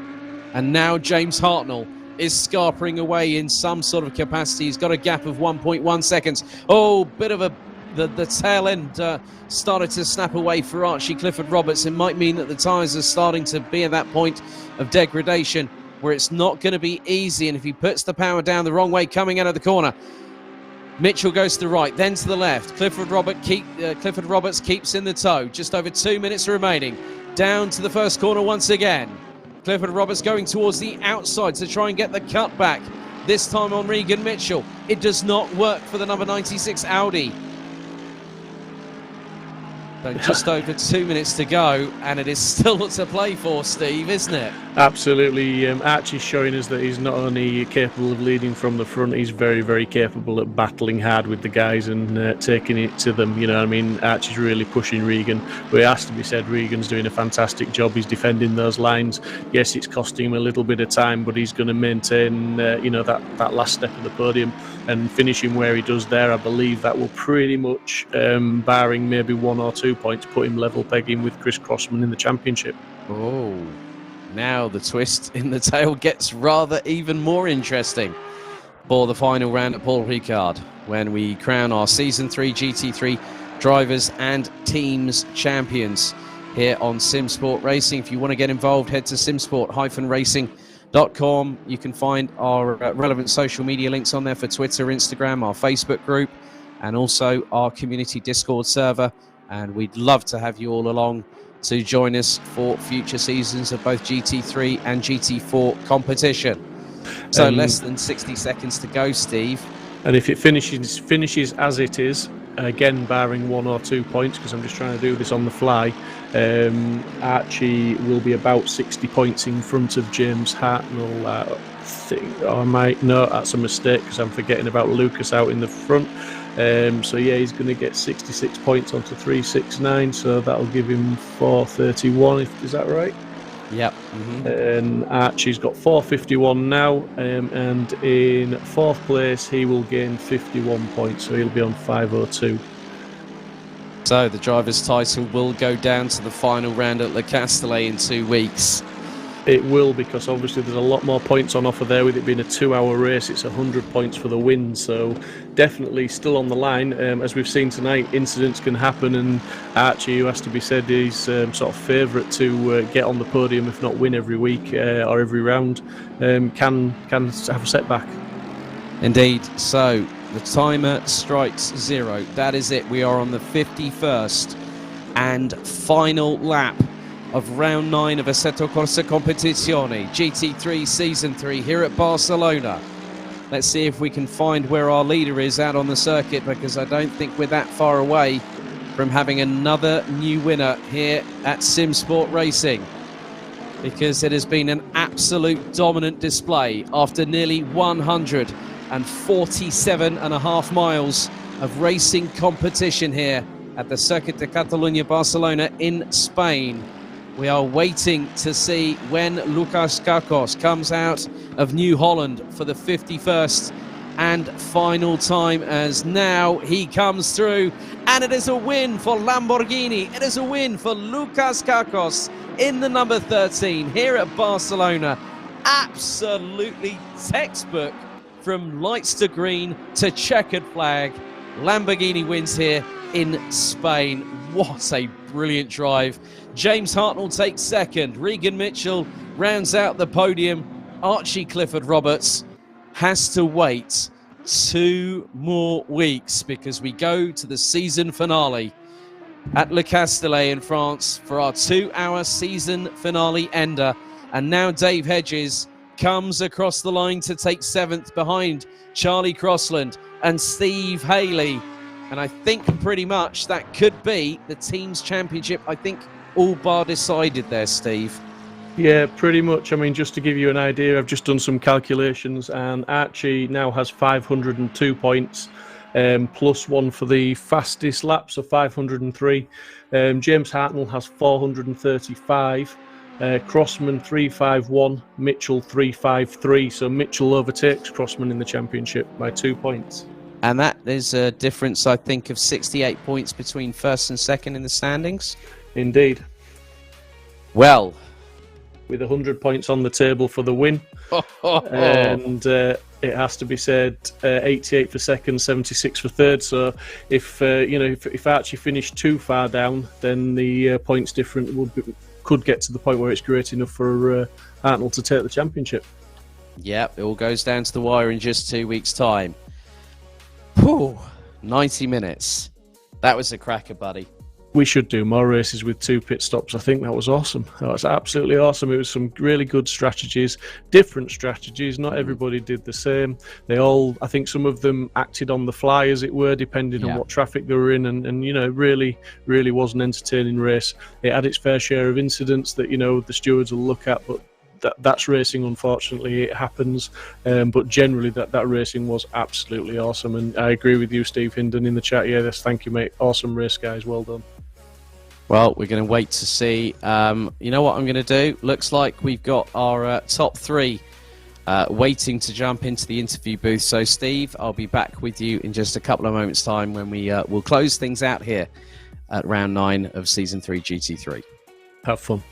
And now James Hartnell is scarpering away in some sort of capacity. He's got a gap of 1.1 seconds. Oh, bit of the tail end started to snap away for Archie Clifford Roberts. It might mean that the tyres are starting to be at that point of degradation. where it's not going to be easy. And if he puts the power down the wrong way coming out of the corner, Mitchell goes to the right, then to the left. Clifford Roberts keeps in the tow. Just over 2 minutes remaining. Down to the first corner once again. Clifford Roberts going towards the outside to try and get the cut back. This time on Regan Mitchell. It does not work for the number 96 Audi. So just over 2 minutes to go, and it is still to play for, Steve, isn't it? Absolutely. Archie's showing us that he's not only capable of leading from the front, he's very, very capable at battling hard with the guys and taking it to them. You know what I mean? Archie's really pushing Regan. But it has to be said, Regan's doing a fantastic job. He's defending those lines. Yes, it's costing him a little bit of time, but he's going to maintain, that last step of the podium and finishing where he does there. I believe that will pretty much, barring maybe 1 or 2 points, put him level pegging with Chris Crossman in the championship. Oh, now the twist in the tale gets rather even more interesting for the final round at Paul Ricard, when we crown our Season 3 GT3 drivers and teams champions here on Simsport Racing. If you want to get involved, head to simsport-racing.com. You can find our relevant social media links on there for Twitter, Instagram, our Facebook group, and also our community Discord server. And we'd love to have you all along to join us for future seasons of both GT3 and GT4 competition. So less than 60 seconds to go, Steve. And if it finishes as it is, again barring 1 or 2 points, because I'm just trying to do this on the fly, Archie will be about 60 points in front of James Hartnell. No, that's a mistake, because I'm forgetting about Lucas out in the front. So yeah, he's going to get 66 points onto 369, so that'll give him 431. Is that right? Yep. And Archie's got 451 now, and in 4th place he will gain 51 points, so he'll be on 502. So the driver's title will go down to the final round at Le Castellet in 2 weeks. It will, because obviously there's a lot more points on offer there. With it being a 2-hour race, it's 100 points for the win, so definitely still on the line. As we've seen tonight, incidents can happen, and Archie, who has to be said, is sort of favourite to get on the podium, if not win every week or every round, can have a setback. Indeed. So the timer strikes 0. That is it. We are on the 51st and final lap of round 9 of Assetto Corsa Competizione, GT3 Season 3 here at Barcelona. Let's see if we can find where our leader is out on the circuit, because I don't think we're that far away from having another new winner here at Simsport Racing, because it has been an absolute dominant display after nearly 147.5 miles of racing competition here at the Circuit de Catalunya Barcelona in Spain. We are waiting to see when Lucas Kakos comes out of New Holland for the 51st and final time, as now he comes through, and it is a win for Lamborghini. It is a win for Lucas Kakos in the number 13 here at Barcelona. Absolutely textbook, from lights to green to checkered flag. Lamborghini wins here in Spain. What a brilliant drive. James Hartnell takes second. Regan Mitchell rounds out the podium. Archie Clifford Roberts has to wait 2 more weeks, because we go to the season finale at Le Castellet in France for our 2-hour season finale ender. And now Dave Hedges comes across the line to take 7th behind Charlie Crossland and Steve Haley. And I think pretty much that could be the team's championship. I think all bar decided there, Steve. Yeah, pretty much. I mean, just to give you an idea, I've just done some calculations, and Archie now has 502 points, plus 1 for the fastest laps of 503. James Hartnell has 435. Crossman 351, Mitchell 353. So Mitchell overtakes Crossman in the championship by 2 points. And that is a difference, I think, of 68 points between first and second in the standings. Indeed. Well, with 100 points on the table for the win. And it has to be said, 88 for second, 76 for third. So if Archie finished too far down, then the points difference could get to the point where it's great enough for Hartnell to take the championship. Yep, it all goes down to the wire in just 2 weeks' time. Whew, 90 minutes. That was a cracker, buddy. We should do more races with 2 pit stops. I think that was awesome. That was absolutely awesome. It was some really good strategies, different strategies. Not everybody did the same. I think some of them acted on the fly, as it were, depending on what traffic they were in. And really, really was an entertaining race. It had its fair share of incidents that, the stewards will look at, but that's racing, unfortunately. It happens. But generally, that racing was absolutely awesome. And I agree with you, Steve Hindon, in the chat. Yes, thank you, mate. Awesome race, guys. Well done. Well, we're going to wait to see. You know what I'm going to do? Looks like we've got our top 3 waiting to jump into the interview booth. So, Steve, I'll be back with you in just a couple of moments' time when we'll close things out here at round 9 of Season 3 GT3. Have fun.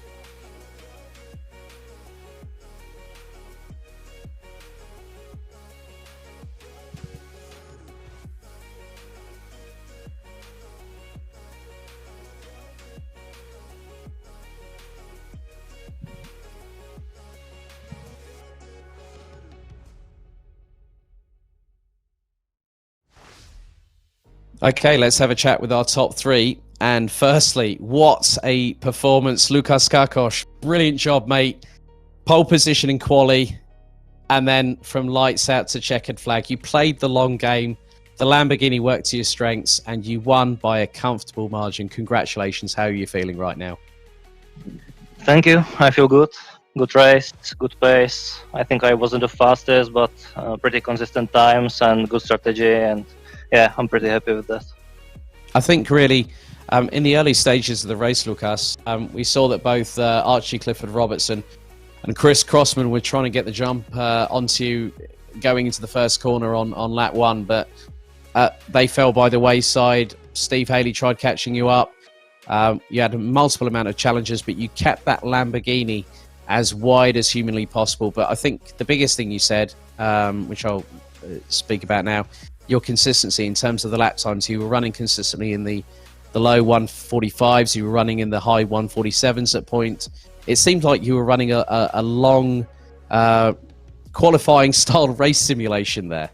Okay, let's have a chat with our top 3. And firstly, what a performance. Lukas Karkosz, brilliant job, mate. Pole position in quali, and then from lights out to checkered flag. You played the long game. The Lamborghini worked to your strengths, and you won by a comfortable margin. Congratulations. How are you feeling right now? Thank you. I feel good. Good race, good pace. I think I wasn't the fastest, but pretty consistent times and good strategy. And yeah, I'm pretty happy with that. I think really in the early stages of the race, Lukas, we saw that both Archie Clifford Robertson and Chris Crossman were trying to get the jump onto you going into the first corner on lap 1, but they fell by the wayside. Steve Haley tried catching you up. You had a multiple amount of challenges, but you kept that Lamborghini as wide as humanly possible. But I think the biggest thing you said, which I'll speak about now, your consistency in terms of the lap times. You were running consistently in the low 145s. You were running in the high 147s at point. It seemed like you were running a long qualifying style race simulation there.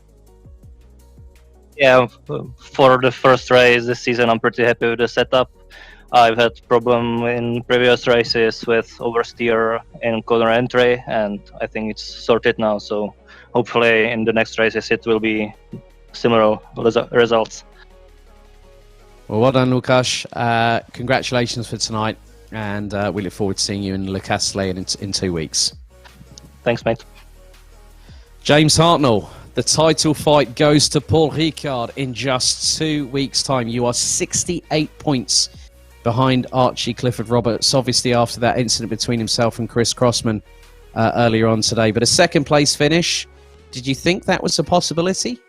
Yeah, for the first race this season, I'm pretty happy with the setup. I've had problem in previous races with oversteer in corner entry, and I think it's sorted now. So hopefully in the next races it will be similar results. Well done, Lukas. Congratulations for tonight, and we look forward to seeing you in Le Castellet in 2 weeks. Thanks, mate. James Hartnell, the title fight goes to Paul Ricard in just 2 weeks' time. You are 68 points behind Archie Clifford Roberts, obviously after that incident between himself and Chris Crossman earlier on today. But a second place finish, did you think that was a possibility?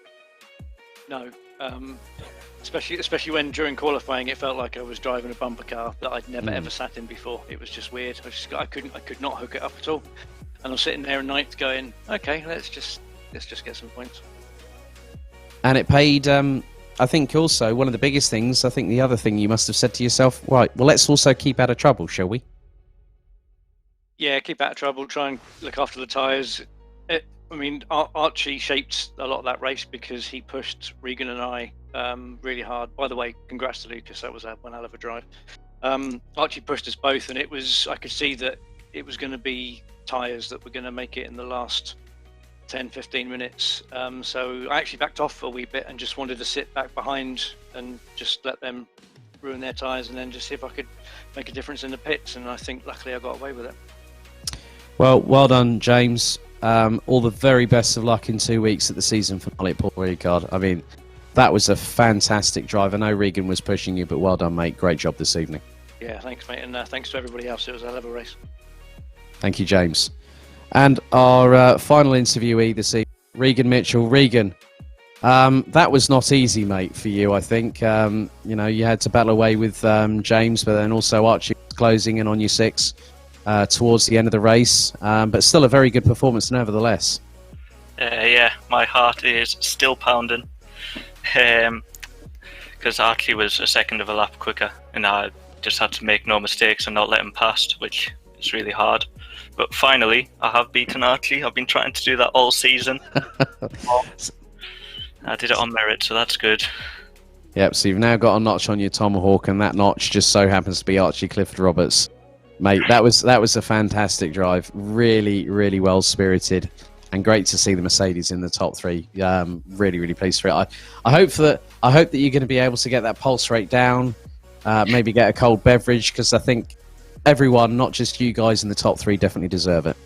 No, especially when during qualifying it felt like I was driving a bumper car that I'd never ever sat in before. It was just weird. I could not hook it up at all, and I'm sitting there at night going, okay, let's just get some points. And it paid. I think also one of the biggest things. I think the other thing you must have said to yourself, right? Well, let's also keep out of trouble, shall we? Yeah, keep out of trouble. Try and look after the tyres. Archie shaped a lot of that race because he pushed Regan and I really hard. By the way, congrats to Lucas. That was one hell of a drive. Archie pushed us both, and I could see that it was going to be tyres that were going to make it in the last 10-15 minutes. So I actually backed off a wee bit and just wanted to sit back behind and just let them ruin their tyres, and then just see if I could make a difference in the pits. And I think luckily I got away with it. Well done, James. All the very best of luck in 2 weeks at the season finale at Paul Ricard. I mean, that was a fantastic drive. I know Regan was pushing you, but well done, mate. Great job this evening. Yeah, thanks, mate. And thanks to everybody else. It was a hell of a race. Thank you, James. And our final interviewee this evening, Regan Mitchell. Regan, that was not easy, mate, for you, I think. You had to battle away with James, but then also Archie closing in on you 6 towards the end of the race. But still a very good performance, nevertheless. Yeah, my heart is still pounding. Because Archie was a second of a lap quicker, and I just had to make no mistakes and not let him past, which is really hard. But finally, I have beaten Archie. I've been trying to do that all season. I did it on merit, so that's good. Yep, so you've now got a notch on your tomahawk, and that notch just so happens to be Archie Clifford Roberts. Mate, that was a fantastic drive. Really, really well spirited, and great to see the Mercedes in the top three. Really, really pleased for it. I hope that you're going to be able to get that pulse rate down. Maybe get a cold beverage, because I think everyone, not just you guys in the top three, definitely deserve it.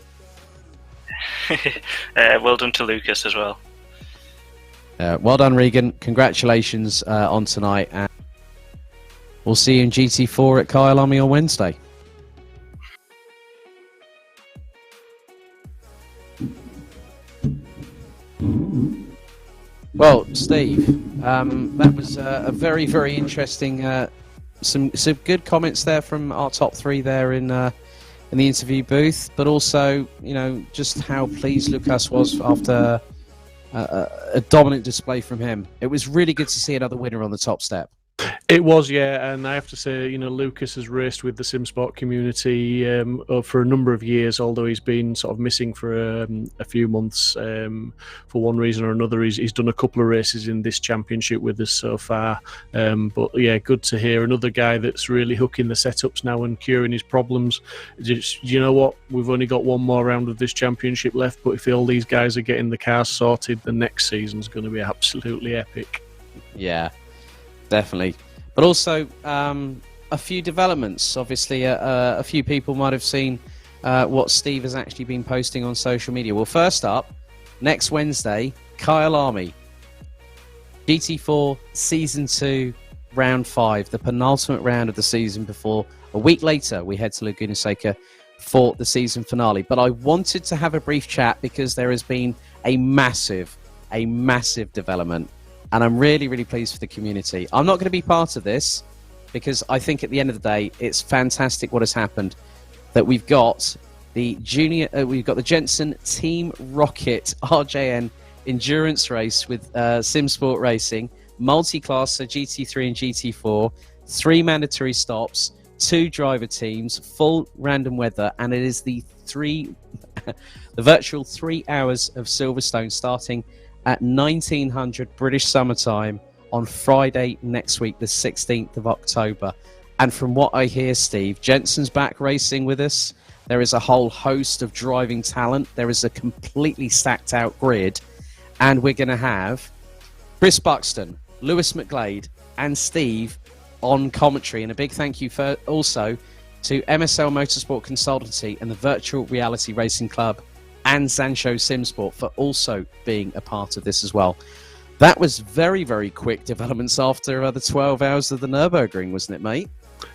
Well done to Lucas as well. Well done, Regan. Congratulations on tonight, and we'll see you in GT4 at Kyalami on Wednesday. Well, Steve, that was a very, very interesting. Some good comments there from our top three there in the interview booth, but also, just how pleased Lucas was after a dominant display from him. It was really good to see another winner on the top step. It was, yeah, and I have to say, Lucas has raced with the Simsport community for a number of years, although he's been sort of missing for a few months for one reason or another. He's done a couple of races in this championship with us so far, but yeah, good to hear another guy that's really hooking the setups now and curing his problems. Just, you know what, we've only got one more round of this championship left, but if all these guys are getting the cars sorted, the next season's going to be absolutely epic. Yeah, definitely. But also a few developments. Obviously, a few people might have seen what Steve has actually been posting on social media. Well, first up, next Wednesday, Kyalami, GT4 Season 2, Round 5, the penultimate round of the season before a week later we head to Laguna Seca for the season finale. But I wanted to have a brief chat because there has been a massive development. And I'm really, really pleased for the community. I'm not going to be part of this because I think at the end of the day, it's fantastic what has happened. That we've got the Jensen Team Rocket RJN endurance race with Simsport Racing, multi-class, so GT3 and GT4, 3 mandatory stops, 2 driver teams, full random weather, and it is the virtual 3 hours of Silverstone starting at 1900 British summertime on Friday next week, the 16th of October. And from what I hear, Steve, Jensen's back racing with us. There is a whole host of driving talent. There is a completely stacked out grid. And we're going to have Chris Buxton, Lewis McGlade, and Steve on commentary. And a big thank you also to MSL Motorsport Consultancy and the Virtual Reality Racing Club and Sancho Simsport for also being a part of this as well. That was very, very quick developments after the 12 hours of the Nurburgring, wasn't it, mate?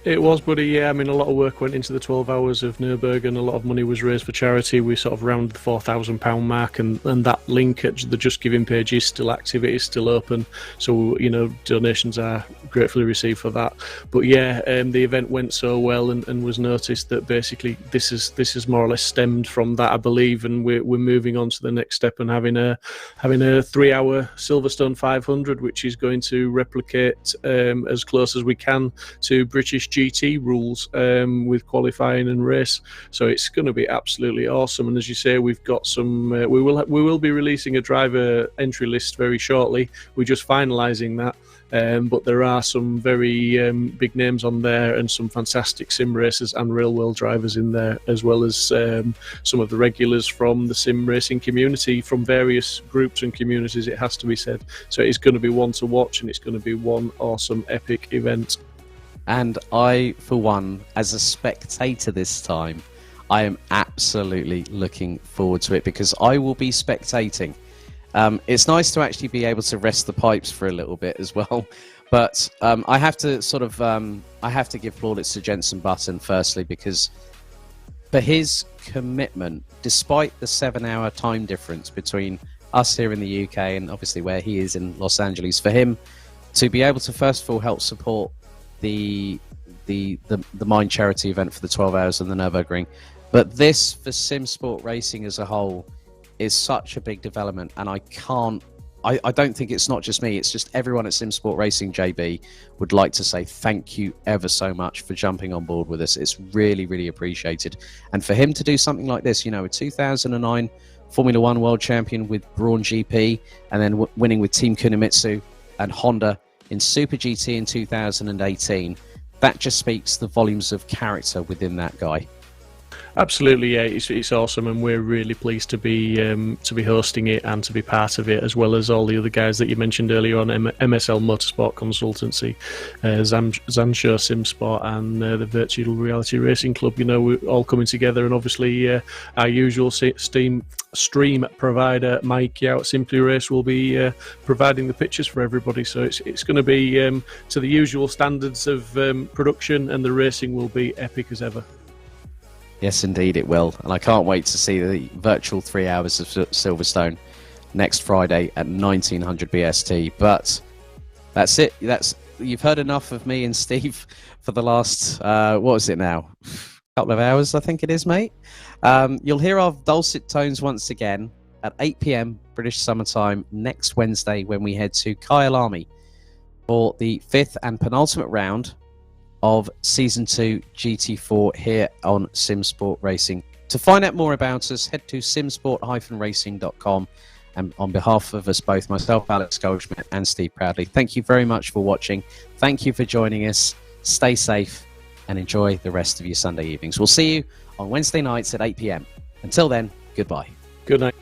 It was, buddy, yeah. I mean, a lot of work went into the 12 hours of Nurburgring. A lot of money was raised for charity. We sort of rounded the £4,000 mark, and that link at the Just Giving page is still active. It is still open. So, donations are gratefully received for that. But yeah, the event went so well and was noticed that basically this is more or less stemmed from that, I believe, and we're moving on to the next step and having a 3-hour Silverstone 500, which is going to replicate as close as we can to British GT rules with qualifying and race. So it's going to be absolutely awesome. And as you say, we've got some. We will be releasing a driver entry list very shortly. We're just finalising that. But there are some very big names on there and some fantastic sim racers and real world drivers in there, as well as some of the regulars from the sim racing community from various groups and communities, it has to be said. So it's going to be one to watch, and it's going to be one awesome epic event. And I, for one, as a spectator this time, I am absolutely looking forward to it because I will be spectating. It's nice to actually be able to rest the pipes for a little bit as well. But I have to I have to give plaudits to Jensen Button firstly, because for his commitment, despite the 7-hour time difference between us here in the UK and obviously where he is in Los Angeles, for him to be able to first of all help support the Mind charity event for the 12 hours of the Nurburgring, but this for Simsport Racing as a whole is such a big development, and I can't I don't think it's not just me, it's just everyone at Simsport Racing, JB, would like to say thank you ever so much for jumping on board with us. It's really, really appreciated. And for him to do something like this, a 2009 Formula One world champion with Braun GP, and then winning with Team Kunimitsu and Honda in Super GT in 2018, that just speaks the volumes of character within that guy. Absolutely, yeah, it's awesome, and we're really pleased to be hosting it and to be part of it, as well as all the other guys that you mentioned earlier on, MSL Motorsport Consultancy, Zansho Simsport, and the Virtual Reality Racing Club. We're all coming together, and obviously our usual stream provider, Mike Yout Simply Race, will be providing the pictures for everybody. So it's going to be to the usual standards of production, and the racing will be epic as ever. Yes, indeed it will. And I can't wait to see the virtual 3 hours of Silverstone next Friday at 1900 BST. But that's it. You've heard enough of me and Steve for the last, what is it now? Couple of hours, I think it is, mate. You'll hear our dulcet tones once again at 8 p.m. British Summer Time next Wednesday, when we head to Kyalami for the 5th and penultimate round of Season 2 GT4 here on Simsport Racing. To find out more about us, head to simsport-racing.com. And on behalf of us both, myself, Alex Goldschmidt, and Steve Proudley, thank you very much for watching. Thank you for joining us. Stay safe and enjoy the rest of your Sunday evenings. We'll see you on Wednesday nights at 8 p.m. Until then, goodbye. Good night.